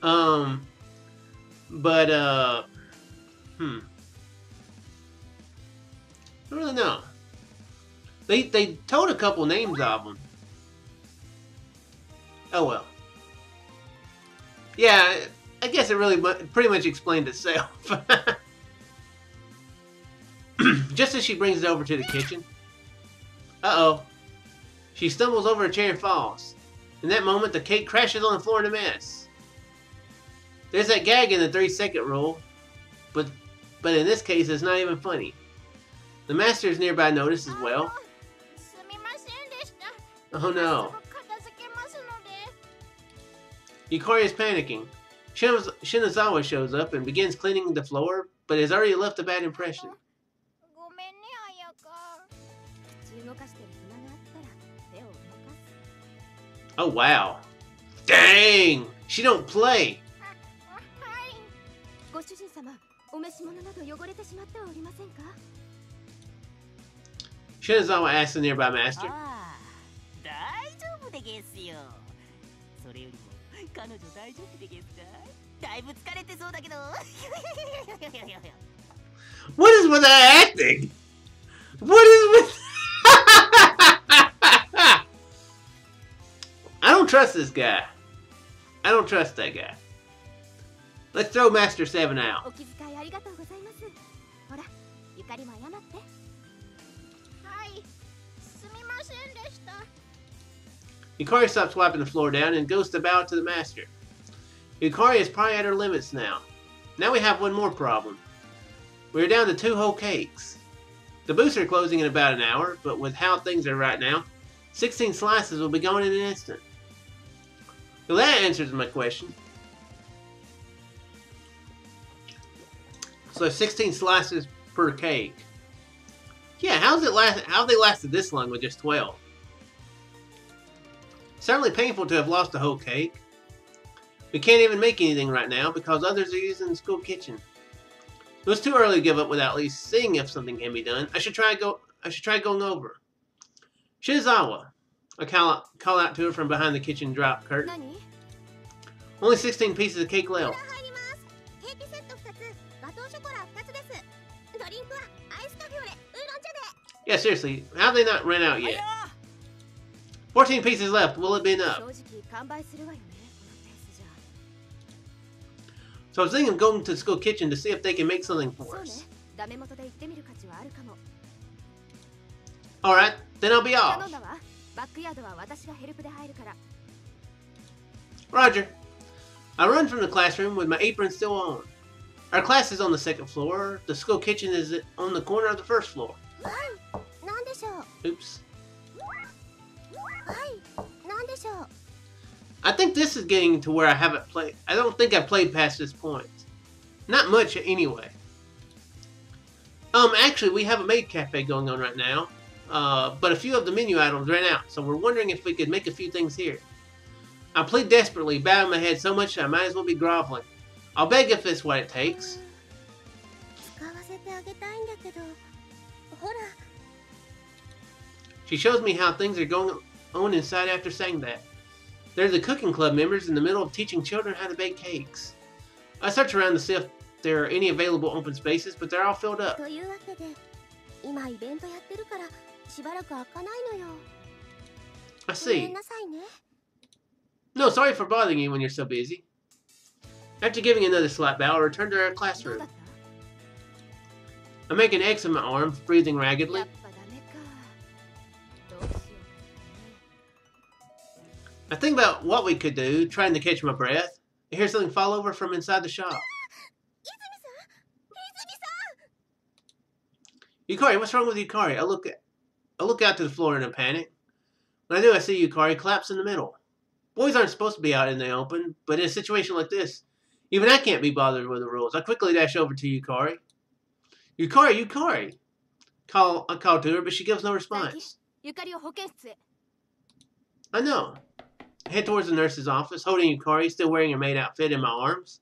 I don't really know. They told a couple names of them. Oh well. Yeah, I guess it really pretty much explained itself. Just as she brings it over to the kitchen. Uh-oh. She stumbles over a chair and falls. In that moment, the cake crashes on the floor in a mess. There's that gag in the 3-second rule, but in this case, it's not even funny. The master's nearby noticed as well. Oh no. Yukari is panicking. Shinazawa shows up and begins cleaning the floor, but has already left a bad impression. Oh wow. Dang! She don't play! Shinazawa asks the nearby master. What is with that acting? What is with... I don't trust this guy. I don't trust that guy. Let's throw Master 7 out. Yukari stops wiping the floor down and goes to bow to the master. Yukari is probably at her limits now. Now we have one more problem. We're down to 2 whole cakes. The booths are closing in about an hour, but with how things are right now, 16 slices will be gone in an instant. Well, that answers my question. So 16 slices per cake. Yeah, how they lasted this long with just 12? Certainly painful to have lost a whole cake. We can't even make anything right now because others are using the school kitchen. It was too early to give up without at least seeing if something can be done. I should try going over. Shinazawa. I call out to her from behind the kitchen drop curtain. Only 16 pieces of cake left. Yeah, seriously, how have they not ran out yet? 14 pieces left. Will it be enough? So I was thinking of going to the school kitchen to see if they can make something for us. Alright, then I'll be off. Roger. I run from the classroom with my apron still on. Our class is on the 2nd floor. The school kitchen is on the corner of the 1st floor. Oops. I think this is getting to where I haven't played. I don't think I've played past this point. Not much anyway. Actually, we have a maid cafe going on right now. But a few of the menu items ran out, so we're wondering if we could make a few things here. I plead desperately, bowing my head so much I might as well be groveling. I'll beg if it's what it takes. She shows me how things are going on inside after saying that. They're the cooking club members in the middle of teaching children how to bake cakes. I search around to see if there are any available open spaces, but they're all filled up. I see. No, sorry for bothering you when you're so busy. After giving another slight bow, I return to our classroom. I make an X in my arm, breathing raggedly. I think about what we could do, trying to catch my breath. I hear something fall over from inside the shop. Yukari, what's wrong with Yukari? I look out to the floor in a panic. When I do, I see Yukari collapse in the middle. Boys aren't supposed to be out in the open, but in a situation like this, even I can't be bothered with the rules. I quickly dash over to Yukari. Yukari! I call to her, but she gives no response. I know. I head towards the nurse's office, holding Yukari, still wearing her maid outfit, in my arms.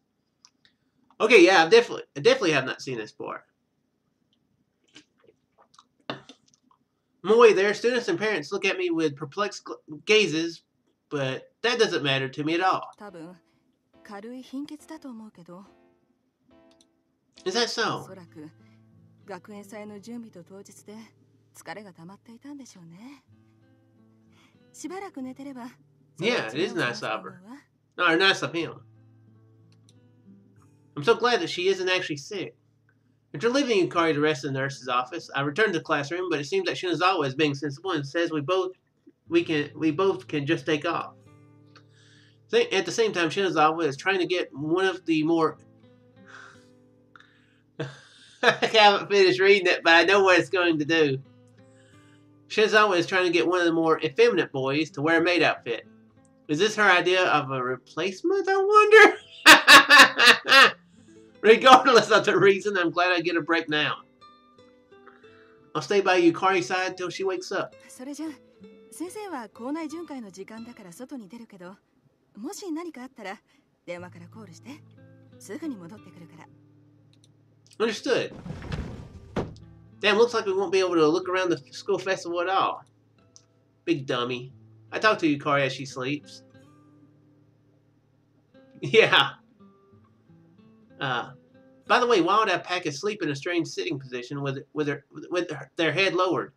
Okay, yeah, I definitely have not seen this part. On my way there, students and parents look at me with perplexed gazes, but that doesn't matter to me at all. Is that so? Yeah, it is nice of her. No, nice of him. I'm so glad that she isn't actually sick. After leaving Yukari to rest in the nurse's office, I return to the classroom, but it seems that Shinazawa is being sensible and says we both can just take off. Is At the same time, Shinazawa is trying to get one of the more... I haven't finished reading it, but I know what it's going to do. Shinazawa is trying to get one of the more effeminate boys to wear a maid outfit. Is this her idea of a replacement, I wonder? Regardless of the reason, I'm glad I get a break now. I'll stay by Yukari's side until she wakes up. それじゃ先生は校内巡回の時間だから外に出るけど、もし何かあったら電話からコールして。すぐに戻ってくるから。Understood. Damn, looks like we won't be able to look around the school festival at all. Big dummy. I talk to Yukari as she sleeps. Yeah. By the way, why would Alpaca sleep in a strange sitting position with their head lowered?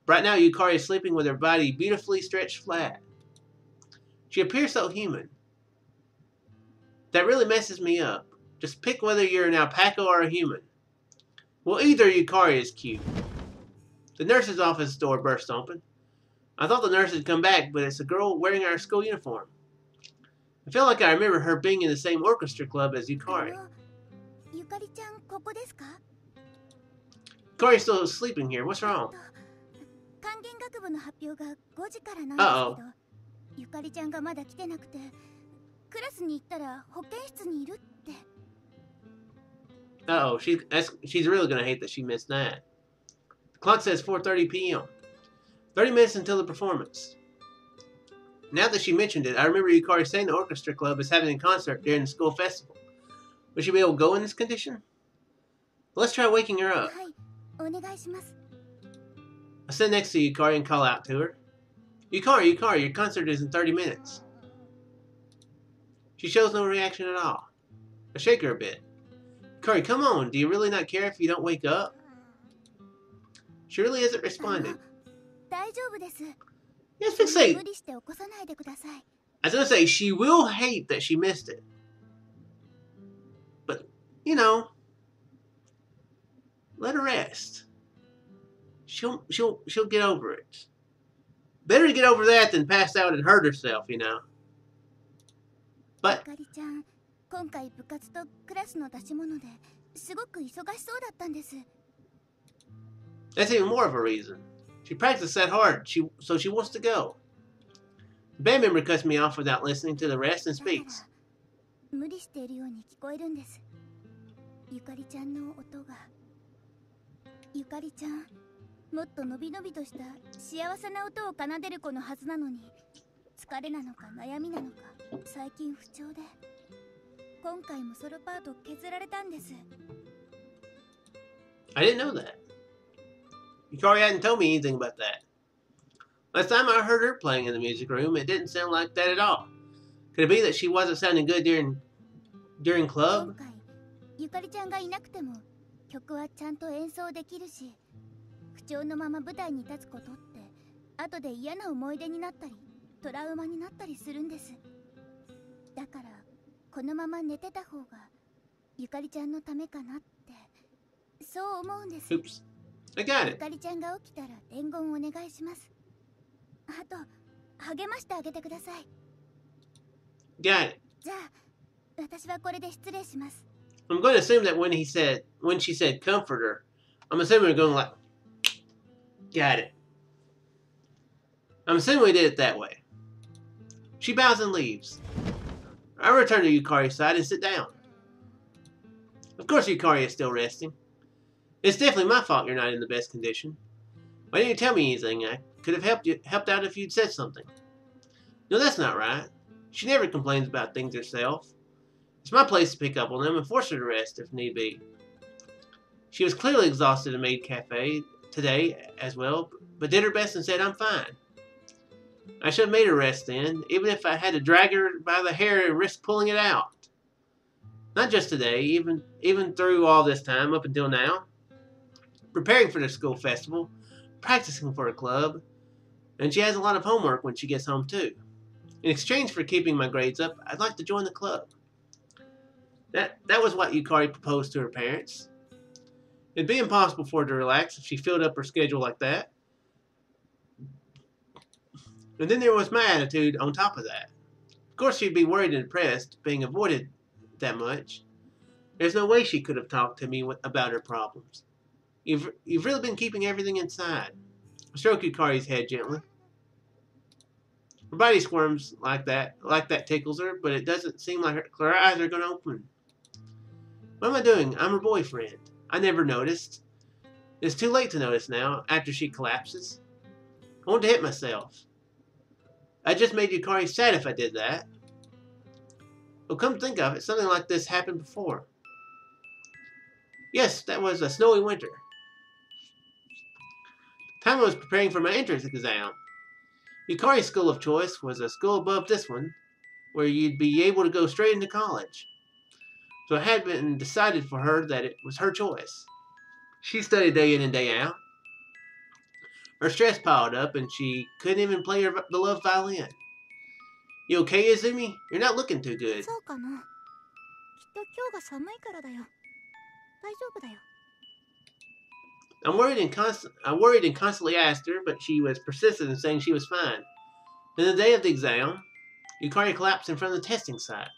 Right now, Yukari is sleeping with her body beautifully stretched flat. She appears so human. That really messes me up. Just pick whether you're an alpaca or a human. Well, either Yukari is cute. The nurse's office door bursts open. I thought the nurse had come back, but it's a girl wearing our school uniform. I feel like I remember her being in the same orchestra club as Yukari. Yukari-chan, ここですか? Yukari's still sleeping here. What's wrong? 管弦楽部の発表が5時からなんですけど、ゆかりちゃんがまだ来てなくて、クラスに行ったら保健室にいるって。Uh-oh, she's really gonna hate that she missed that. The clock says 4:30 p.m. 30 minutes until the performance. Now that she mentioned it, I remember Yukari saying the orchestra club is having a concert during the school festival. Would she be able to go in this condition? Let's try waking her up. はい、お願いします。I sit next to Yukari and call out to her. Yukari, your concert is in 30 minutes. She shows no reaction at all. I shake her a bit. Yukari, come on, do you really not care if you don't wake up? She really isn't responding. 大丈夫です。 Yes, fix say. 無理して起こさないでください。 I was gonna say she will hate that she missed it. But, you know, let her rest. She'll get over it. Better to get over that than pass out and hurt herself, you know. But ゆかりちゃん、今回部活とクラスの出し物ですごく忙しそうだったんです。 that's even more of a reason. She practiced that hard, so she wants to go. The band member cuts me off without listening to the rest and だから speaks. 無理しているように聞こえるんです。ゆかりちゃんの音が。ゆかりちゃん、もっとのびのびとした幸せな音を奏でる子のはずなのに、疲れなのか悩みなのか最近不調で、今回もソロパート削られたんです。 I didn't know that. Yukari hadn't told me anything about that. Last time I heard her playing in the music room, it didn't sound like that at all. Could it be that she wasn't sounding good during 今 club? 回ゆかりちゃんがいなくても曲はちゃんと演奏できるし、不調のまま舞台に立つことって後で嫌な思い出になったりトラウマになったりするんです。だからこのまま寝てた方がゆかりちゃんのためかなってそう思うんです。 Oops. I got ゆ it. かりちゃんが起きたら伝言お願いします。あと励ましてあげてください。 Got it. じゃあ私はこれで失礼します。 I'm going to assume that when she said comforter, I'm assuming we're going like, got it. I'm assuming we did it that way. She bows and leaves. I return to Yukari's side and sit down. Of course Yukari is still resting. It's definitely my fault you're not in the best condition. Why didn't you tell me anything? I could have helped out if you'd said something. No, that's not right. She never complains about things herself. It's my place to pick up on them and force her to rest if need be. She was clearly exhausted in Maid Cafe today as well, but did her best and said, I'm fine. I should have made her rest then, even if I had to drag her by the hair and risk pulling it out. Not just today, even through all this time up until now. Preparing for the school festival, practicing for a club, and she has a lot of homework when she gets home too. In exchange for keeping my grades up, I'd like to join the club. That was what Yukari proposed to her parents. It'd be impossible for her to relax if she filled up her schedule like that. And then there was my attitude on top of that. Of course, she'd be worried and depressed, being avoided that much. There's no way she could have talked to me about her problems. You've really been keeping everything inside. I stroke Yukari's head gently. Her body squirms like that tickles her, but it doesn't seem like her eyes are going to open. What am I doing? I'm her boyfriend. I never noticed. It's too late to notice now, after she collapses. I want to hit myself. I just made Yukari sad if I did that. Well, come think of it, something like this happened before. Yes, that was a snowy winter. Time I was preparing for my entrance exam. Yukari's school of choice was a school above this one, where you'd be able to go straight into college. So it had been decided for her that it was her choice. She studied day in and day out. Her stress piled up, and she couldn't even play her beloved violin. You okay, Izumi? You're not looking too good. そうかな。きっと今日が寒いからだよ。大丈夫だよ。I worried and constantly asked her, but she was persistent in saying she was fine. Then the day of the exam, Yukari collapsed in front of the testing site.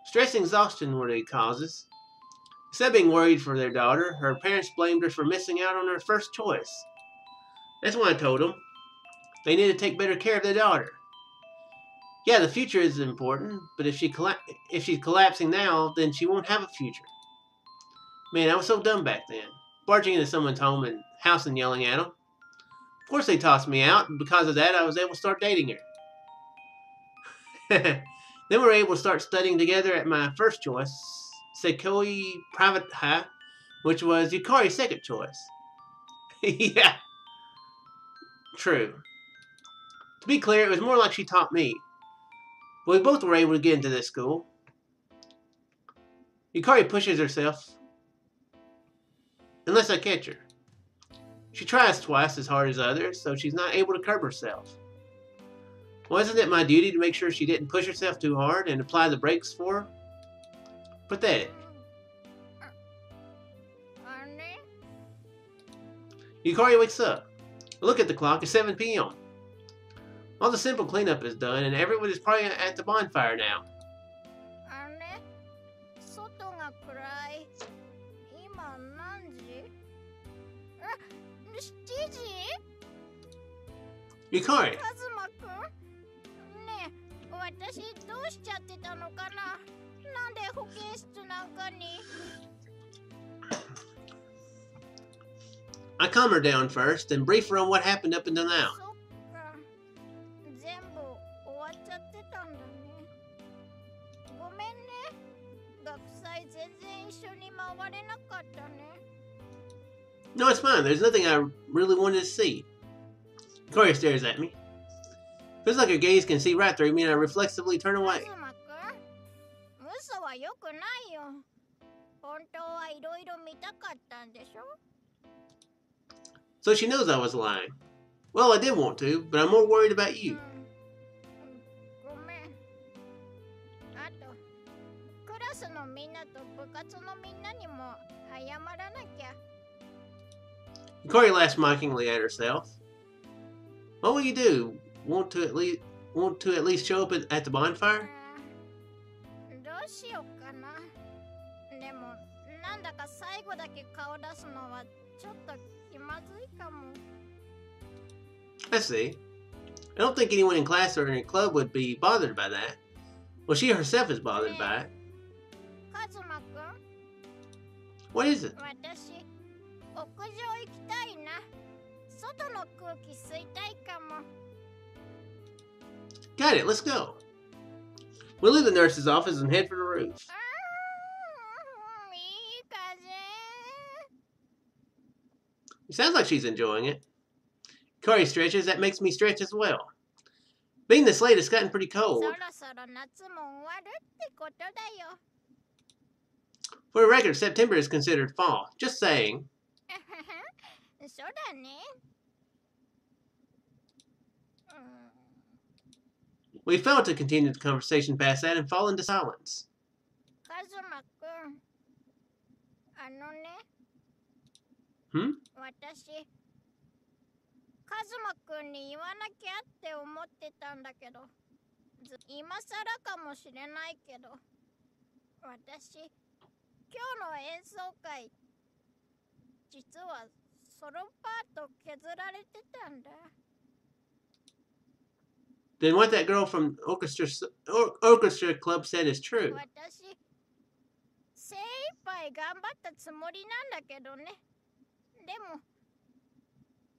Stress and exhaustion were the causes. Instead of being worried for their daughter, her parents blamed her for missing out on her first choice. That's when I told them they need to take better care of their daughter. Yeah, the future is important, but if she's collapsing now, then she won't have a future. Man, I was so dumb back then. Barging into someone's house and yelling at them. Of course they tossed me out, and because of that I was able to start dating her. Then we were able to start studying together at my first choice, Sekoi Private High, which was Yukari's second choice. Yeah. True. To be clear, it was more like she taught me. But we both were able to get into this school. Yukari pushes herself unless I catch her. She tries twice as hard as others, so she's not able to curb herself. Wasn't it my duty to make sure she didn't push herself too hard and apply the brakes for her? Pathetic. Yukari wakes up. Look at the clock, it's 7 p.m. All the simple cleanup is done, and everyone is probably at the bonfire now. Yukari! ねえ、私どうしちゃってたのかな。なんで保健室なんかに。I calm her down first and brief her on what happened up until now. そっか。全部終わっちゃってたんだね。ごめんね。学祭全然一緒に回れなかったね。No, it's fine. There's nothing I really wanted to see. Yukari stares at me. Feels like her gaze can see right through me, and I reflexively turn away. カズマくん、嘘は良くないよ。本当はいろいろ見たかったんでしょ。So she knows I was lying. Well, I did want to, but I'm more worried about you. ごめん。あと、クラスのみんなと部活のみんなにも謝らなきゃ。Yukari laughs mockingly at herself. What will you do? Want to at least show up at the bonfire? どうしようかな。でも、なんだか最後だけ顔出すのはちょっと気まずいかも。I see. I don't think anyone in class or in your club would be bothered by that. Well, she herself is bothered by it. カズマくん、 What is it? 私、屋上行きたいな。外の空気吸いたいかも。Got it, let's go. We'll leave the nurse's office and head for the roof. いい風。 It sounds like she's enjoying it. Yukari stretches, that makes me stretch as well. Being this late, it's gotten pretty そ cold. ろそろ夏も終わるってことだよ。 For the record, September is considered fall. Just saying. そうだね。We failed to continue the conversation past that and fall into silence. カズマくん、あのね。Hmm? 私、カズマくんに言わなきゃって思ってたんだけど、今更かもしれないけど、私、今日の演奏会、実はソロパート削られてたんだ。Then what that girl from orchestra club said is true. 私、精一杯頑張ったつもりなんだけどね。でも、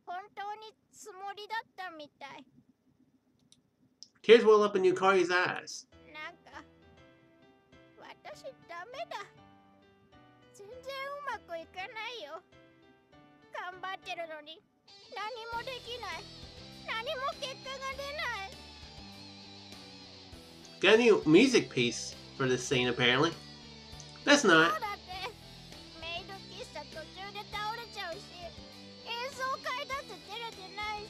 本当につもりだったみたい。Tears well up in Yukari's eyes. なんか、私ダメだ。全然うまくいかないよ。頑張ってるのに何もできない。何も結果が出ない。Got a new music piece for this scene, apparently. That's そう not. だって、メイド喫茶途中で倒れちゃうし、演奏会だって出れてないし、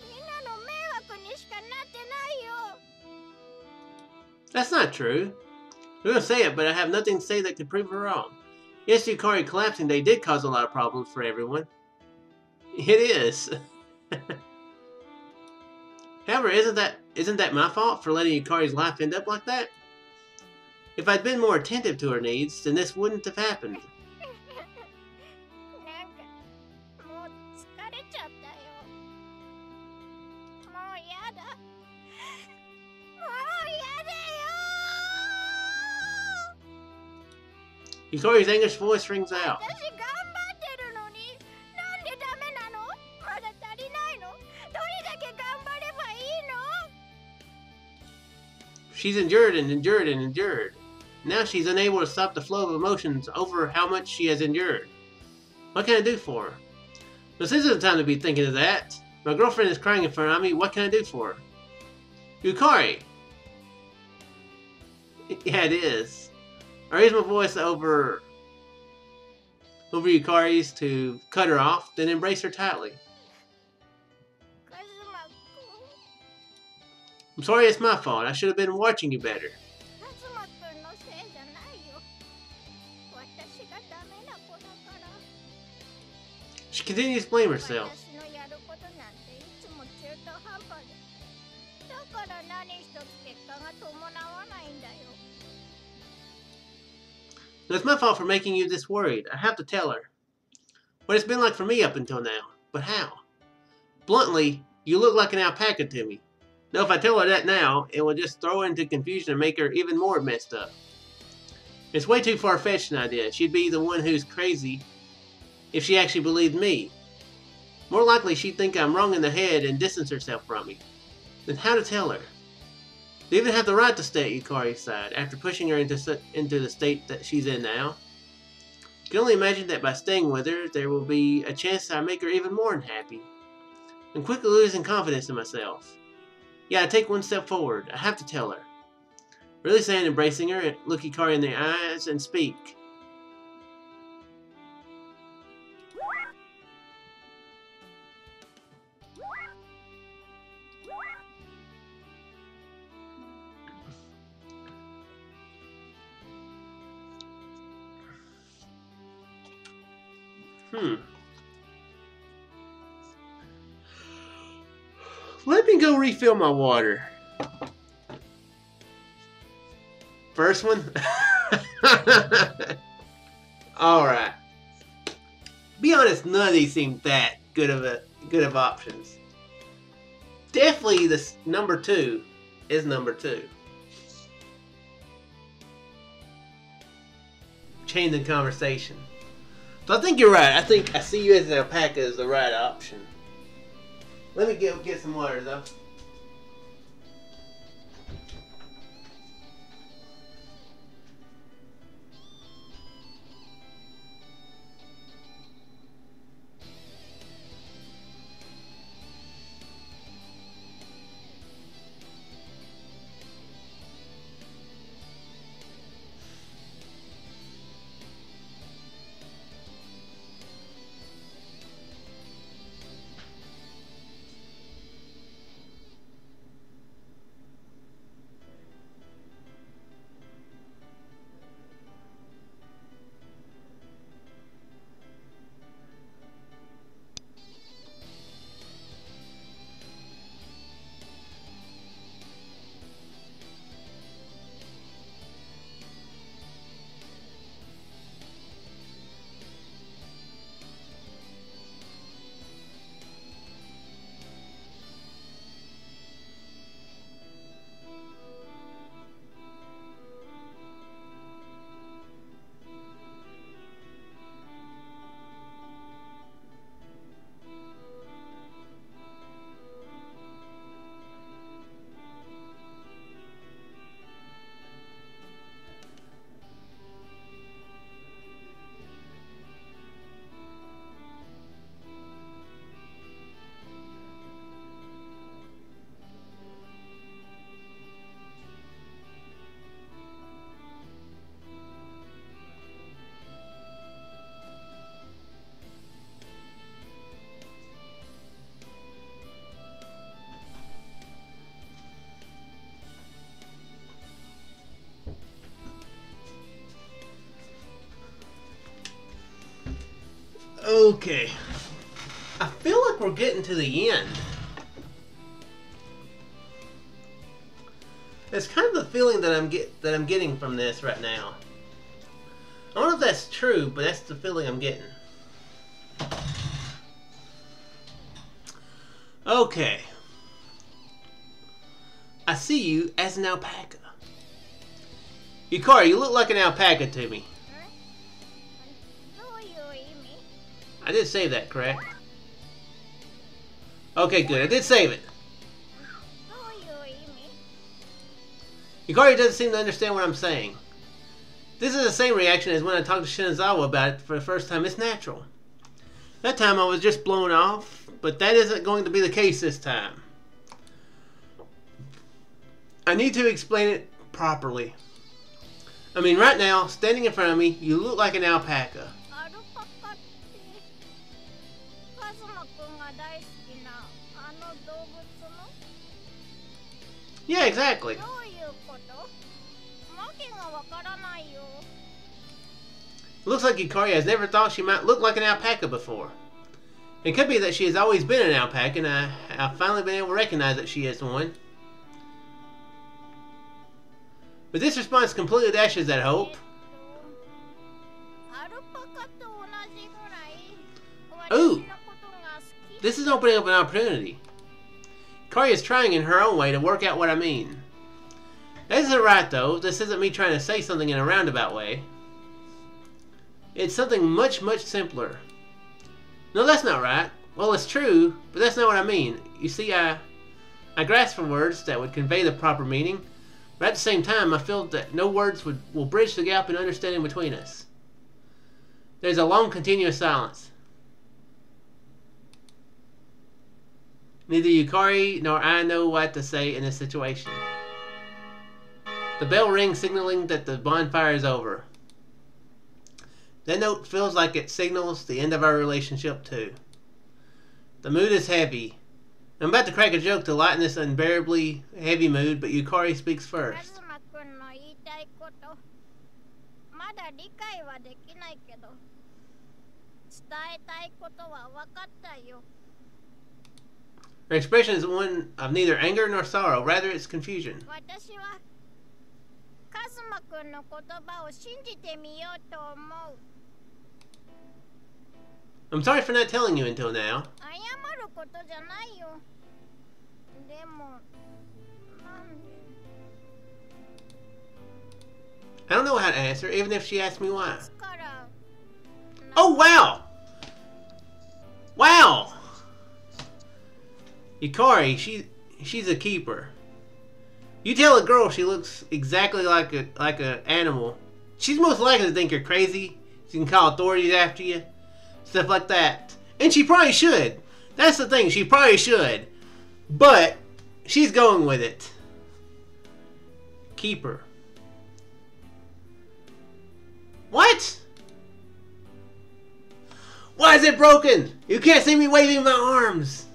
みんなの迷惑にしかなってないよ。That's not true. I'm gonna say it, but I have nothing to say that could prove her wrong. Yes, Yukari collapsing, they did cause a lot of problems for everyone. It is. However, isn't that my fault for letting Yukari's life end up like that? If I'd been more attentive to her needs, then this wouldn't have happened. なんか、もう疲れちゃったよ。もうやだ。もうやだよ。 Yukari's anguished voice rings out. 私頑張ってるのに、なんでダメなの？まだ足りないの？どれだけ頑張ればいいの？ She's endured and endured and endured. Now she's unable to stop the flow of emotions over how much she has endured. What can I do for her? This isn't the time to be thinking of that. My girlfriend is crying in front of me. What can I do for her? Yukari! Yeah, it is. I raise my voice over Yukari's to cut her off, then embrace her tightly. カズマくん、 I'm sorry it's my fault. I should have been watching you better. カズマくんのせいじゃないよ。私がダメな子だから。 She continues to blame herself. 私のやることなんていつも中途半端で。だから何一つ結果が伴わないんだよ。 It's my fault for making you this worried. I have to tell her what it's been like for me up until now. But how? Bluntly, you look like an alpaca to me. Now, if I tell her that now, it will just throw her into confusion and make her even more messed up. It's way too far-fetched an idea. She'd be the one who's crazy if she actually believed me. More likely, she'd think I'm wrong in the head and distance herself from me. Then how to tell her? Do you even have the right to stay at Yukari's side after pushing her into the state that she's in now? I can only imagine that by staying with her, there will be a chance that I make her even more unhappy. I'm quickly losing confidence in myself. Yeah, I take one step forward. I have to tell her. Release hand, embracing her, and look Yukari in the eyes and speak. Let me go refill my water. First one? Alright. Be honest, none of these seem that good of options. Definitely this number 2 is number 2. Change the conversation. So I think you're right. I think I see you as an alpaca is the right option. Let me get some water though. Okay. I feel like we're getting to the end. That's kind of the feeling that I'm getting from this right now. I don't know if that's true, but that's the feeling I'm getting. Okay. I see you as an alpaca. Yukari, you look like an alpaca to me. I did save that, correct? Okay, good. I did save it. Yukari doesn't seem to understand what I'm saying. This is the same reaction as when I talked to Shinazawa about it for the first time. It's natural. That time I was just blown off, but that isn't going to be the case this time. I need to explain it properly. I mean, right now, standing in front of me, you look like an alpaca. Yeah, exactly. Looks like Yukari has never thought she might look like an alpaca before. It could be that she has always been an alpaca, and I've finally been able to recognize that she is one. But this response completely dashes that hope. Ooh! This is opening up an opportunity. Yukari is trying in her own way to work out what I mean. That isn't right, though. This isn't me trying to say something in a roundabout way. It's something much, much simpler. No, that's not right. Well, it's true, but that's not what I mean. You see, I grasp for words that would convey the proper meaning, but at the same time, I feel that no words will bridge the gap in understanding between us. There's a long, continuous silence. Neither Yukari nor I know what to say in this situation. The bell rings, signaling that the bonfire is over. That note feels like it signals the end of our relationship, too. The mood is heavy. I'm about to crack a joke to lighten this unbearably heavy mood, but Yukari speaks first. Her expression is one of neither anger nor sorrow, rather it's confusion. I'm sorry for not telling you until now. I don't know how to answer, even if she asked me why. Oh, wow! Wow! Yukari, she's a keeper. You tell a girl she looks exactly like a animal, she's most likely to think you're crazy. She can call authorities after you. Stuff like that. And she probably should. That's the thing, she probably should. But she's going with it. Keeper. What? Why is it broken? You can't see me waving my arms.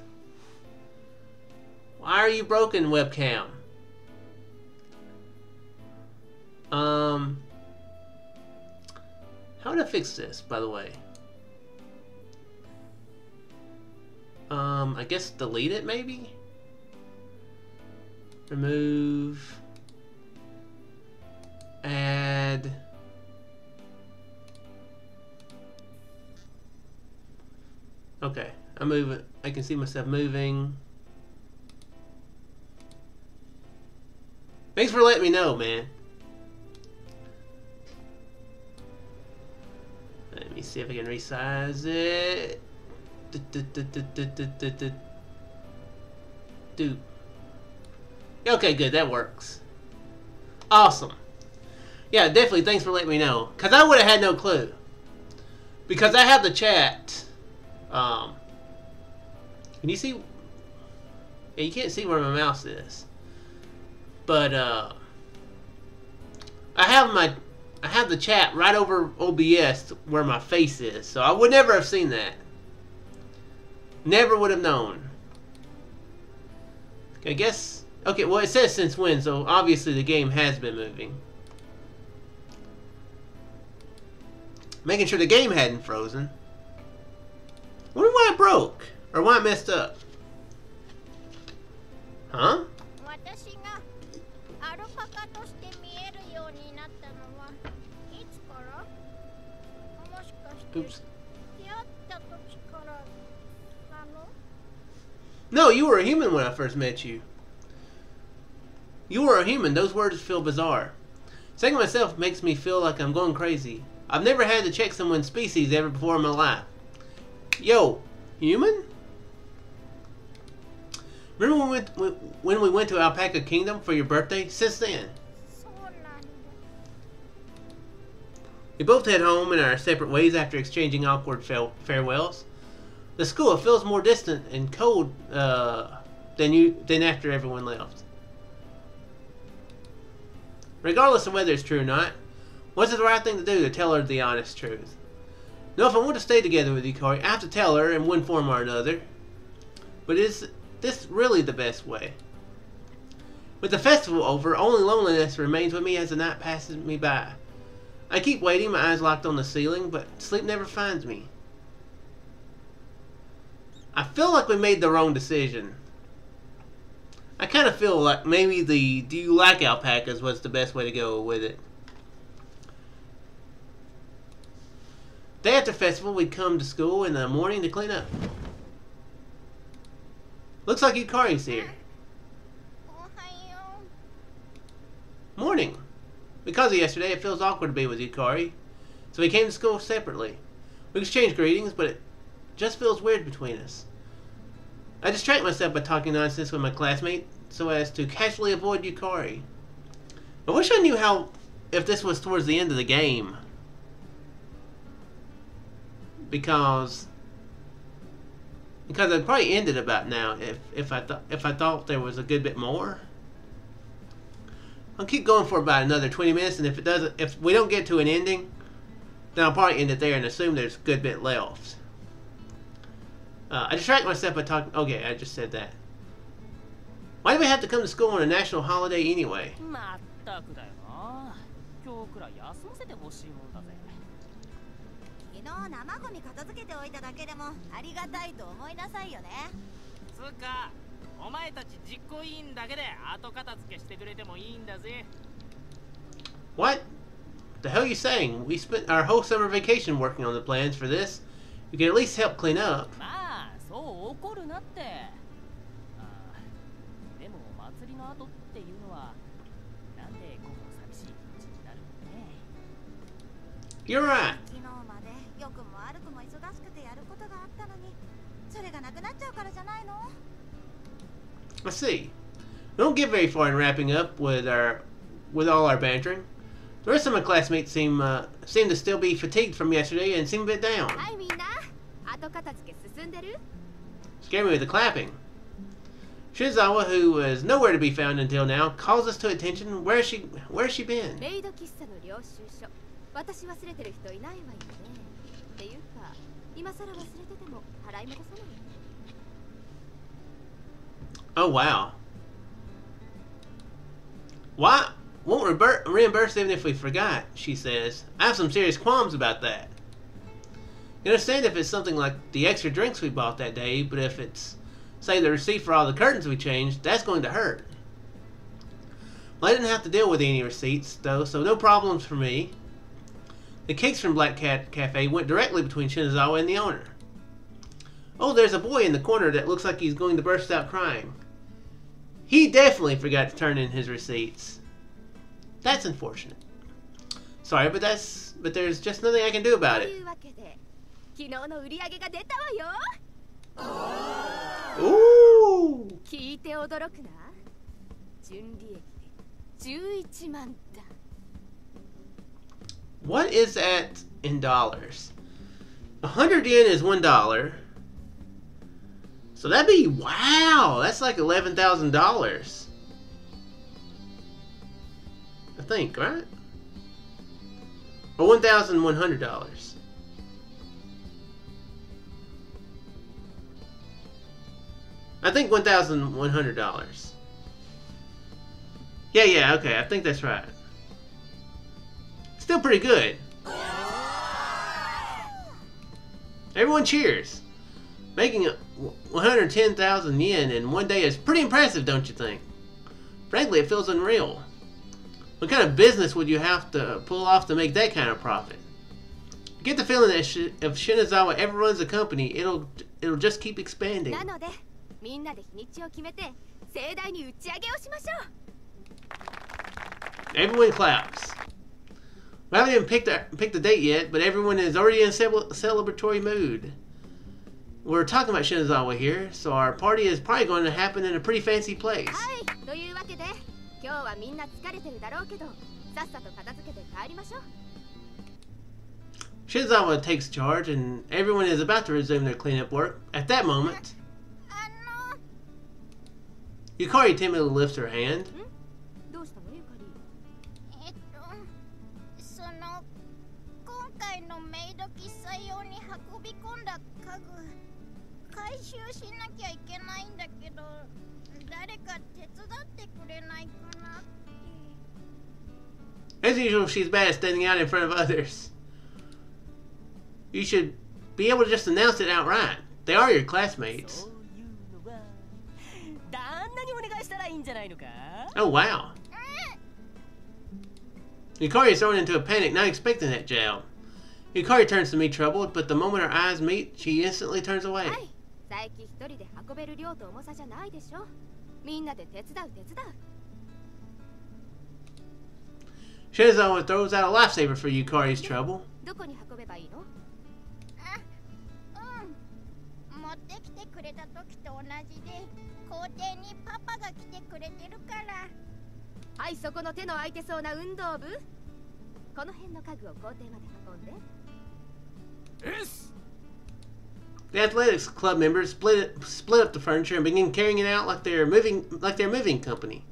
Why are you broken, webcam? How would I fix this, by the way? I guess delete it, maybe? Remove. Add. Okay, I'm moving. I can see myself moving. Thanks for letting me know, man. Let me see if I can resize it. Dude. Okay, good. That works. Awesome. Yeah, definitely. Thanks for letting me know. Because I would have had no clue. Because I have the chat. Can you see? Yeah, you can't see where my mouse is. But I have the chat right over OBS where my face is, so I would never have seen that. Never would have known. I guess. Okay, well it says since when, so obviously the game has been moving. Making sure the game hadn't frozen. Why it broke? Or why it messed up? Huh? 私がアルパカとして見えるようになったのはいつから？もしかして Oops. 出会った時からなの？ No, you were a human when I first met you. You were a human. Those words feel bizarre. Saying it myself makes me feel like I'm going crazy. I've never had to check someone's species ever before in my life. Yo, human? Remember when we went to Alpaca Kingdom for your birthday? Since then. そうなんだ。 We both head home in our separate ways after exchanging awkward farewells. The school feels more distant and cold than after everyone left. Regardless of whether it's true or not, what's the right thing to do to tell her the honest truth? No, if I want to stay together with Yukari, I have to tell her in one form or another. But is this really the best way? With the festival over, only loneliness remains with me as the night passes me by. I keep waiting, my eyes locked on the ceiling, but sleep never finds me. I feel like we made the wrong decision. I kind of feel like maybe the "do you like alpacas" was the best way to go with it. Day after festival, we'd come to school in the morning to clean up. Looks like Yukari's here. おはよう。 Morning. Because of yesterday, it feels awkward to be with Yukari, so we came to school separately. We exchanged greetings, but it just feels weird between us. I distract myself by talking nonsense with my classmate so as to casually avoid Yukari. I wish I knew if this was towards the end of the game. Because I'd probably end it about now if I thought there was a good bit more. I'll keep going for about another 20 minutes, and if we don't get to an ending, then I'll probably end it there and assume there's a good bit left. I distract myself by talking. Okay, I just said that. Why do we have to come to school on a national holiday anyway? まったくだよな。今日くらい休ませてほしいもんだぜ。昨日生ゴミ片付けておいただけでもありがたいと思いなさいよね。つうか、お前たち実行委員だけで後片付けしてくれてもいいんだぜ。What the hell are you saying? We spent our whole summer vacation working on the plans for this. You can at least help clean up. まあ、そう怒るなって。でも祭りの後っていうのはなんでこう寂しい気持ちになるのね。You're right. 昨日まで良くも悪くも忙しくてやることがあったのに、それがなくなっちゃうからじゃないの？ I see. We don't get very far in wrapping up with all our bantering. The rest of my classmates seem to still be fatigued from yesterday and seem a bit down. はいみんな、後片付け進んでる？ Scared me with the clapping. Shinizawa, who was nowhere to be found until now, calls us to attention. Where's she been? メイド喫茶の領収書。私忘れてる人いないわよね。っていうか、今更忘れてても払い戻さない。 Oh wow. Why? Won't reimburse even if we forgot, she says. I have some serious qualms about that. You understand if it's something like the extra drinks we bought that day, but if it's, say, the receipt for all the curtains we changed, that's going to hurt. Well, I didn't have to deal with any receipts, though, so no problems for me. The cakes from Black Cat Cafe went directly between Shinizawa and the owner. Oh, there's a boy in the corner that looks like he's going to burst out crying. He definitely forgot to turn in his receipts. That's unfortunate. Sorry, but there's just nothing I can do about it. 昨日の売り上げが出たわよ。Ooh! 聞いて驚くな。純利益で11万だ。What is that in dollars? 100 yen is $1. So that'd be, wow, that's like $11,000. I think, right? Or $1,100. I think $1,100. Yeah, okay, I think that's right. Still pretty good. Everyone cheers. Making 110,000 yen in one day is pretty impressive, don't you think? Frankly, it feels unreal. What kind of business would you have to pull off to make that kind of profit? I get the feeling that if Shinazawa ever runs a company, it'll just keep expanding. Everyone claps. We haven't even picked the date yet, but everyone is already in celebratory mood. We're talking about Shinazawa here, so our party is probably going to happen in a pretty fancy place. Shinazawa takes charge, and everyone is about to resume their cleanup work. At that moment, Yukari timidly lifts her hand. As usual, she's bad at standing out in front of others. You should be able to just announce it outright. They are your classmates. Oh wow. Yukari is thrown into a panic, not expecting that job. Yukari turns to me troubled, but the moment our eyes meet, she instantly turns away. Shinazawa throws out a lifesaver for Yukari's trouble. The athletics club members split up the furniture and begin carrying it out like they're moving company.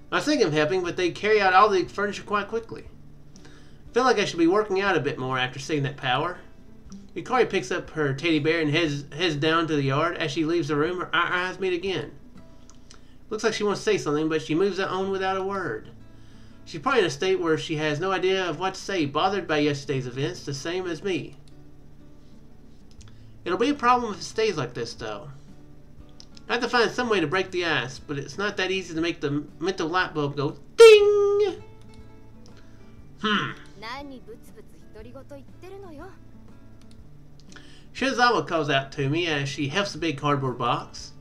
I was thinking of helping, but they carry out all the furniture quite quickly. I feel like I should be working out a bit more after seeing that power. Yukari picks up her teddy bear and heads down to the yard. As she leaves the room, our eyes meet again. Looks like she wants to say something, but she moves on without a word. She's probably in a state where she has no idea of what to say, bothered by yesterday's events, the same as me. It'll be a problem if it stays like this, though. I have to find some way to break the ice, but it's not that easy to make the mental light bulb go ding! Shinazawa calls out to me as she hefts a big cardboard box.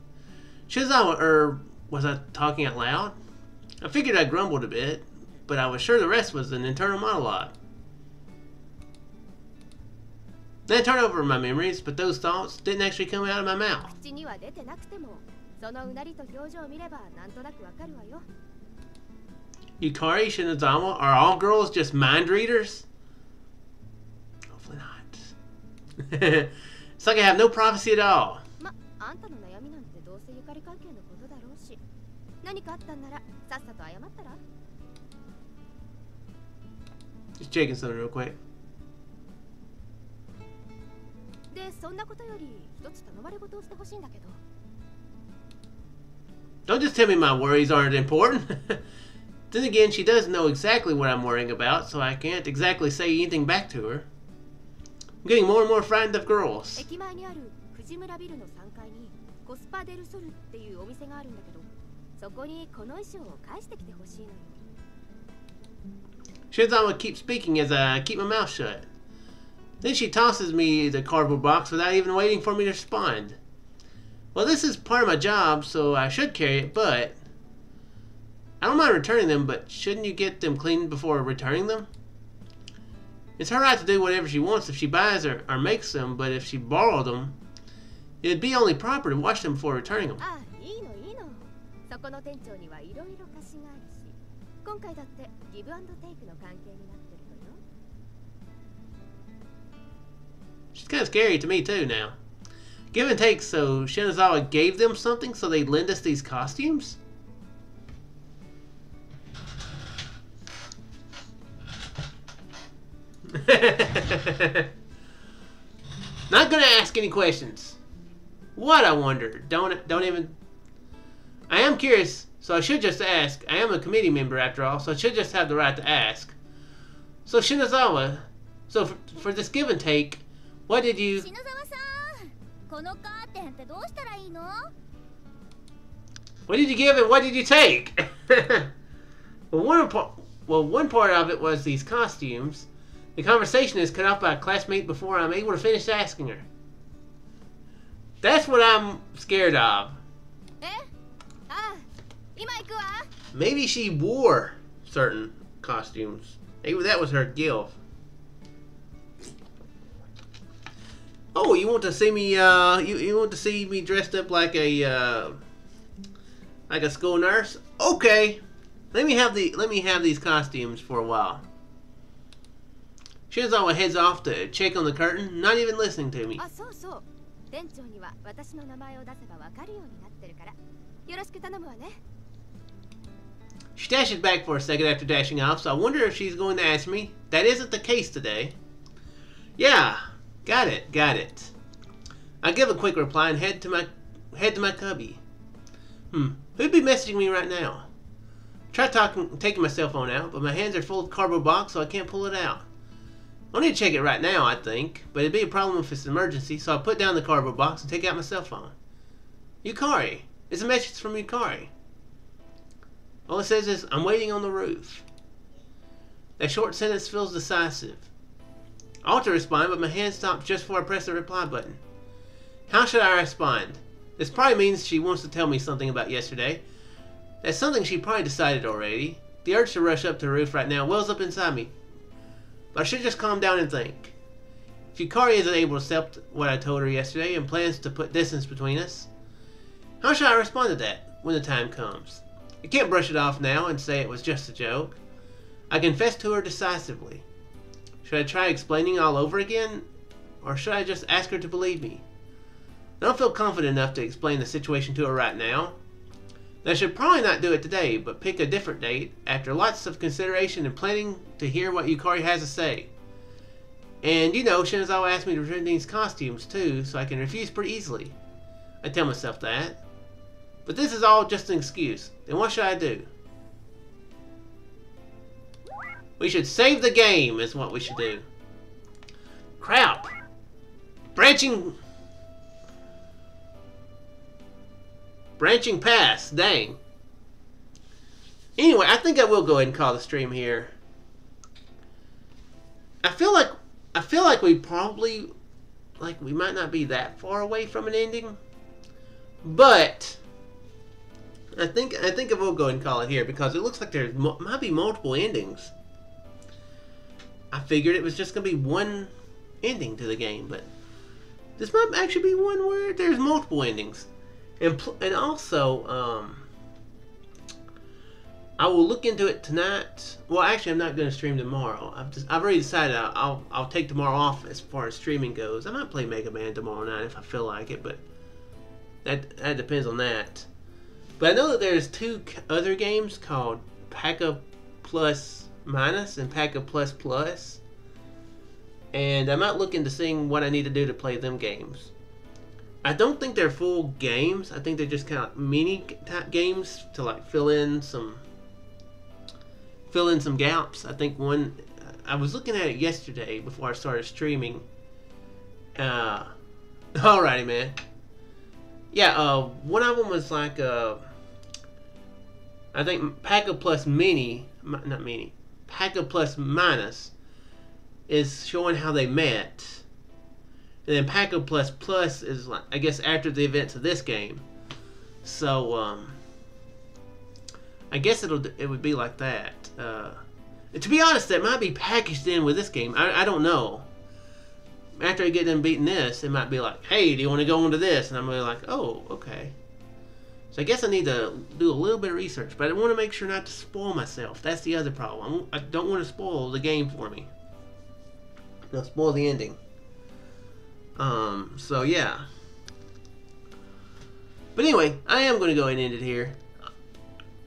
Shinazawa, was I talking out loud? I figured I grumbled a bit, but I was sure the rest was an internal monologue. Then I turned over my memories, but those thoughts didn't actually come out of my mouth. Yukari, Shinazawa, are all girls just mind readers? Hopefully not. It's like I have no privacy at all. Just checking something real quick. Don't just tell me my worries aren't important. Then again, she does know exactly what I'm worrying about, so I can't exactly say anything back to her. I'm getting more and more frightened of girls. Shinazawa keeps speaking as I keep my mouth shut. Then she tosses me the cardboard box without even waiting for me to respond. Well, this is part of my job, so I should carry it, but I don't mind returning them, but shouldn't you get them cleaned before returning them? It's her right to do whatever she wants if she buys or makes them, but if she borrowed them, it'd be only proper to wash them before returning them. She's kind of scary to me too now. Give and take, so Shinazawa gave them something so they'd lend us these costumes? Not gonna ask any questions. What, I wonder? Don't even. I am curious, so I should just ask. I am a committee member after all, so I should just have the right to ask. So Shinazawa, so for this give and take, what did you... このカーテンってどうしたらいいの？ What did you give and what did you take? One part of it was these costumes. The conversation is cut off by a classmate before I'm able to finish asking her. That's what I'm scared of. Maybe she wore certain costumes. Maybe that was her gift. Oh, you want to see me? You want to see me dressed up like a school nurse? Okay. Let me have these costumes for a while. Shinazawa heads off to check on the curtain, not even listening to me. She dashes back for a second after dashing off, so I wonder if she's going to ask me. That isn't the case today. Yeah, got it. I give a quick reply and head to my cubby. Who'd be messaging me right now? Try taking my cell phone out, but my hands are full of cardboard box, so I can't pull it out. I need to check it right now, I think, but it'd be a problem if it's an emergency, so I put down the cardboard box and take out my cell phone. Yukari. It's a message from Yukari. All it says is, I'm waiting on the roof. That short sentence feels decisive. I ought to respond, but my hand stops just before I press the reply button. How should I respond? This probably means she wants to tell me something about yesterday. That's something she probably decided already. The urge to rush up to the roof right now wells up inside me. But I should just calm down and think. If Yukari isn't able to accept what I told her yesterday and plans to put distance between us, how should I respond to that when the time comes? I can't brush it off now and say it was just a joke. I confess to her decisively. Should I try explaining all over again? Or should I just ask her to believe me? I don't feel confident enough to explain the situation to her right now. I should probably not do it today, but pick a different date after lots of consideration and planning to hear what Yukari has to say. And you know, Shinazawa asked me to return these costumes too, so I can refuse pretty easily. I tell myself that. But this is all just an excuse. Then what should I do? We should save the game is what we should do. Crap! Branching past, dang. Anyway, I think I will go ahead and call the stream here. I feel like we probably, we might not be that far away from an ending, but I think I will go ahead and call it here because it looks like there might be multiple endings. I figured it was just gonna be one ending to the game, but this might actually be one where there's multiple endings. And also, I will look into it tonight. Well, actually, I'm not going to stream tomorrow. I've already decided I'll take tomorrow off as far as streaming goes. I might play Mega Man tomorrow night if I feel like it, but that depends on that. But I know that there's two other games called Paca Plus Minus and Paca Plus Plus, and I might look into seeing what I need to do to play them games. I don't think they're full games. I think they're just kind of mini type games to fill in some gaps. I think one, I was looking at it yesterday before I started streaming. Alrighty, man. Yeah, one of them was I think Paca Plus Mini, not Mini, Paca Plus Minus is showing how they met. And then Paca Plus Plus is, I guess, after the events of this game. So, I guess it would be like that. To be honest, that might be packaged in with this game. I don't know. After I get done beating this, it might be like, hey, do you want to go into this? And I'm really like, oh, okay. So I guess I need to do a little bit of research. But I want to make sure not to spoil myself. That's the other problem. I don't want to spoil the game for me. I'll spoil the ending. So yeah. But anyway, I am going to go ahead and end it here.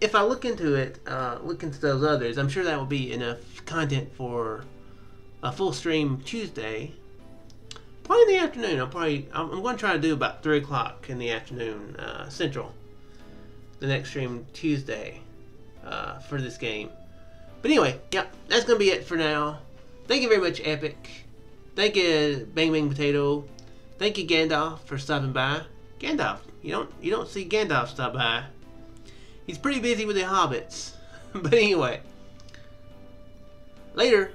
If I look into it, look into those others, I'm sure that will be enough content for a full stream Tuesday. Probably in the afternoon. I'm going to try to do about 3 o'clock in the afternoon, Central. The next stream Tuesday, for this game. But anyway, yeah, that's going to be it for now. Thank you very much, Epic. Thank you, Bang Bang Potato. Thank you, Gandalf, for stopping by. Gandalf, you don't see Gandalf stop by. He's pretty busy with the hobbits. But anyway, later.